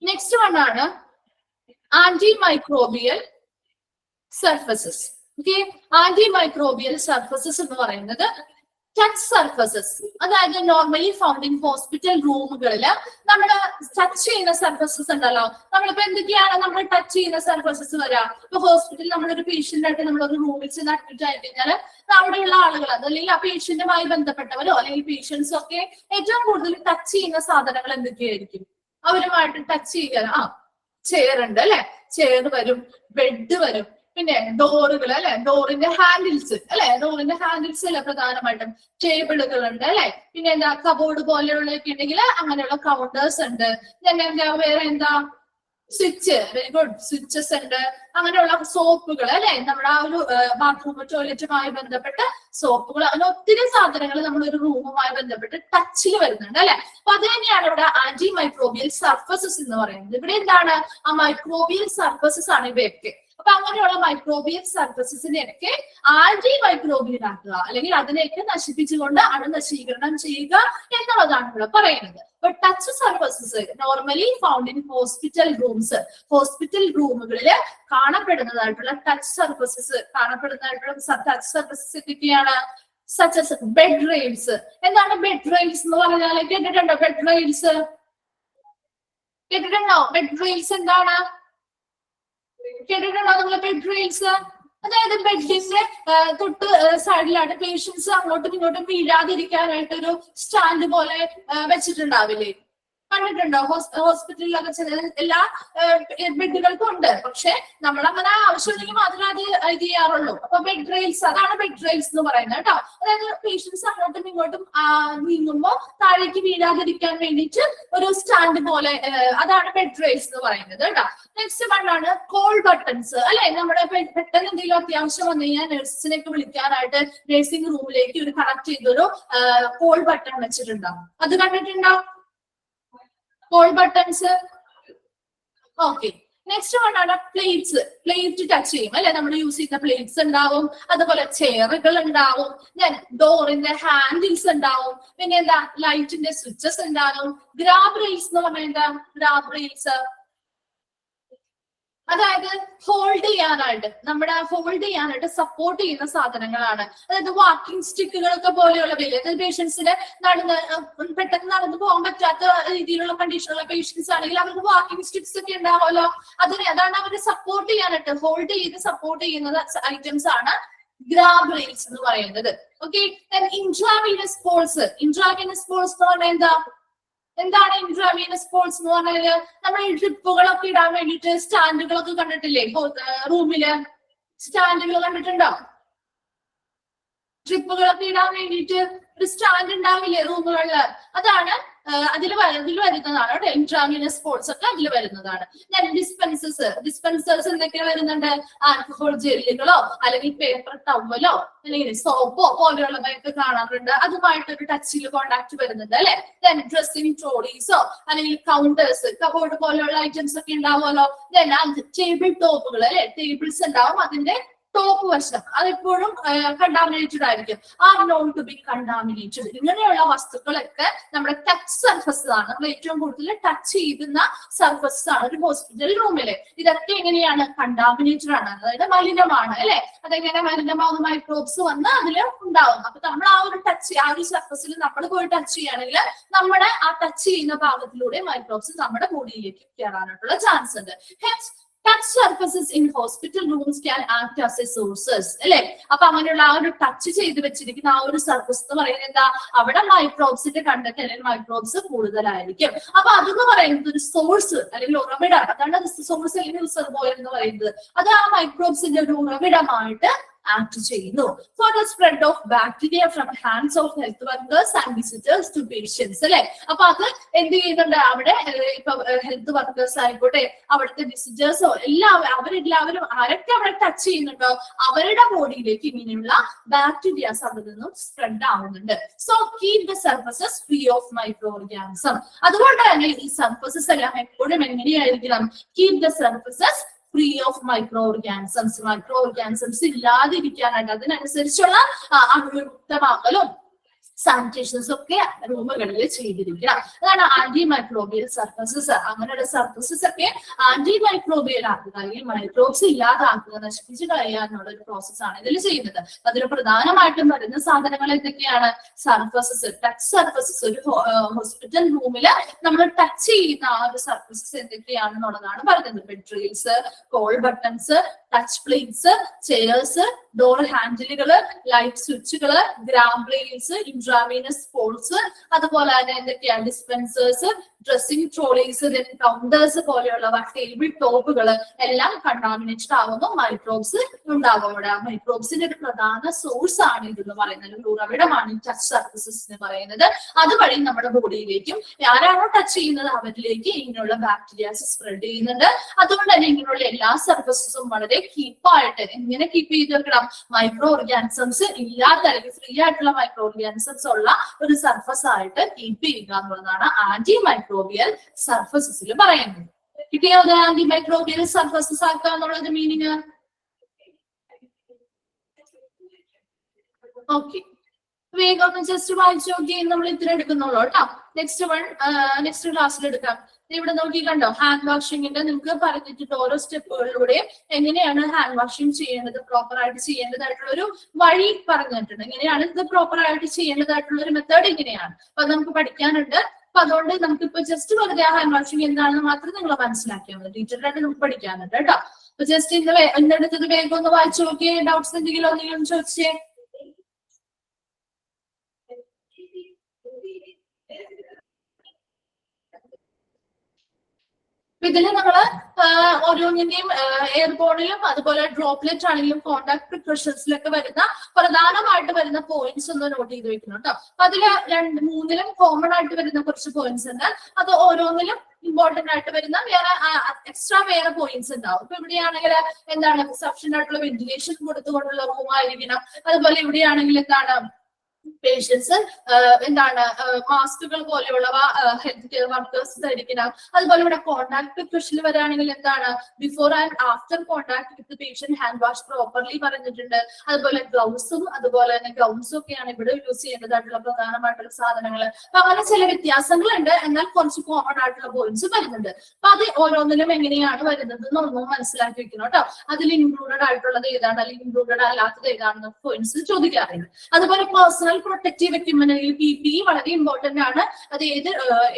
നെക്സ്റ്റ് വൺ ആണ് antimicrobial surfaces. Okay, antimicrobial surfaces എന്ന് പറയുന്നത് ടച്ച് സർഫസസ്. അതായത് നോർമലി ഫൗണ്ട് ഇൻ ഹോസ്പിറ്റൽ റൂമുകളിൽ നമ്മൾ ടച്ച് ചെയ്യുന്ന സർഫസസ് ഉണ്ടല്ലോ. നമ്മളിപ്പോ എന്തൊക്കെയാണ് നമ്മൾ ടച്ച് ചെയ്യുന്ന സർഫസസ് വരാം? ഇപ്പൊ ഹോസ്പിറ്റലിൽ നമ്മളൊരു പേഷ്യന്റ് ആയിട്ട് നമ്മളൊരു റൂമിൽ ചെന്ന് അഡ്മിറ്റ് ആയി കഴിഞ്ഞാൽ അവിടെയുള്ള ആളുകൾ അതല്ലെങ്കിൽ ആ പേഷ്യന്റുമായി ബന്ധപ്പെട്ടവരോ അല്ലെങ്കിൽ പേഷ്യൻസോ ഒക്കെ ഏറ്റവും കൂടുതൽ ടച്ച് ചെയ്യുന്ന സാധനങ്ങൾ എന്തൊക്കെയായിരിക്കും? അവരുമായിട്ട് ടച്ച് ചെയ്യാൻ ചെയർ ഉണ്ട് അല്ലെ, ചെയർ വരും, ബെഡ് വരും, പിന്നെ ഡോറുകൾ അല്ലെ, ഡോറിന്റെ ഹാൻഡിൽസ് അല്ലെ, ഡോറിന്റെ ഹാൻഡിൽസ് അല്ലെ പ്രധാനമായിട്ടും, ടേബിളുകൾ ഉണ്ട് അല്ലെ, പിന്നെ എന്താ കബോർഡ് പോലെയുള്ളതൊക്കെ ഉണ്ടെങ്കിൽ അങ്ങനെയുള്ള കൗണ്ടേഴ്സ് ഉണ്ട്, എന്താ വേറെ എന്താ സ്വിച്ച്, വെരി ഗുഡ്, സ്വിച്ചസ് ഉണ്ട്, അങ്ങനെയുള്ള സോപ്പുകൾ അല്ലെ, നമ്മുടെ ആ ഒരു ബാത്റൂം ടോയ്ലറ്റുമായി ബന്ധപ്പെട്ട സോപ്പുകൾ, അങ്ങനെ ഒത്തിരി സാധനങ്ങൾ നമ്മൾ ഒരു റൂമുമായി ബന്ധപ്പെട്ട് ടച്ചിൽ വരുന്നുണ്ട് അല്ലെ. അപ്പൊ അത് തന്നെയാണ് ഇവിടെ ആന്റി മൈക്രോബിയൽ സർഫസസ് എന്ന് പറയുന്നത്. ഇവിടെ എന്താണ് ആ മൈക്രോബിയൽ സർഫസസ് ആണ് ഇവയൊക്കെ. അപ്പൊ അങ്ങനെയുള്ള മൈക്രോബിയൽ സർഫസസിനെയൊക്കെ ആന്റി മൈക്രോബിയൽ ആക്കുക, അല്ലെങ്കിൽ അതിനെയൊക്കെ നശിപ്പിച്ചുകൊണ്ട് അണുനശീകരണം ചെയ്യുക എന്നുള്ളതാണ് ഇവിടെ പറയുന്നത്. But touch surfaces normally found in hospital rooms. Hospital റൂമുകളിൽ കാണപ്പെടുന്നതായിട്ടുള്ള ടച്ച് സർഫസസ് ടച്ച് സർഫസസ് എന്തൊക്കെയാണ്? such as bed rails. എന്താണ് ബെഡ് റെയിൽസ് എന്ന് പറഞ്ഞാൽ? കേട്ടിട്ടുണ്ടോ ബെഡ് റെയിൽസ്? കേട്ടിട്ടുണ്ടോ ബെഡ് റെയിൽസ് എന്താണ്? കേട്ടിട്ടുണ്ടോ നിങ്ങൾ ബെഡ് റെയിൽസ്? അതായത് ബെഡിന്റെ തൊട്ട് സൈഡിലാണ് പേഷ്യൻസ് അങ്ങോട്ടും ഇങ്ങോട്ടും വീഴാതിരിക്കാനായിട്ട് ഒരു സ്റ്റാൻഡ് പോലെ വെച്ചിട്ടുണ്ടാവില്ലേ? കണ്ടിട്ടുണ്ടോ? ഹോസ്പിറ്റലിലൊക്കെ എല്ലാ ബെഡുകൾക്കും ഉണ്ട്, പക്ഷെ നമ്മൾ അങ്ങനെ ആവശ്യമുണ്ടെങ്കിൽ മാത്രമേ അത് ഇത് ചെയ്യാറുള്ളൂ. അപ്പൊ ബെഡ് റെയിൽസ്, അതാണ് ബെഡ് റെയിൽസ് എന്ന് പറയുന്നത് കേട്ടോ. അതായത് പേഷ്യൻസ് അങ്ങോട്ടും ഇങ്ങോട്ടും നീങ്ങുമ്പോൾ താഴേക്ക് വീഴാതിരിക്കാൻ വേണ്ടിയിട്ട് ഒരു സ്റ്റാൻഡ് പോലെ, അതാണ് ബെഡ് റെയിൽസ് എന്ന് പറയുന്നത് കേട്ടോ. നെക്സ്റ്റ് വണ്ണാണ് കോൾ ബട്ടൺസ് അല്ലെ. നമ്മുടെ പെട്ടെന്ന് എന്തെങ്കിലും അത്യാവശ്യം വന്നു കഴിഞ്ഞാൽ നഴ്സിനൊക്കെ വിളിക്കാനായിട്ട് നഴ്സിംഗ് റൂമിലേക്ക് ഒരു കണക്ട് ചെയ്തൊരു കോൾ ബട്ടൺ വെച്ചിട്ടുണ്ടാവും. അത് കണ്ടിട്ടുണ്ടോ call buttons? Okay. Next one ആണ് പ്ലേറ്റ്സ്. പ്ലേറ്റ് ടച്ച് ചെയ്യും അല്ലെ, നമ്മൾ യൂസ് ചെയ്യുന്ന പ്ലേറ്റ്സ് ഉണ്ടാവും, അതുപോലെ ചെയറുകൾ ഉണ്ടാവും, ഡോറിന്റെ ഹാൻഡിൽസ് ഉണ്ടാവും, പിന്നെ എന്താ ലൈറ്റിന്റെ സ്വിച്ചസ് ഉണ്ടാവും. ഗ്രാബ് റെയിൽസ് എന്ന് പറഞ്ഞാൽ എന്താ? ഗ്രാബ് റെയിൽസ് അതായത് ഹോൾഡ് ചെയ്യാനായിട്ട് സപ്പോർട്ട് ചെയ്യുന്ന സാധനങ്ങളാണ്. അതായത് വാക്കിംഗ് സ്റ്റിക്കുകളൊക്കെ പോലെയുള്ള വലിയ പേഷ്യൻസിന് പെട്ടെന്ന് നടന്നു പോകാൻ പറ്റാത്ത രീതിയിലുള്ള കണ്ടീഷനുള്ള പേഷ്യൻസ് ആണെങ്കിൽ അവർക്ക് വാക്കിംഗ് സ്റ്റിക്സ് ഒക്കെ ഉണ്ടാവുമല്ലോ. അതാണ് അവരെ സപ്പോർട്ട് ചെയ്യാനായിട്ട് ഹോൾഡ് ചെയ്ത് സപ്പോർട്ട് ചെയ്യുന്ന ഐറ്റംസ് ആണ് ഗ്രാബ് റെയിൽസ് എന്ന് പറയുന്നത്. Okay. Intravenous poles. Intravenous poles എന്ന് പറഞ്ഞാൽ എന്താണ് ഇൻട്രാവീനസ് പോൾസ് എന്ന് പറഞ്ഞാല്? നമ്മൾ ഈ ഡ്രിപ്പുകളൊക്കെ ഇടാൻ വേണ്ടിയിട്ട് സ്റ്റാൻഡുകളൊക്കെ കണ്ടിട്ടില്ലേ? റൂമില് സ്റ്റാൻഡുകൾ കണ്ടിട്ടുണ്ടോ? ഡ്രിപ്പുകളൊക്കെ ഇടാൻ വേണ്ടിയിട്ട് ഒരു സ്റ്റാൻഡ് ഉണ്ടാവില്ലേ റൂമുകളില്? അതാണ് അതിൽ വരുന്നതാണ് കേട്ടോ. ഇൻട്രാവീനസ് പോൾസ് ഒക്കെ അതിൽ വരുന്നതാണ്. ഡിസ്പെൻസേഴ്സ് എന്തൊക്കെയാ വരുന്നുണ്ട്? ആൽക്കഹോൾ ജെല്ലുകളോ അല്ലെങ്കിൽ പേപ്പർ ടവലോ അല്ലെങ്കിൽ സോപ്പോ പോലെയുള്ളതൊക്കെ കാണാറുണ്ട്. അതുമായിട്ടൊരു ടച്ചിൽ കോണ്ടാക്ട് വരുന്നുണ്ട് അല്ലെ. ഡ്രസ്സിംഗ് ട്രോളീസോ അല്ലെങ്കിൽ കൗണ്ടേഴ്സ്, കബോർഡ് പോലെയുള്ള ഐറ്റംസ് ഒക്കെ ഉണ്ടാവുമല്ലോ. ടേബിൾ ടോപ്പുകൾ അല്ലെ, ടേബിൾസ് ഉണ്ടാവും, അതിന്റെ ടോപ്പ് വശം അതെപ്പോഴും കണ്ടാമിനേറ്റഡ് ആയിരിക്കും. Are known to be contaminated. ഇങ്ങനെയുള്ള വസ്തുക്കളൊക്കെ നമ്മുടെ ടച്ച് സർഫസ് ആണ്. നമ്മൾ ഏറ്റവും കൂടുതൽ ടച്ച് ചെയ്യുന്ന സർഫസ് ആണ് ഒരു ഹോസ്പിറ്റൽ റൂമില്. ഇതൊക്കെ എങ്ങനെയാണ്? കണ്ടാമിനേറ്റഡ് ആണ്, അതായത് മലിനമാണ് അല്ലെ. അതെങ്ങനെ മലിനമാവുന്ന? മൈക്രോബ്സ് വന്ന് അതിൽ ഉണ്ടാവും. അപ്പൊ നമ്മൾ ആ ഒരു സർഫസിൽ നമ്മൾ പോയി ടച്ച് ചെയ്യുകയാണെങ്കിൽ നമ്മുടെ ആ ടച്ച് ചെയ്യുന്ന ഭാഗത്തിലൂടെ മൈക്രോബ്സ് നമ്മുടെ ബോഡിയിലേക്ക് കയറാനായിട്ടുള്ള ചാൻസ് ഉണ്ട്. Hence touch surfaces in hospital rooms can act as a sources അല്ലെ. അപ്പൊ അങ്ങനെയുള്ള ആ ഒരു ടച്ച് ചെയ്ത് വെച്ചിരിക്കുന്ന ആ ഒരു സർഫസ് എന്ന് പറയുന്നത് എന്താ? അവിടെ മൈക്രോബ്സിന്റെ കണ്ടന്റ് അല്ലെങ്കിൽ മൈക്രോബ്സ് കൂടുതലായിരിക്കും. അപ്പൊ അതെന്ന് പറയുന്നത് ഒരു സോഴ്സ് അല്ലെങ്കിൽ ഉറവിടം. അതാണ് സോഴ്സ് അല്ലെങ്കിൽ റിസർവോയർ എന്ന് പറയുന്നത്. അത് ആ മൈക്രോബ്സിന്റെ ഒരു ഉറവിടമായിട്ട് ആക്ട് ചെയ്യുന്നു. For the spread of bacteria from hands of health workers and visitors to patients അല്ലെ. അപ്പൊ അത് എന്ത് ചെയ്യുന്നുണ്ട്? അവിടെ ഇപ്പൊ ഹെൽത്ത് വർക്കേഴ്സ് ആയിക്കോട്ടെ, അവിടുത്തെ വിസിറ്റേഴ്സോ അവരെല്ലാവരും ആരൊക്കെ അവിടെ ടച്ച് ചെയ്യുന്നുണ്ടോ അവരുടെ ബോഡിയിലേക്ക് ഇങ്ങനെയുള്ള ബാക്ടീരിയാസ് അവിടെ നിന്നും സ്പ്രെഡ് ആവുന്നുണ്ട്. So keep the surfaces free of microorganism. അതുകൊണ്ട് തന്നെ ഈ സർഫസസ് എല്ലാം എപ്പോഴും എങ്ങനെയായിരിക്കണം? Keep the surfaces free of microorganisms ഇല്ലാതിരിക്കാനായിട്ട് അതിനനുസരിച്ചുള്ള അണുവിമുക്തമാക്കലും സാനിറ്റേഷൻസ് ഒക്കെ റൂമുകളിൽ ചെയ്തിരിക്കണം. അതാണ് ആന്റി മൈക്രോബിയൽ സർഫസസ്. അങ്ങനെയുള്ള സർഫസസ് ഒക്കെ ആന്റി മൈക്രോബിയൽ ആക്കുക, അല്ലെങ്കിൽ മൈക്രോബ്സ് ഇല്ലാതാക്കുക, നശിപ്പിച്ച് കളയുക എന്നുള്ള ഒരു പ്രോസസ് ആണ് ഇതിൽ ചെയ്യുന്നത്. അതിൽ പ്രധാനമായിട്ടും വരുന്ന സാധനങ്ങൾ എന്തൊക്കെയാണ്? Surfaces, touch surfaces. ഒരു ഹോസ്പിറ്റൽ റൂമിൽ നമ്മൾ ടച്ച് ചെയ്യുന്ന ആ ഒരു സർഫസസ് എന്തൊക്കെയാണെന്നുള്ളതാണ് പറയുന്നത്. Bed rails, call buttons, touch plates, chairs, door ഹാൻഡിലുകള്, ലൈറ്റ് സ്വിച്ചുകള്, ഗ്രാബ് റെയിൽസ്, ഇൻട്രാവീനസ് പോൾസ്, അതുപോലെ തന്നെ എന്തൊക്കെയാ ഡിസ്പെൻസേഴ്സ്, ഡ്രസ്സിംഗ് ട്രോളീസ്, കൗണ്ടേഴ്സ് പോലെയുള്ളവ, ടേബിൾ ടോപ്പുകൾ എല്ലാം കണ്ടാമിനേറ്റഡ് ആവുന്നു. മൈക്രോബ്സ് ഉണ്ടാവും അവിടെ. ആ മൈക്രോബ്സിന്റെ ഒരു പ്രധാന സോഴ്സ് ആണ് ഇതെന്ന് പറയുന്നത്, ഒരു ഉറവിടമാണ് ഈ ടച്ച് സർഫസസ് എന്ന് പറയുന്നത്. അതുവഴി നമ്മുടെ ബോഡിയിലേക്കും ആരാണോ ടച്ച് ചെയ്യുന്നത് അവരിലേക്ക് ഇങ്ങനെയുള്ള ബാക്ടീരിയാസ് സ്പ്രെഡ് ചെയ്യുന്നുണ്ട്. അതുകൊണ്ട് തന്നെ ഇങ്ങനെയുള്ള എല്ലാ സർഫസസും വളരെ കീപ്പായിട്ട് എങ്ങനെ കീപ്പ് ചെയ്ത് വെക്കണം? മൈക്രോ ഓർഗാനിസംസ് ഇല്ലാത്ത അല്ലെങ്കിൽ ഫ്രീ ആയിട്ടുള്ള മൈക്രോ ഓർഗാനിസംസ് ഉള്ള ഒരു സർഫസ് ആയിട്ട് കീപ്പ് ചെയ്യുക എന്നുള്ളതാണ് ആന്റി മൈക്രോബിയൽ സർഫസസിൽ പറയുന്നത്. കിട്ടിയോ ആന്റി മൈക്രോബിയൽ സർഫസസ് ആക്കുക എന്നുള്ളത് മീനിങ്? ഓക്കെ, വേഗം ഒന്ന് ജസ്റ്റ് വായിച്ചു നോക്കി. നമ്മൾ ഇത്ര എടുക്കുന്നുള്ളൂ കേട്ടോ. നെക്സ്റ്റ് ക്ലാസ്സിൽ എടുക്കാം. ഇവിടെ നോക്കി കണ്ടോ, ഹാൻഡ് വാഷിങ്ങിന്റെ നിങ്ങൾക്ക് പറഞ്ഞിട്ടുണ്ട് ഓരോ സ്റ്റെപ്പുകളിലൂടെയും എങ്ങനെയാണ് ഹാൻഡ് വാഷിംഗ് ചെയ്യേണ്ടത്, പ്രോപ്പർ ആയിട്ട് ചെയ്യേണ്ടതായിട്ടുള്ള ഒരു വഴി പറഞ്ഞിട്ടുണ്ട്. എങ്ങനെയാണ് ഇത് പ്രോപ്പർ ആയിട്ട് ചെയ്യേണ്ടതായിട്ടുള്ള ഒരു മെത്തേഡ് ഇങ്ങനെയാണ്. അപ്പൊ നമുക്ക് പഠിക്കാനുണ്ട്. അപ്പൊ അതുകൊണ്ട് നമുക്കിപ്പോ ജസ്റ്റ് വെറുതെ ഹാൻഡ് വാഷിംഗ് എന്താണെന്ന് മാത്രം നിങ്ങൾ മനസ്സിലാക്കിയാൽ മതി. ഡീറ്റെയിൽ ആയിട്ട് നമുക്ക് പഠിക്കാനുണ്ട് കേട്ടോ. അപ്പൊ ജസ്റ്റ് ഇന്നെടുത്തത് വേഗം ഒന്ന് വായിച്ചു നോക്കിയേ. ഡൗട്ട്സ് എന്തെങ്കിലും ചോദിച്ചേ. ഇതിൽ നമ്മള് ഓരോന്നിന്റെയും എയർബോണിലും അതുപോലെ ഡ്രോപ്ലെറ്റ് ആണെങ്കിലും കോണ്ടാക്ട് പ്രിക്കോഷൻസിലൊക്കെ വരുന്ന പ്രധാനമായിട്ട് വരുന്ന പോയിന്റ്സ് ഒന്ന് നോട്ട് ചെയ്ത് വെക്കണം കേട്ടോ. അപ്പൊ അതില് മൂന്നിലും കോമൺ ആയിട്ട് വരുന്ന കുറച്ച് പോയിന്റ്സ് ഉണ്ട്. അത് ഓരോന്നിലും ഇമ്പോർട്ടന്റ് ആയിട്ട് വരുന്ന എക്സ്ട്രാ വേറെ പോയിന്റ്സ് ഉണ്ടാവും. ഇപ്പൊ ഇവിടെയാണെങ്കിൽ എന്താണ് സഫിഷ്യന്റ് ആയിട്ടുള്ള വെന്റിലേഷൻ കൊടുത്തുകൊണ്ടുള്ള റൂം ആയിരിക്കണം. അതുപോലെ ഇവിടെയാണെങ്കിൽ എന്താണ് പേഷ്യൻസ് എന്താണ് മാസ്കുകൾ പോലെയുള്ളവ ഹെൽത്ത് കെയർ വർക്കേഴ്സ് ധരിക്കണം. അതുപോലെ ഇവിടെ കോണ്ടാക്ട് പ്രിക്കോഷനിൽ വരികയാണെങ്കിൽ എന്താണ് before and after contact with patient hand wash properly പറഞ്ഞിട്ടുണ്ട്. അതുപോലെ ഗ്ലൗസും അതുപോലെ തന്നെ ഗൗൺസും ഒക്കെയാണ് ഇവിടെ യൂസ് ചെയ്യേണ്ടതായിട്ടുള്ള പ്രധാനമായിട്ടുള്ള സാധനങ്ങൾ. അപ്പൊ അങ്ങനെ ചില വ്യത്യാസങ്ങളുണ്ട്, എന്നാൽ കുറച്ച് കോമൺ ആയിട്ടുള്ള പോയിന്റ്സ് വരുന്നുണ്ട്. അപ്പൊ അത് ഓരോന്നിലും എങ്ങനെയാണ് വരുന്നത് എന്നൊന്നും മനസ്സിലാക്കി വെക്കണം കേട്ടോ. അതിൽ ഇൻക്ലൂഡഡ് ആയിട്ടുള്ളത് ഏതാണ് അല്ലെങ്കിൽ ഇൻക്ലൂഡഡ് അല്ലാത്തത് ഏതാണെന്ന് പോയിന്റ്സ് ചോദിക്കാറുണ്ട്. അതുപോലെ പേഴ്സണൽ പ്രൊട്ടക്റ്റീവ് എക്യുപ്മെന്റ് PPE വളരെ ഇമ്പോർട്ടന്റ് ആണ്. അത്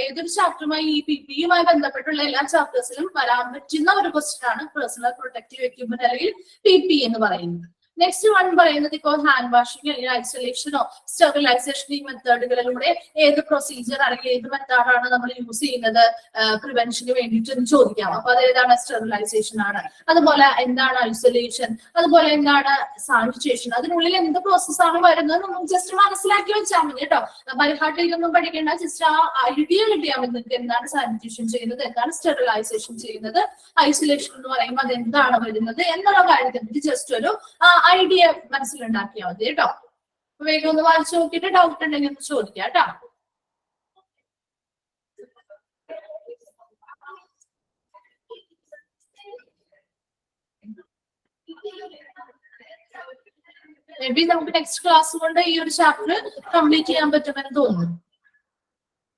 ഏതൊരു ചാപ്റ്ററുമായി ഈ PPEയുമായി ബന്ധപ്പെട്ടുള്ള എല്ലാ ചാപ്റ്റേഴ്സിലും വരാൻ പറ്റുന്ന ഒരു ക്വസ്റ്റ്യൻ ആണ് പേഴ്സണൽ പ്രൊട്ടക്റ്റീവ് എക്യുപ്മെന്റ് അല്ലെങ്കിൽ PPE എന്ന് പറയുന്നത്. നെക്സ്റ്റ് വൺ പറയുന്നത് ഇപ്പോൾ ഹാൻഡ് വാഷിംഗ് അല്ലെങ്കിൽ ഐസൊലേഷനോ സ്റ്റെറിലൈസേഷൻ ഈ മെത്തേഡുകളിലൂടെ ഏത് പ്രൊസീജിയർ അല്ലെങ്കിൽ ഏത് മെത്തേഡാണ് നമ്മൾ യൂസ് ചെയ്യുന്നത് പ്രിവെൻഷന് വേണ്ടിയിട്ട് ചോദിക്കാം. അപ്പൊ അത് ഏതാണ്? സ്റ്റെറിലൈസേഷൻ ആണ്. അതുപോലെ എന്താണ് ഐസൊലേഷൻ, അതുപോലെ എന്താണ് സാനിറ്റേഷൻ, അതിനുള്ളിൽ എന്ത് പ്രോസസ്സാണ് വരുന്നത് നമുക്ക് ജസ്റ്റ് മനസ്സിലാക്കി വെച്ചാൽ മതി കേട്ടോ. ബൈഹാർട്ടിലൊന്നും പഠിക്കേണ്ട, ജസ്റ്റ് ആ ഐഡിയ കിട്ടിയാൽ മതി നിങ്ങൾക്ക് എന്താണ് സാനിറ്റേഷൻ ചെയ്യുന്നത്, എന്താണ് സ്റ്റെറിലൈസേഷൻ ചെയ്യുന്നത്, ഐസൊലേഷൻ എന്ന് പറയുമ്പോൾ അത് എന്താണ് വരുന്നത് എന്നുള്ള കാര്യത്തെ ജസ്റ്റ് ഒരു ഐഡിയ മനസ്സിലുണ്ടാക്കിയാൽ മതി കേട്ടോ. വേഗം ഒന്ന് വായിച്ചു നോക്കിയിട്ട് ഡൗട്ട് ഉണ്ടെങ്കിൽ ഒന്ന് ചോദിക്കാം കേട്ടോ. മേ ബി നമുക്ക് നെക്സ്റ്റ് ക്ലാസ് കൊണ്ട് ഈ ഒരു ചാപ്റ്റർ കംപ്ലീറ്റ് ചെയ്യാൻ പറ്റുമെന്ന് തോന്നുന്നു.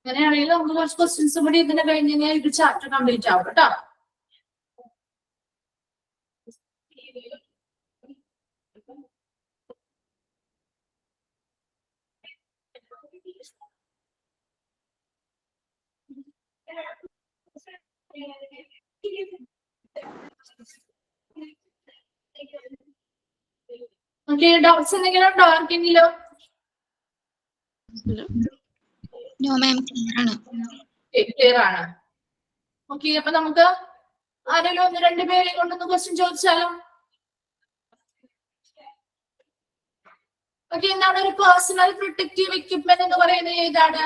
അങ്ങനെയാണെങ്കിൽ നമുക്ക് കുറച്ച് ക്വസ്റ്റ്യൻസും കൂടി ഇതിനെ കഴിഞ്ഞ് കഴിഞ്ഞാൽ ഈ ഒരു ചാപ്റ്റർ കംപ്ലീറ്റ് ആവും കേട്ടോ. ഓക്കെ, ഡൗട്ട്സ് എന്തെങ്കിലും ഉണ്ടോ ആർക്കെങ്കിലും? നോ മാം, ക്ലിയർ ആണ്. ക്ലിയർ ആണ്. ഓക്കെ, അപ്പൊ നമുക്ക് ആരെങ്കിലും ഒന്ന് രണ്ടുപേരെ കൊണ്ടൊന്ന് ക്വസ്റ്റ്യൻ ചോദിച്ചാലോ? ഓക്കെ, എന്താണ് ഒരു പേഴ്സണൽ പ്രൊട്ടക്റ്റീവ് എക്യുപ്മെന്റ് എന്ന് പറയുന്നത്? ഏതാണ്?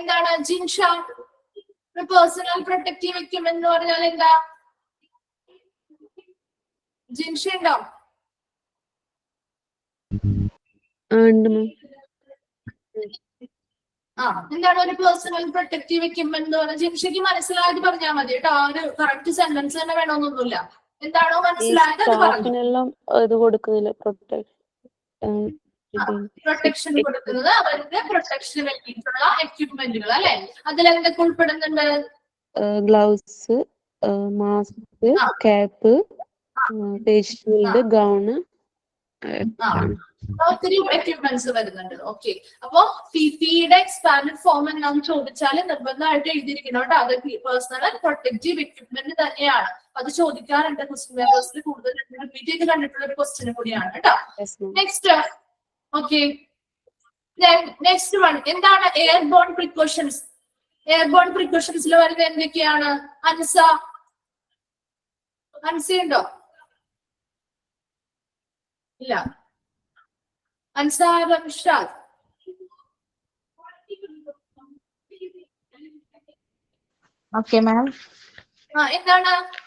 എന്താണ് ജിൻഷ? ഒരു പേഴ്സണൽ പ്രൊട്ടക്റ്റീവ് എക്യുപ്മെന്റ് എന്ന് പറഞ്ഞാൽ എന്താ? ജിൻഷ ഉണ്ടോ? എന്താണ് ഒരു പേഴ്സണൽ പ്രൊട്ടക്റ്റീവ് എക്യുപ്മെന്റ് എന്ന് പറഞ്ഞാൽ? ജിൻഷയ്ക്ക് മനസ്സിലായത് പറഞ്ഞാൽ മതി കേട്ടോ. ആ ഒരു കറക്റ്റ് സെന്റൻസ് തന്നെ വേണമെന്നൊന്നുമില്ല. എന്താണോ മനസ്സിലായത് അത് പറഞ്ഞു. പ്രൊട്ടക്ഷൻ കൊടുക്കുന്നത് അവരുടെ പ്രൊട്ടക്ഷന് വേണ്ടിയിട്ടുള്ള എക്യുപ്മെന്റുകൾ അല്ലെ? അതിലെന്തൊക്കെ ഉൾപ്പെടുന്നുണ്ട്? Gloves, mask, cap, face shield, gown, ഒത്തിരി എക്യുപ്മെന്റ്സ് വരുന്നുണ്ട്. ഓക്കെ, അപ്പൊ PPEയുടെ എക്സ്പാൻഡഡ് ഫോം എന്താണെന്ന് ചോദിച്ചാൽ നിർബന്ധമായിട്ട് എഴുതിയിരിക്കണം കേട്ടോ. അത് പേഴ്സണൽ പ്രൊട്ടക്റ്റീവ് എക്യുപ്മെന്റ് തന്നെയാണ്. അത് ചോദിക്കാറുണ്ട് ക്വസ്റ്റ്യൻ പേപ്പേഴ്സിൽ കൂടുതൽ റിപ്പീറ്റ് ചെയ്ത് കണ്ടിട്ടുള്ള ഒരു ക്വസ്റ്റ്യൻ കൂടിയാണ് കേട്ടോ. നെക്സ്റ്റ്, ഓക്കെ, നെക്സ്റ്റ് വൺ എന്താണ് എയർബോൺ പ്രിക്കോഷൻസ്? എയർബോൺ പ്രിക്കോഷൻസിൽ വരുന്നത് എന്തൊക്കെയാണ്? അൻസയുണ്ടോ? ഇല്ല. അൻസാർ ഇർഷാദ്. Okay ma'am.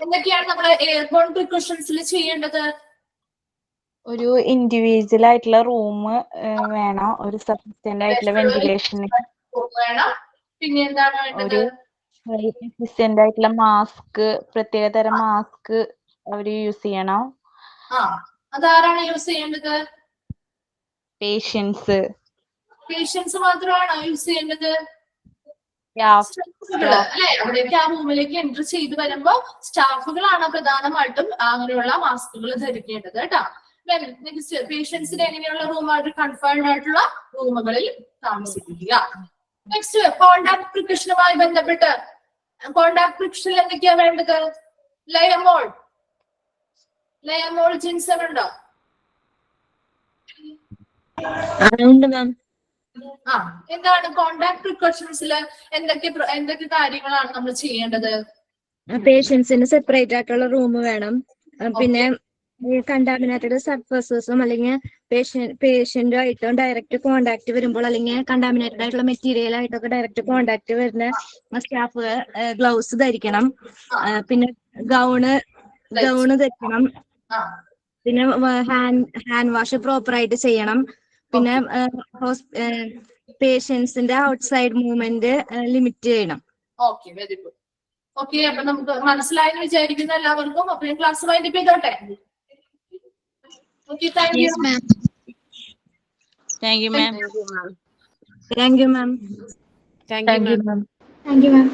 എന്തൊക്കെയാണ് നമ്മൾ എയർബോൺ പ്രിക്കോഷൻസിൽ ചെയ്യേണ്ടത്? ഒരു ഇൻഡിവിജ്വൽ ആയിട്ടുള്ള റൂം വേണം, ഒരു സഫിഷ്യന്റ് ആയിട്ടുള്ള വെന്റിലേഷൻ വേണം. പിന്നെ എന്താണ് വേണ്ടത്? ഒരു സഫിഷ്യന്റ് ആയിട്ടുള്ള മാസ്ക്, പ്രത്യേക തരം മാസ്ക് അവര് യൂസ് ചെയ്യണം. അതാരാണ് യൂസ് ചെയ്യേണ്ടത്? പേഷ്യൻസ്. പേഷ്യൻസ് മാത്രമാണോ യൂസ് ചെയ്യേണ്ടത്? സ്റ്റാഫുകള് അല്ലെ, അവിടേക്ക് ആ റൂമിലേക്ക് എൻട്രി ചെയ്ത് വരുമ്പോ സ്റ്റാഫുകളാണ് പ്രധാനമായിട്ടും അങ്ങനെയുള്ള മാസ്കുകൾ ധരിക്കേണ്ടത് കേട്ടോ. നെക്സ്റ്റ്, പേഷ്യൻസിന് എങ്ങനെയുള്ള റൂമായിട്ട് കൺഫൈൻഡ് ആയിട്ടുള്ള റൂമുകളിൽ താമസിപ്പിക്കുക. നെക്സ്റ്റ്, കോണ്ടാക്ട് പ്രിക്കഷനുമായി ബന്ധപ്പെട്ട് കോണ്ടാക്ട് പ്രിക്കഷനിൽ എന്തൊക്കെയാ വേണ്ടത്? ലയമോൾ ജിൻസൺ ഉണ്ടോ? എന്താണ് കോണ്ടാക്ട് പ്രിക്കോഷൻസിൽ എന്തൊക്കെ കാര്യങ്ങളാണ് നമ്മൾ ചെയ്യേണ്ടത്? പേഷ്യൻസിന് സെപ്പറേറ്റ് ആയിട്ടുള്ള റൂം വേണം. പിന്നെ കണ്ടാമിനേറ്റഡ് സർഫസസും അല്ലെങ്കിൽ പേഷ്യന്റുമായിട്ട് ഡയറക്റ്റ് കോണ്ടാക്ട് വരുമ്പോൾ അല്ലെങ്കിൽ കണ്ടാമിനേറ്റഡ് ആയിട്ടുള്ള മെറ്റീരിയൽ ആയിട്ടൊക്കെ ഡയറക്റ്റ് കോണ്ടാക്ട് വരുന്ന സ്റ്റാഫ് ഗ്ലൗസ് ധരിക്കണം. പിന്നെ ഗൗണ് ധരിക്കണം. പിന്നെ ഹാൻഡ് വാഷ് പ്രോപ്പർ ആയിട്ട് ചെയ്യണം. പിന്നെ പേഷ്യൻസിന്റെ ഔട്ട്സൈഡ് മൂവ്മെന്റ് ലിമിറ്റ് ചെയ്യണം. Okay, very good. ഓക്കെ, അപ്പൊ നമുക്ക് മനസ്സിലായെന്ന് വിചാരിക്കുന്ന എല്ലാവർക്കും. അപ്പൊ ഞാൻ ക്ലാസ് വൈൻഡപ്പ് ചെയ്തോട്ടെ? Okay, thank you. Thank you ma'am. Thank you ma'am. Thank you ma'am. Thank you ma'am.